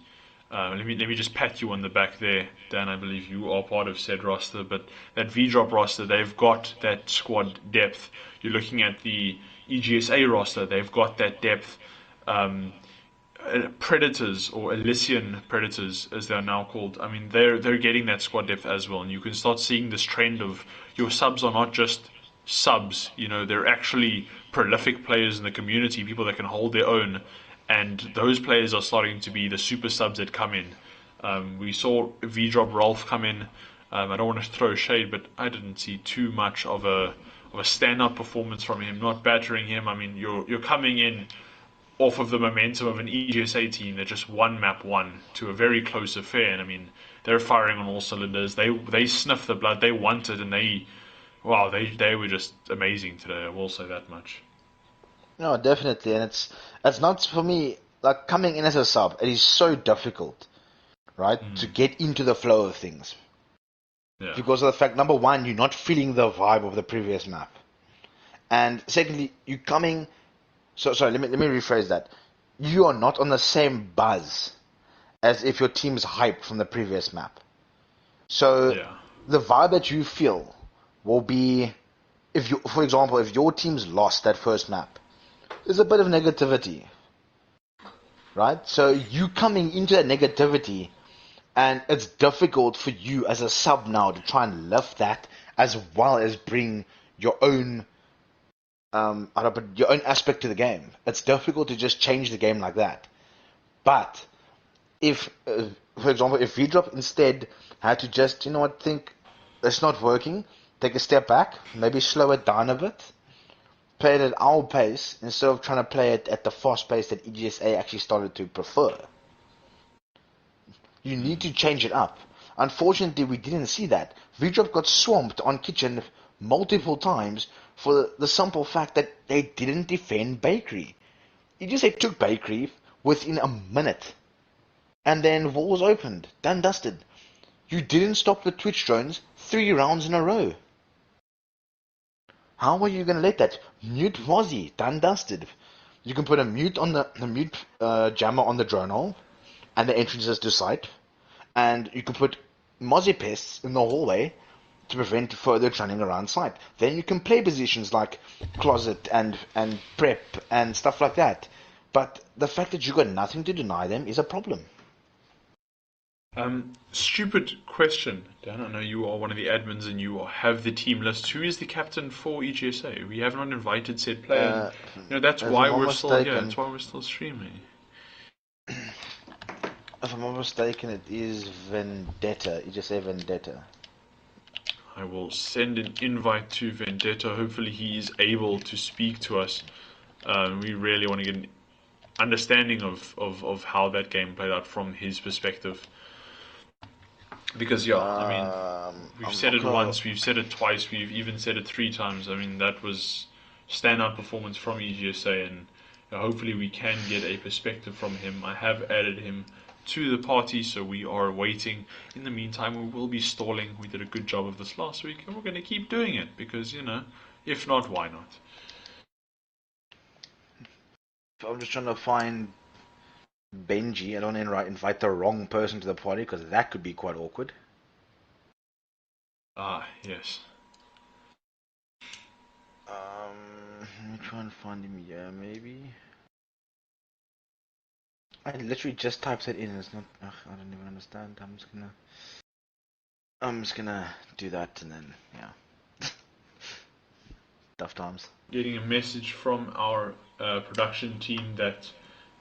let me just pat you on the back there, Dan. I believe you are part of said roster, but that Vdrop roster, they've got that squad depth. You're looking at the EGSA roster, they've got that depth. Predators, or Elysian Predators as they are now called. I mean, they're getting that squad depth as well, and you can start seeing this trend of your subs are not just subs. You know, they're actually prolific players in the community, people that can hold their own, and those players are starting to be the super subs that come in. We saw Vdrxp Rolf come in. I don't want to throw shade, but I didn't see too much of a standout performance from him. Not battering him. I mean, you're coming in off of the momentum of an EGSA team that just won map one to a very close affair, and I mean they're firing on all cylinders. They sniffed the blood, they wanted, and they were just amazing today. I will say that much. No, definitely, and it's not for me like coming in as a sub. It is so difficult, right, to get into the flow of things Yeah. because of the fact number one, you're not feeling the vibe of the previous map, and secondly, you coming. So sorry, let me rephrase that. You are not on the same buzz as if your team is hyped from the previous map. So Yeah. the vibe that you feel will be if you, for example, if your team's lost that first map, there's a bit of negativity, right? So you coming into that negativity, and it's difficult for you as a sub now to try and lift that as well as bring your own your own aspect to the game. It's difficult to just change the game like that. But if, for example, if Vdrxp instead had to just, you know what, think it's not working, take a step back, maybe slow it down a bit, play it at our pace instead of trying to play it at the fast pace that EGSA actually started to prefer. You need to change it up. Unfortunately, we didn't see that. Vdrxp got swamped on Kitchen multiple times for the simple fact that they didn't defend Bakery. EGSA took Bakery within a minute. And then walls opened, done dusted. You didn't stop the Twitch drones 3 rounds in a row. How are you going to let that? Mute Mozzie, done dusted. You can put a mute on the mute jammer on the drone hole and the entrances to site. And you can put Mozzie pests in the hallway to prevent further running around site. Then you can play positions like closet and prep and stuff like that. But the fact that you got nothing to deny them is a problem. Stupid question, Dan. I know you are one of the admins and you have the team list. Who is the captain for EGSA? We have not invited said player. That's why we're still here. That's why we're still streaming. If I'm not mistaken, it is Vendetta. EGSA Vendetta. I will send an invite to Vendetta. Hopefully he is able to speak to us. We really want to get an understanding of how that game played out from his perspective. Because we've said it once, we've said it twice, we've even said it 3 times. I mean, that was standout performance from EGSA, and hopefully we can get a perspective from him. I have added him to the party, so we are waiting. In the meantime, we will be stalling. We did a good job of this last week, and we're going to keep doing it because, if not, why not? I'm just trying to find Benji. I don't want to invite the wrong person to the party because that could be quite awkward. Ah, yes. Let me try and find him here, maybe. I literally just typed it in. It's not. I don't even understand. I'm just gonna do that and then yeah. Tough times. Getting a message from our production team that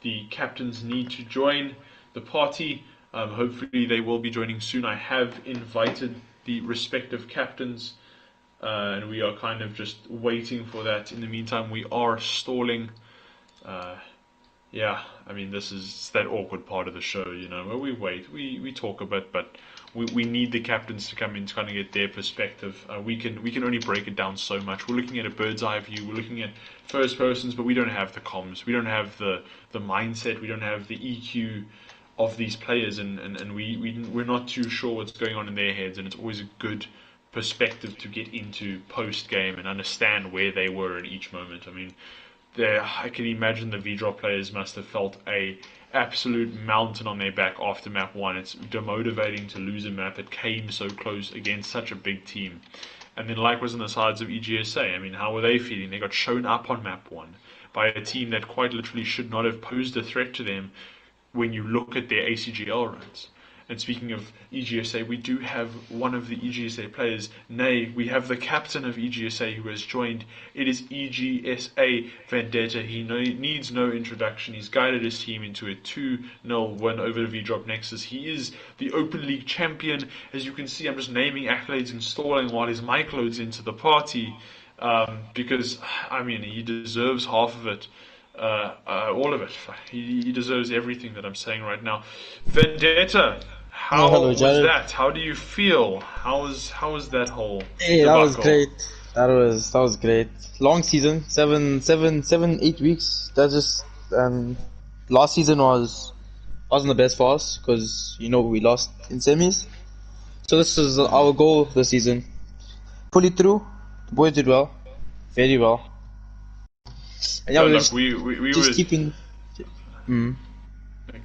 the captains need to join the party. Hopefully they will be joining soon. I have invited the respective captains, and we are kind of just waiting for that. In the meantime, we are stalling. Yeah, I mean, this is that awkward part of the show, where we wait, we talk a bit, but we need the captains to come in to kind of get their perspective. We can only break it down so much. We're looking at a bird's eye view. We're looking at first persons, but we don't have the comms. We don't have the mindset. We don't have the EQ of these players, and we're not too sure what's going on in their heads. And it's always a good perspective to get into post game and understand where they were in each moment. I mean, I can imagine the Vdrxp players must have felt a absolute mountain on their back after map 1. It's demotivating to lose a map that came so close against such a big team. And then likewise on the sides of EGSA, I mean, how were they feeling? They got shown up on map 1 by a team that quite literally should not have posed a threat to them, when you look at their ACGL runs. And speaking of EGSA, we do have one of the EGSA players. Nay, we have the captain of EGSA who has joined. It is EGSA Vendetta. He needs no introduction. He's guided his team into a 2-0 win over the Vdrxp Nexus. He is the Open League champion. As you can see, I'm just naming accolades and stalling while his mic loads into the party. Because, I mean, he deserves half of it. All of it. He deserves everything that I'm saying right now. Vendetta, how hello, was Jared. that? How do you feel? How was that whole Hey, that was debacle? great. That was great. Long season, 8 weeks. That's just last season wasn't the best for us because we lost in semis. So this is our goal this season. Pull it through. The boys did well, very well. And yeah, No, we were look, we just were. keeping.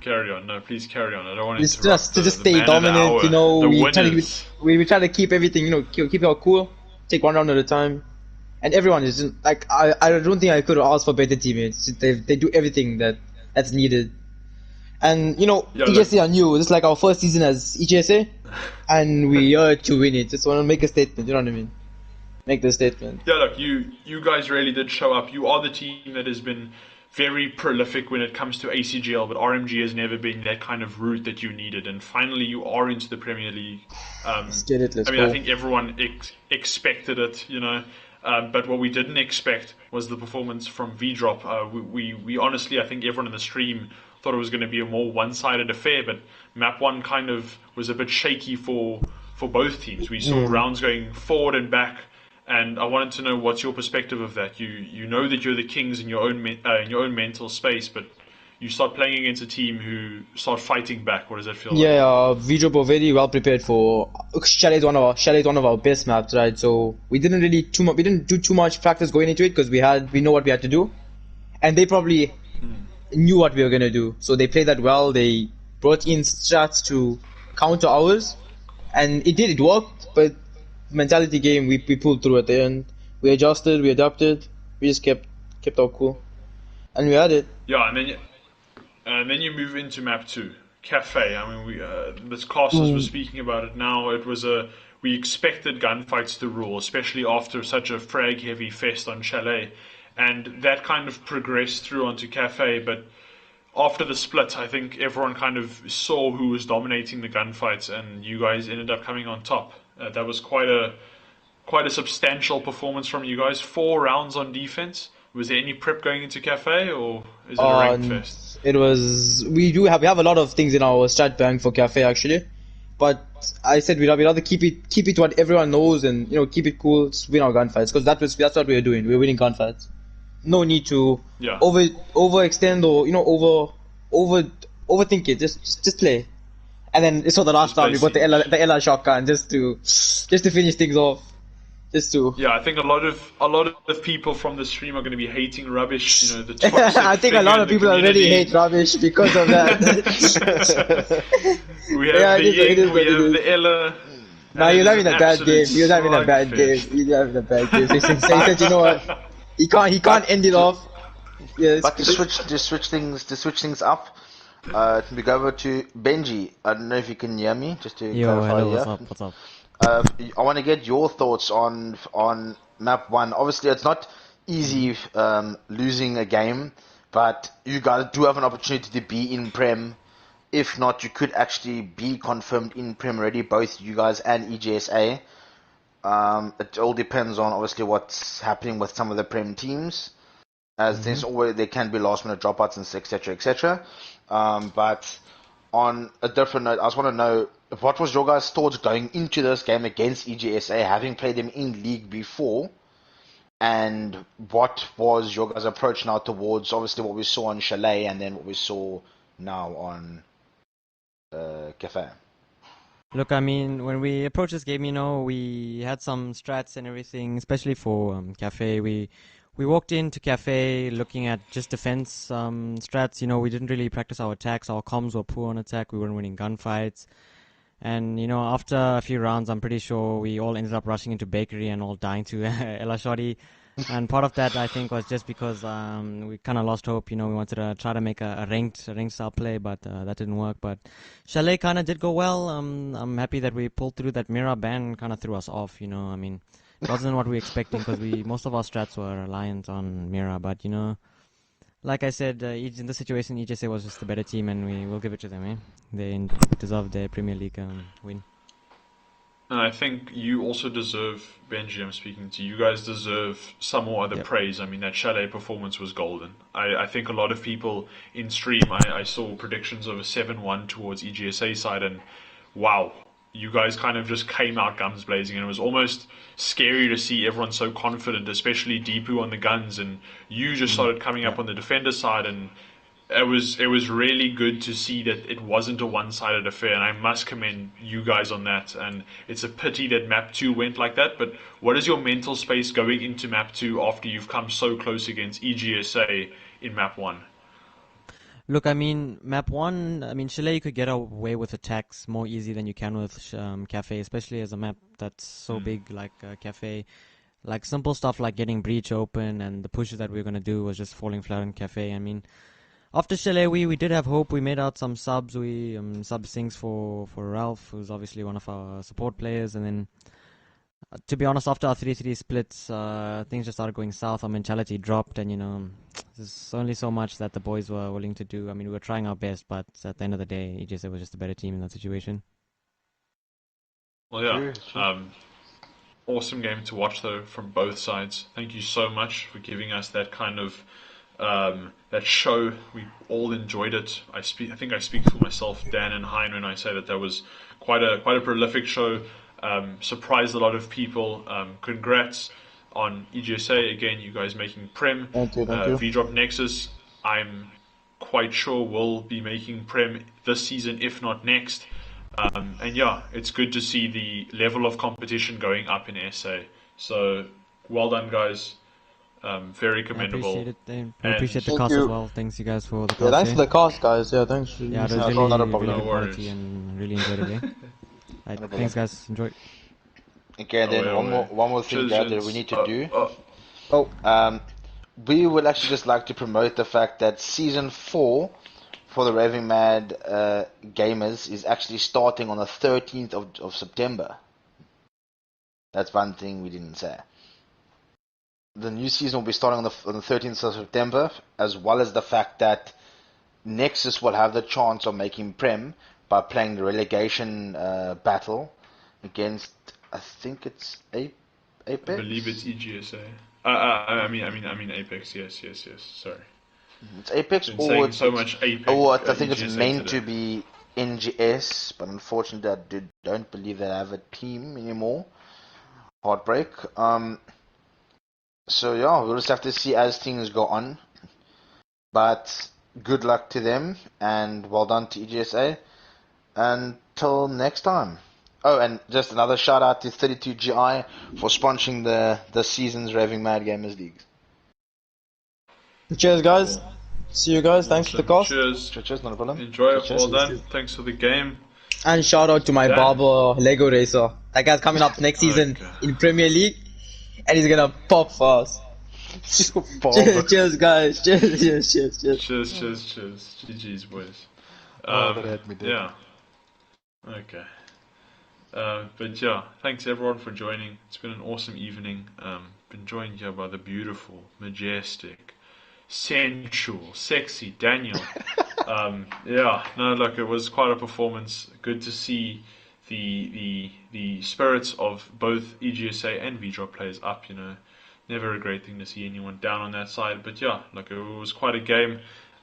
Carry on. No, please carry on. I don't want to It's interrupt just to just the stay man of the dominant. hour, the We try to winners. we try to keep everything. Keep it all cool. Take one round at a time. And everyone is just, like, I don't think I could have asked for better teammates. They do everything that's needed. And Yeah, EGSA are new. This is like our first season as EGSA, and we are to win it. Just want to make a statement. You know what I mean? Make the statement. Yeah, look, you guys really did show up. You are the team that has been very prolific when it comes to ACGL, but RMG has never been that kind of route that you needed. And finally, you are into the Premier League. Let's get it. Let's I mean, go. I think everyone expected it, but what we didn't expect was the performance from Vdrxp. We honestly, I think everyone in the stream thought it was going to be a more one-sided affair, but Map 1 kind of was a bit shaky for both teams. We saw rounds going forward and back, and I wanted to know what's your perspective of that. You know that you're the kings in your own mental space, but you start playing against a team who start fighting back. What does that feel like? Yeah, Vdrxp were very well prepared for Chalet is one of our best maps, right? So we didn't do too much practice going into it because we know what we had to do, and they probably knew what we were gonna do. So they played that well. They brought in strats to counter ours, and it worked. But mentality game, we pulled through at the end. We adjusted, we adapted, we just kept our cool, and we had it. Yeah, and then you move into map 2, Cafe. I mean, this casters were speaking about it now. We expected gunfights to rule, especially after such a frag-heavy fest on Chalet, and that kind of progressed through onto Cafe. But after the split, I think everyone kind of saw who was dominating the gunfights, and you guys ended up coming on top. That was quite a substantial performance from you guys. 4 rounds on defense. Was there any prep going into Cafe, or is it a ranked fest? It was. We have a lot of things in our strat bank for Cafe actually, but I said we'd rather keep it what everyone knows and keep it cool, just win our gunfights because that's what we were doing. We were winning gunfights. No need to overextend or overthink it. Just play. And then it's for the last time we got the LR shotgun just to finish things off. Yeah, I think a lot of people from the stream are going to be hating rubbish. The toxic I think a lot of people already hate rubbish because of that. We have the Ying, we have the Ella. No, he was having a bad game. He was having a bad game. So he said, you know what? He can't end it off. Yeah, but to switch things up, we go over to Benji. I don't know if you can hear me. Just to clarify. Hello, what's up? I want to get your thoughts on map 1. Obviously, it's not easy losing a game, but you guys do have an opportunity to be in Prem. If not, you could actually be confirmed in Prem already, both you guys and EGSA. It all depends on obviously what's happening with some of the Prem teams, as there's always there can be last minute dropouts and etc. But on a different note, I just want to know, what was your guys' thoughts going into this game against EGSA, having played them in league before, and what was your guys' approach now towards obviously what we saw on Chalet and then what we saw now on Cafe? Look, I mean, when we approached this game, we had some strats and everything, especially for Cafe. We walked into Cafe looking at just defense strats. We didn't really practice our attacks. Our comms were poor on attack. We weren't winning gunfights. And after a few rounds, I'm pretty sure we all ended up rushing into bakery and all dying to Ella Shorty. And part of that, I think, was just because we kind of lost hope. We wanted to try to make a ranked style play, but that didn't work. But Chalet kind of did go well. I'm happy that we pulled through. That Mira ban kind of threw us off. I mean, it wasn't what we were expecting because most of our strats were reliant on Mira. But like I said, in this situation, EJSA was just the better team, and we will give it to them. They deserved their Premier League win. And I think you also deserve, Benji, I'm speaking to you guys, deserve some more other praise. I mean, that Chalet performance was golden. I think a lot of people in stream, I saw predictions of a 7-1 towards EGSA side, and wow, you guys kind of just came out guns blazing, and it was almost scary to see everyone so confident, especially Deepu on the guns, and you just started coming up on the defender side, and it was really good to see that it wasn't a one-sided affair, and I must commend you guys on that. And it's a pity that Map 2 went like that, but what is your mental space going into Map 2 after you've come so close against EGSA in Map 1? Look, I mean, Map 1, I mean, Chalet, you could get away with attacks more easy than you can with Cafe, especially as a map that's so big like Cafe. Like, simple stuff like getting Breach open and the pushes that we were going to do was just falling flat on Cafe. I mean, after Chalet, we did have hope. We made out some subs. We sub things for Ralph, who's obviously one of our support players. And then, to be honest, after our 3-3 splits, things just started going south. Our mentality dropped, and there's only so much that the boys were willing to do. I mean, we were trying our best, but at the end of the day, EJSA was just a better team in that situation. Well, yeah. Awesome game to watch, though, from both sides. Thank you so much for giving us that kind of that show. We all enjoyed it. I think I speak for myself, Dan and Hein, when I say that was quite a prolific show. Surprised a lot of people. Congrats on EGSA again. You guys making Prem. Thank you. Vdrxp Nexus, I'm quite sure will be making Prem this season, if not next. And yeah, it's good to see the level of competition going up in SA. So well done, guys. Very commendable. I appreciate it. I appreciate the cast as well. Thanks, you guys, for the cast. Yeah, thanks for the cast, guys. Yeah, thanks. Yeah, it was really, really good quality and really enjoyed it. Thanks, guys. Enjoy. Okay, then one more thing that we need to do. Oh, we would actually just like to promote the fact that Season 4 for the Raving Mad gamers is actually starting on the 13th of September. That's one thing we didn't say. The new season will be starting on the 13th of September, as well as the fact that Nexus will have the chance of making Prem by playing the relegation battle against, I think it's Apex? I believe it's EGSA. I mean Apex. Yes. Sorry. It's Apex, or it's so much Apex. Or I think it's meant to be NGS, but unfortunately, I don't believe they have a team anymore. Heartbreak. So yeah, we'll just have to see as things go on. But good luck to them, and well done to EGSA. Until next time. Oh, and just another shout out to 32GI for sponsoring the season's Raving Mad Gamers League. cheers, guys. See you guys. Thanks for the cast. Cheers, not a problem. Enjoy it. Well done. Thanks for the game. And shout out to my barber, Lego Racer. That guy's coming up next season in Premier League, and he's gonna pop for us. Cheers, guys. Cheers. Cheers. GG's, boys. Yeah. Okay. But yeah, thanks everyone for joining. It's been an awesome evening. Been joined here by the beautiful, majestic, sensual, sexy Daniel. Look, it was quite a performance. Good to see the spirits of both EGSA and Vdrxp players up. Never a great thing to see anyone down on that side. But yeah, look, it was quite a game.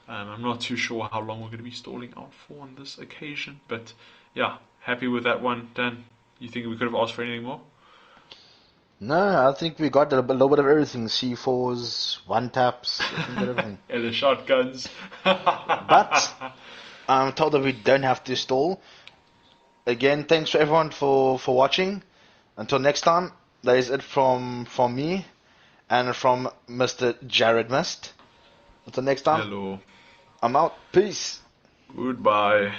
I'm not too sure how long we're going to be stalling out for on this occasion, but yeah, happy with that one. Dan, you think we could have asked for anything more? No, I think we got a little bit of everything. C4s, one taps, everything. Yeah, the shotguns. But I'm told that we don't have to stall. Again, thanks for everyone for watching. Until next time, that is it from me and from Mr. Jared Mist. Until next time. Hello. I'm out. Peace. Goodbye.